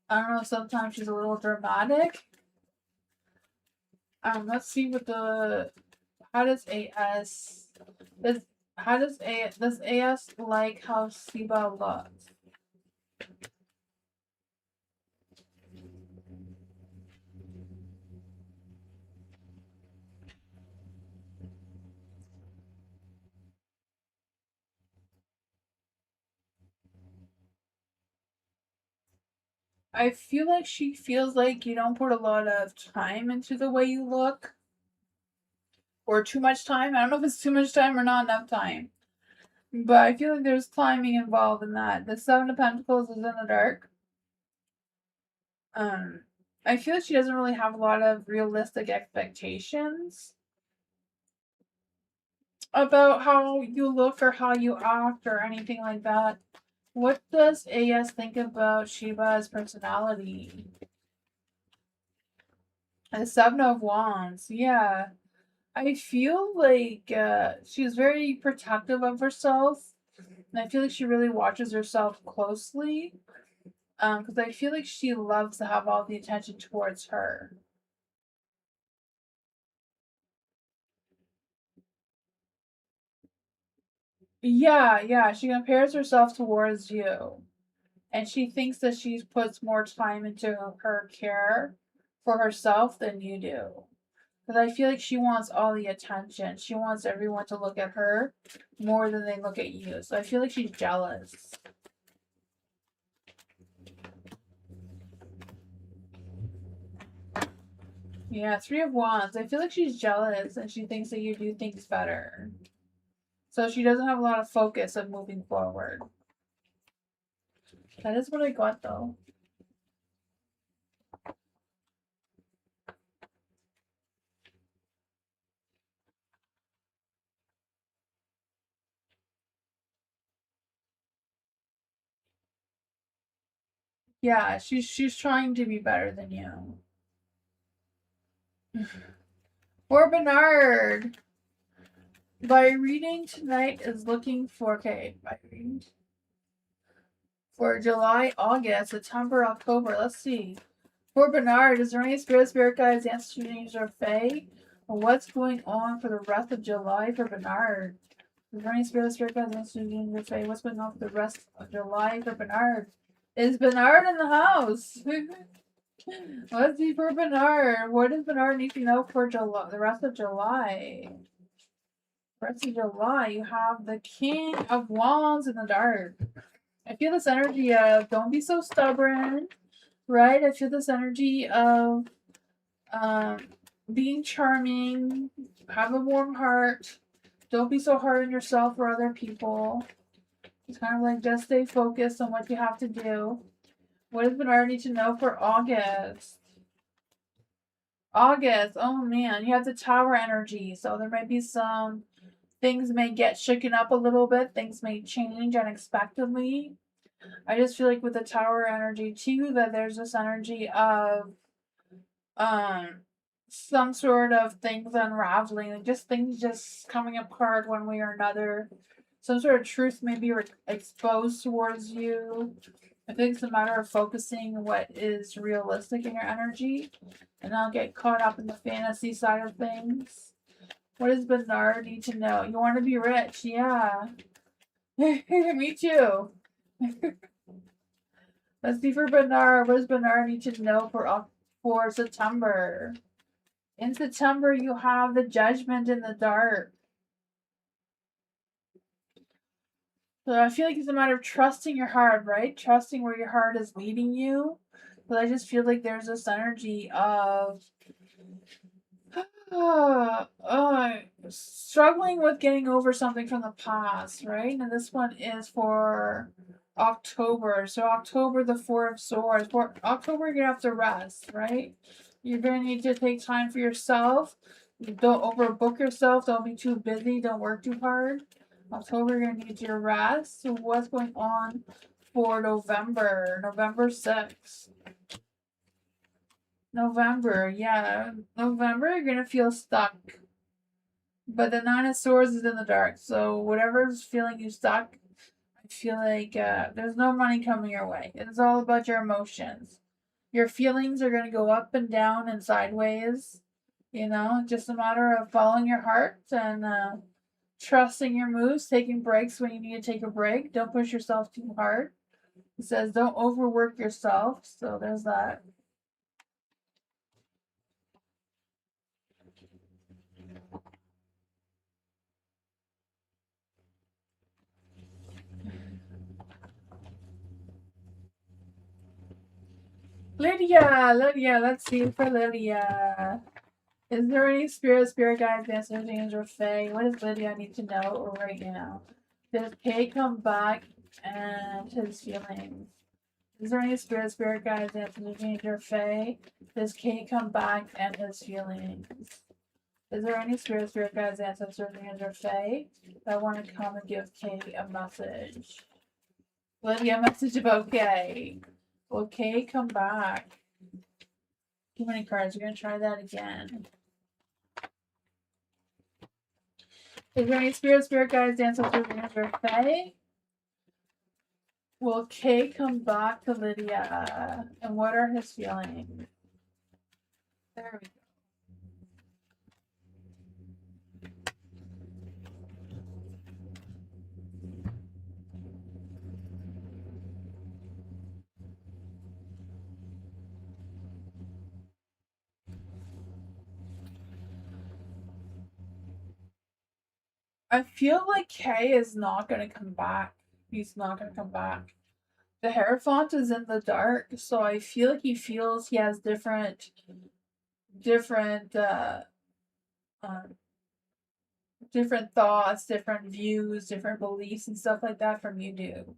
I don't know, sometimes she's a little dramatic. Let's see what the how does AS does does AS like how Siba looks? I feel like she feels like you don't put a lot of time into the way you look. Or too much time. I don't know if it's too much time or not enough time. But I feel like there's timing involved in that. The Seven of Pentacles is in the dark. Um, I feel like she doesn't really have a lot of realistic expectations about how you look or how you act or anything like that. What does AS think about Shiva's personality? The Seven of Wands, yeah. I feel like she's very protective of herself. And I feel like she really watches herself closely. Because I feel like she loves to have all the attention towards her. Yeah, yeah, she compares herself towards you. And she thinks that she puts more time into her care for herself than you do. Because I feel like she wants all the attention. She wants everyone to look at her more than they look at you. So I feel like she's jealous. Yeah, Three of Wands. I feel like she's jealous and she thinks that you do things better. So she doesn't have a lot of focus of moving forward. That is what I got though. Yeah, she's trying to be better than you. For Bernard, by reading tonight is looking for, okay, by reading for July, August, September, October. Let's see. For Bernard, is there any spirit guides, ancestors, or fae? What's going on for the rest of July for Bernard? Is there any spirit guides, ancestors, or fae? What's going on for the rest of July for Bernard? Is Bernard in the house? Let's see for Bernard. What does Bernard need to know for July, the rest of July? Rest of July, you have the King of Wands in the dark. I feel this energy of don't be so stubborn, right? I feel this energy of being charming, have a warm heart, don't be so hard on yourself or other people. It's kind of like just stay focused on what you have to do. What does Bernard need to know for August? August, oh man, you have the Tower energy, so there might be some things may get shaken up a little bit, things may change unexpectedly. I just feel like with the Tower energy too, that there's this energy of some sort of things unraveling, just things just coming apart one way or another. Some sort of truth may be exposed towards you. I think it's a matter of focusing what is realistic in your energy and not get caught up in the fantasy side of things. What does Bernard need to know? You want to be rich? Yeah. Me too. Let's see for Bernard. What does Bernard need to know for September? In September, you have the Judgment in the dark. So I feel like it's a matter of trusting your heart, right? Trusting where your heart is leading you. But I just feel like there's this energy of struggling with getting over something from the past, right? And this one is for October. So October, the Four of Swords. For October, you're gonna have to rest, right? You're gonna need to take time for yourself. Don't overbook yourself. Don't be too busy. Don't work too hard. October, you're gonna need your rest. So what's going on for November? November 6th. November, yeah. November, you're gonna feel stuck. But the Nine of Swords is in the dark. So whatever's feeling you stuck, I feel like there's no money coming your way. It's all about your emotions. Your feelings are gonna go up and down and sideways. You know, just a matter of following your heart and trusting your moves, taking breaks when you need to take a break. Don't push yourself too hard. It says don't overwork yourself. So there's that. Lydia, let's see for Lydia. Is there any spirit guides, ancestors, angels, or fae? What does Lydia need to know right now? Does Kay come back and his feelings? Is there any spirit guides, ancestors, angels, or fae? Does Kay come back and his feelings? Is there any spirit guides, ancestors, angels, or fae that want to come and give Kay a message? Lydia, a message about Kay. Will Kay come back? Too many cards. We're gonna try that again. Is there any spirit guides, ancestors, or fae? Will Kay come back to Lydia? And what are his feelings? There we go. I feel like Kay is not gonna come back. He's not gonna come back. The Hierophant is in the dark, so I feel like he feels he has different um, different thoughts, different views, different beliefs and stuff like that from you do.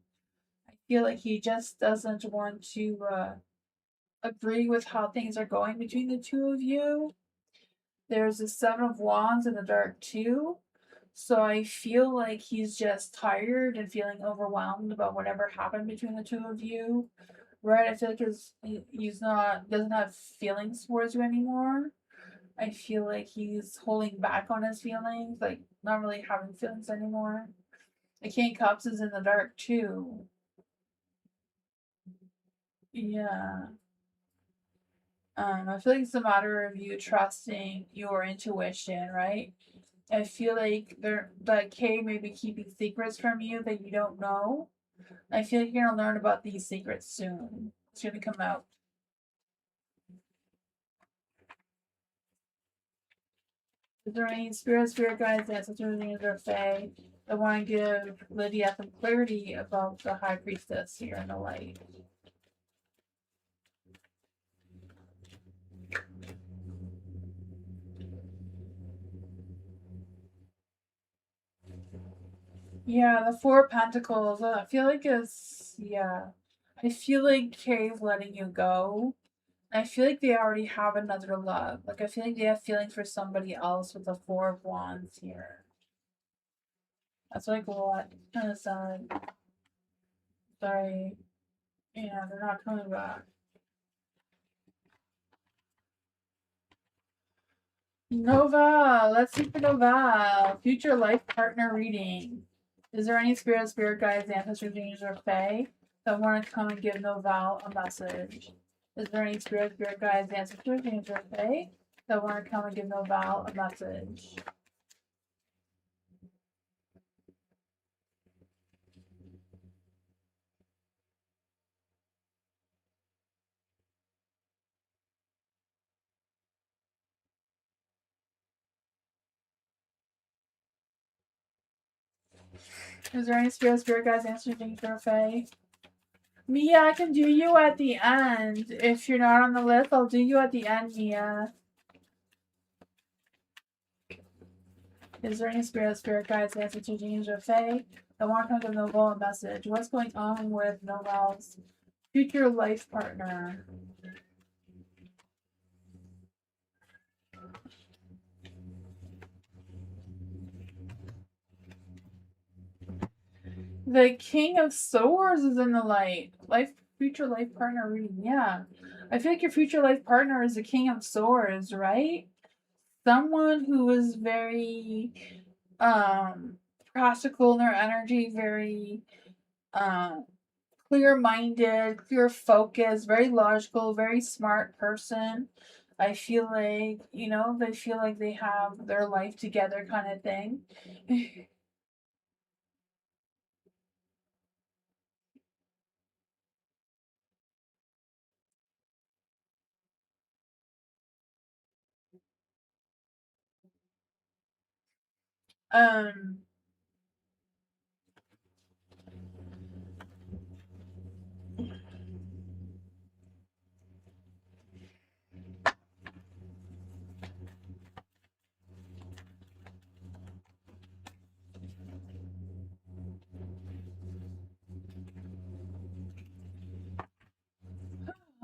I feel like he just doesn't want to agree with how things are going between the two of you. There's the Seven of Wands in the dark too. So I feel like he's just tired and feeling overwhelmed about whatever happened between the two of you. right? I feel like he's not doesn't have feelings towards you anymore. I feel like he's holding back on his feelings, like not really having feelings anymore. The King of Cups is in the dark too. Yeah. I feel like it's a matter of you trusting your intuition, right? I feel like that Kay may be keeping secrets from you that you don't know. I feel like you're gonna learn about these secrets soon. It's gonna come out. Is there any spirit guides, ancestors, or fae that want to give Lydia some clarity about the High Priestess here in the light? Yeah, the Four of Pentacles. I feel like I feel like Kay's letting you go. I feel like they already have another love. Like I feel like they have feelings for somebody else with the Four of Wands here. That's like what kind of sad. Sorry. Yeah, they're not coming back. Nova, let's see for Nova. Future life partner reading. Is there any spirit guides, ancestors, angels, or fae that want to come and give Noval a message? Is there any spirit guides, ancestors, angels, or fae that want to come and give Noval a message? Is there any spirit guides, ancestors, angels, or fae? Mia, I can do you at the end. If you're not on the list, I'll do you at the end, Mia. Is there any spirit guides, ancestors, angels, or fae that want to come give Noval a message? What's going on with Noval's future life partner? The King of Swords is in the light. Future life partner reading. Yeah. I feel like your future life partner is the King of Swords, right? Someone who is very practical in their energy, very clear minded, clear focused, very logical, very smart person. I feel like, they feel like they have their life together kind of thing. um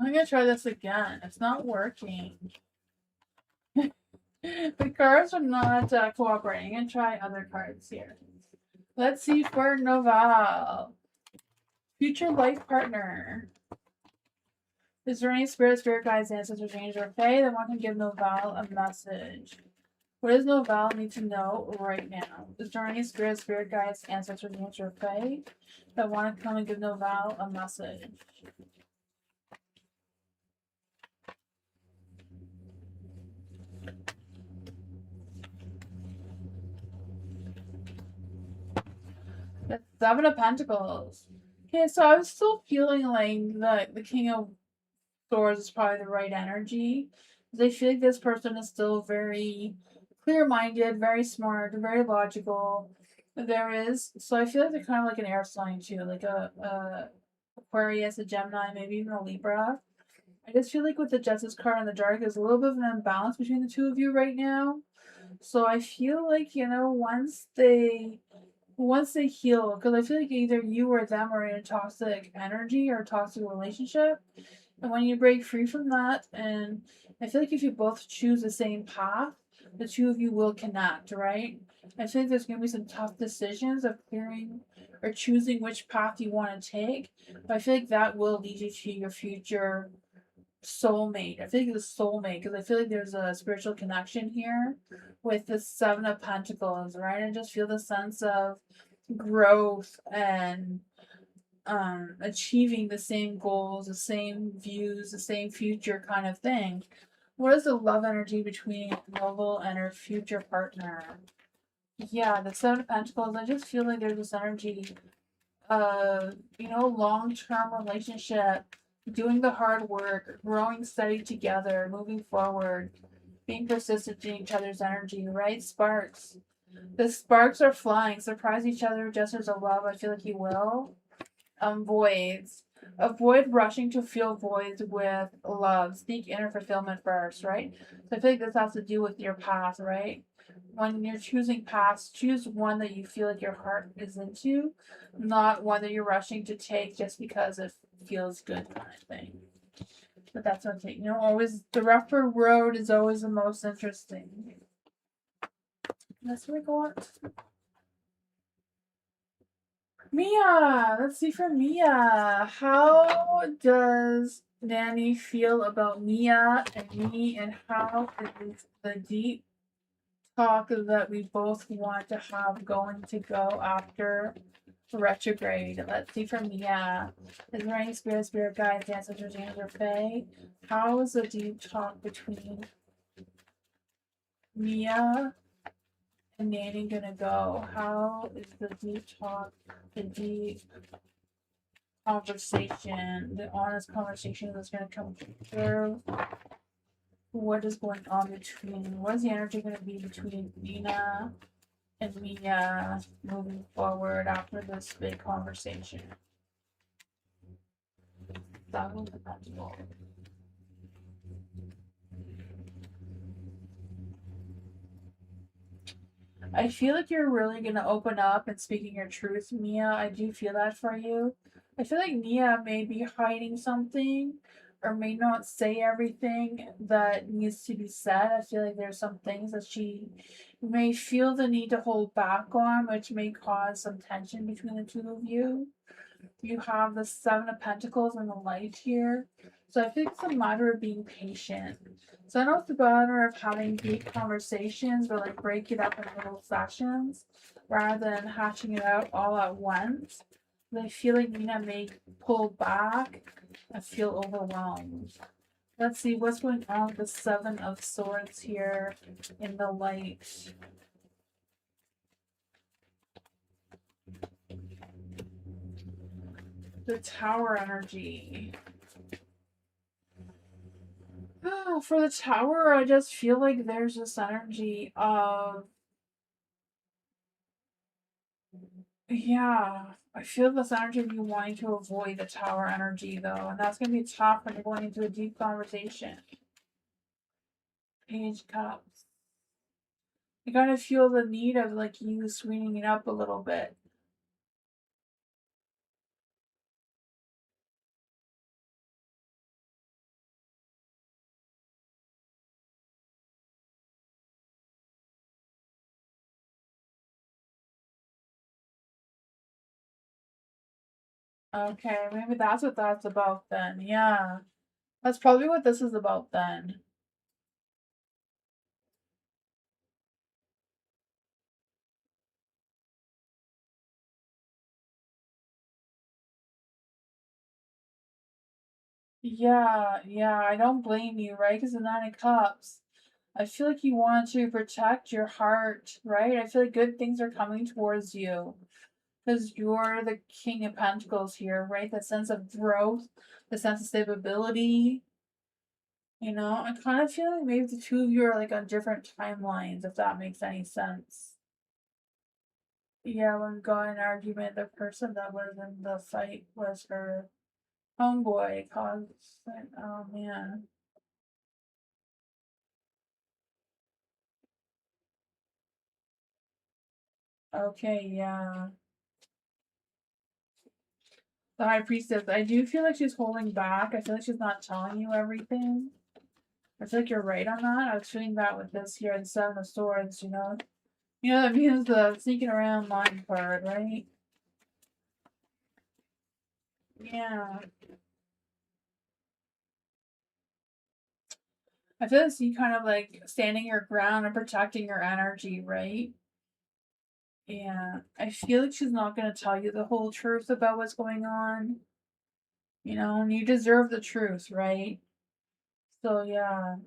I'm gonna try this again. It's not working. The cards are not cooperating. I'm gonna try other cards here. Let's see for Noval. Future life partner. Is there any spirit guides, ancestors, angels, or fae that want to give Noval a message? What does Noval need to know right now? Is there any spirit guides, ancestors, angels, or fae that want to come and give Noval a message? The Seven of Pentacles. Okay, so I was still feeling like the King of Swords is probably the right energy. I feel like this person is still very clear-minded, very smart, very logical. So I feel like they're kind of like an air sign too, like a Aquarius, a Gemini, maybe even a Libra. I just feel like with the Justice card in the dark, there's a little bit of an imbalance between the two of you right now. So I feel like, once they heal, because I feel like either you or them are in a toxic energy or a toxic relationship. And when you break free from that, and I feel like if you both choose the same path, the two of you will connect, right? I feel like there's going to be some tough decisions of clearing or choosing which path you want to take. But I feel like that will lead you to your future soulmate. I feel like the soulmate, because I feel like there's a spiritual connection here with the Seven of Pentacles, right? I just feel the sense of growth and achieving the same goals, the same views, the same future kind of thing. What is the love energy between Noble and her future partner? Yeah, the Seven of Pentacles, I just feel like there's this energy of, long-term relationship, doing the hard work, growing steady together, moving forward, being persistent in each other's energy, right? Sparks. The sparks are flying. Surprise each other just as a love. I feel like you will. Voids. Avoid rushing to fill voids with love. Seek inner fulfillment first, right? So I feel like this has to do with your path, right? When you're choosing paths, choose one that you feel like your heart is into, not one that you're rushing to take just because it feels good kind of thing. But that's okay. Always the rougher road is always the most interesting. That's what I got. Mia, let's see from Mia. How does Nanny feel about Mia and me, and how is the deep talk that we both want to have going to go after retrograde? Let's see from Mia. Is there any spirit guides, ancestors, angels, or fae? How is the deep talk between Mia and Nanny gonna go? How is the deep talk, the deep conversation, the honest conversation that's going to come through? What is going on between, what is the energy going to be between Nina and Mia moving forward after this big conversation? That was possible. I feel like you're really going to open up and speaking your truth, Mia. I do feel that for you. I feel like Mia may be hiding something or may not say everything that needs to be said. I feel like there's some things that she may feel the need to hold back on, which may cause some tension between the two of you. You have the Seven of Pentacles and the Light here. So I think it's a matter of being patient. So I know it's a matter of having deep conversations, but like break it up in little sessions rather than hatching it out all at once. I feel like Nina may pull back and feel overwhelmed. Let's see what's going on with the Seven of Swords here in the Light. The Tower energy. For the Tower, I just feel like there's this energy of, yeah, I feel this energy of you wanting to avoid the Tower energy, though, and that's going to be tough when you're going into a deep conversation. Page Cups. I kind of feel the need of, like, you sweetening it up a little bit. Okay, maybe that's what that's about then. Yeah. That's probably what this is about then. Yeah, I don't blame you, right? Because the Nine of Cups, I feel like you want to protect your heart, right? I feel like good things are coming towards you because you're the King of Pentacles here, right? That sense of growth, the sense of stability. I kind of feel like maybe the two of you are like on different timelines, if that makes any sense. Yeah, when got an argument, the person that was in the fight was her homeboy caused, oh man. Okay, yeah. The High Priestess, I do feel like she's holding back. I feel like she's not telling you everything. I feel like you're right on that. I was feeling that with this here, the Seven of Swords, that means the sneaking around line card, right? Yeah. I feel like you kind of like standing your ground and protecting your energy, right? Yeah. I feel like she's not going to tell you the whole truth about what's going on. You know, and you deserve the truth, right? So, yeah.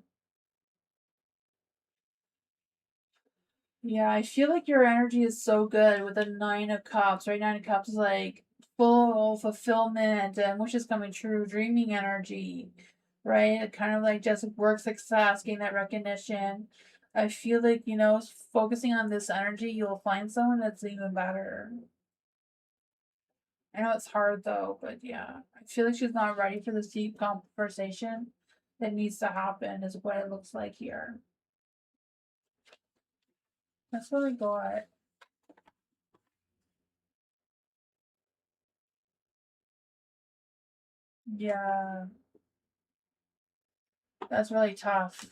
Yeah, I feel like your energy is so good with the Nine of Cups, right? Nine of Cups is like full fulfillment and wishes coming true, dreaming energy, right? It kind of like just work success, getting that recognition. I feel like, you know, focusing on this energy, you'll find someone that's even better. I know it's hard though, but yeah. I feel like she's not ready for this deep conversation that needs to happen, is what it looks like here. That's what I got. Yeah, that's really tough.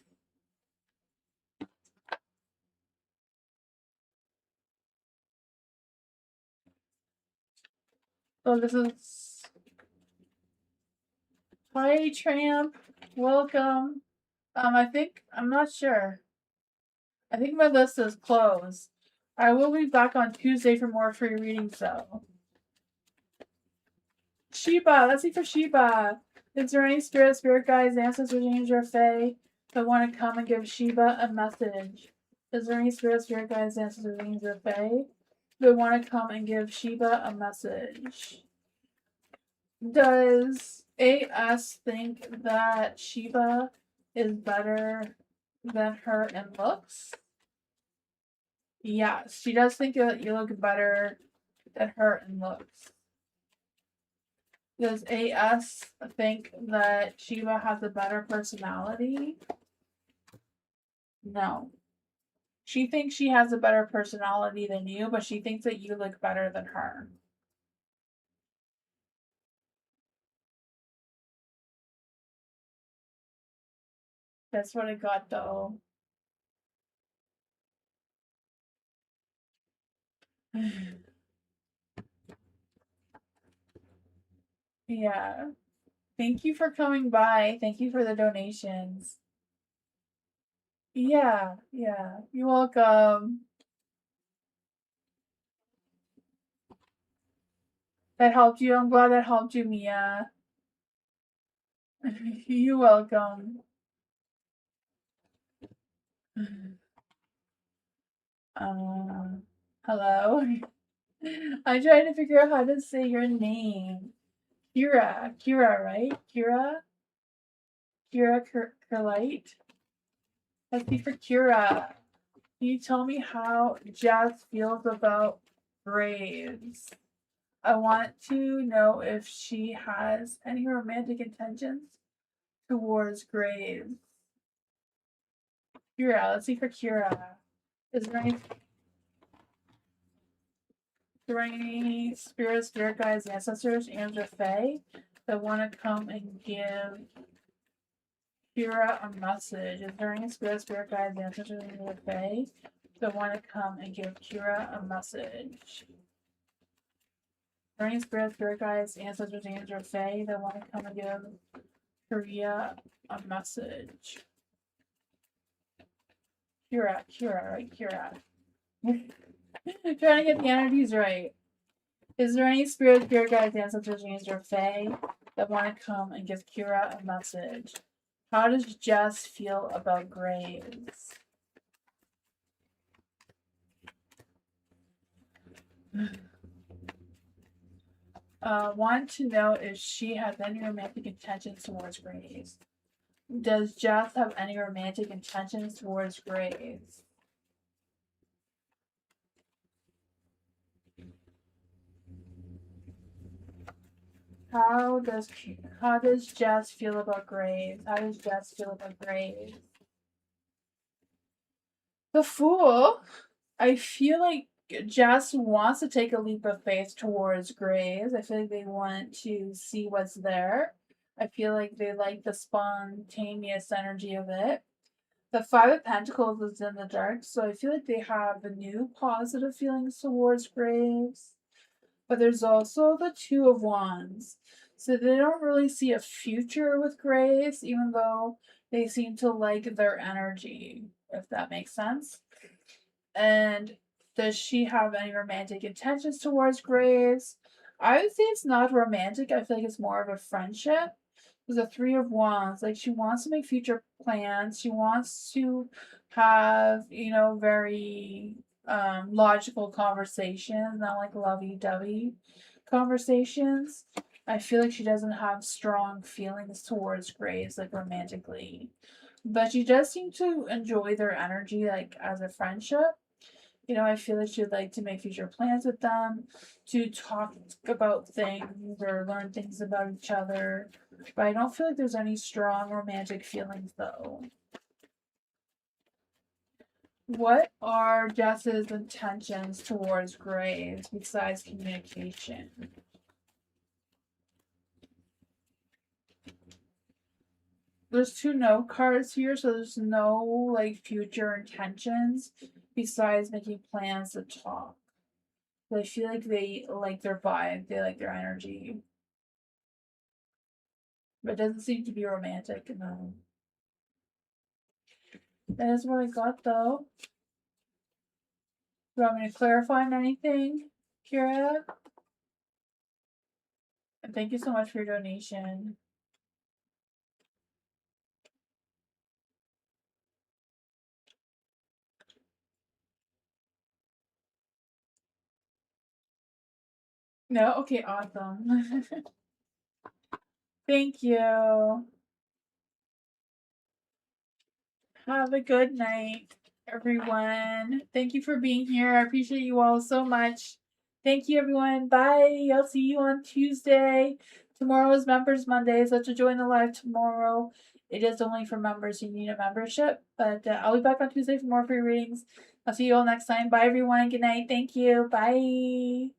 So this is hi Tramp. Welcome. I think I'm not sure. I think my list is closed. I will be back on Tuesday for more free readings though. Sheba, let's see for Sheba. Is there any spirit guides, ancestors, angels, or fae that want to come and give Sheba a message? Is there any spirit guides, ancestors, angels, or fae that want to come and give Sheba a message? Does AS think that Sheba is better than her in looks? Yes, she does think that you look better than her in looks. Does AS think that Sheba has a better personality? No. She thinks she has a better personality than you, but she thinks that you look better than her. That's what I got though. Yeah. Thank you for coming by. Thank you for the donations. Yeah, yeah. You're welcome. That helped you. I'm glad that helped you, Mia. You're welcome. Um, hello. I'm trying to figure out how to say your name. Kira, right? Kira Kerlite. Let's see for Kira. Can you tell me how Jazz feels about Braves? I want to know if she has any romantic intentions towards Graves. Kira, let's see for Kira. Is there any spirit guides, ancestors, and or fae that want to come and give Kira a message? Is there any spirit guides, ancestors, and or fae that want to come and give Kira a message? Any spirit guides, ancestors, and or fae that want to come and give Kira a message? Kira, right? Kira. Trying to get the energies right. Is there any spirit guides, ancestors, angels, or fae that want to come and give Kira a message? How does Jess feel about Graves? Want to know if she has any romantic intentions towards Graves. Does Jess have any romantic intentions towards Graves? How does Jess feel about Graves? How does Jess feel about Graves? The Fool. I feel like Jess wants to take a leap of faith towards Graves. I feel like they want to see what's there. I feel like they like the spontaneous energy of it. The Five of Pentacles is in the dark, so I feel like they have new positive feelings towards Graves. But there's also the Two of Wands. So they don't really see a future with Grace, even though they seem to like their energy, if that makes sense. And does she have any romantic intentions towards Graves? I would say it's not romantic. I feel like it's more of a friendship. There's a Three of Wands. Like, she wants to make future plans. She wants to have, very logical conversations, not like lovey dovey conversations. I feel like she doesn't have strong feelings towards Graves, like romantically. But she does seem to enjoy their energy, like as a friendship. I feel like she'd like to make future plans with them, to talk about things or learn things about each other. But I don't feel like there's any strong romantic feelings, though. What are Jess's intentions towards Graves besides communication? There's two no cards here, so there's no like future intentions besides making plans to talk. I feel like they like their vibe, they like their energy. But it doesn't seem to be romantic, no. That is what I got though. Do you want me to clarify on anything, Kira? And thank you so much for your donation. No? Okay, awesome. Thank you. Have a good night, everyone. Thank you for being here. I appreciate you all so much. Thank you, everyone. Bye. I'll see you on Tuesday. Tomorrow is Members Monday, so to join the live tomorrow. It is only for members who need a membership, but I'll be back on Tuesday for more free readings. I'll see you all next time. Bye, everyone. Good night. Thank you. Bye.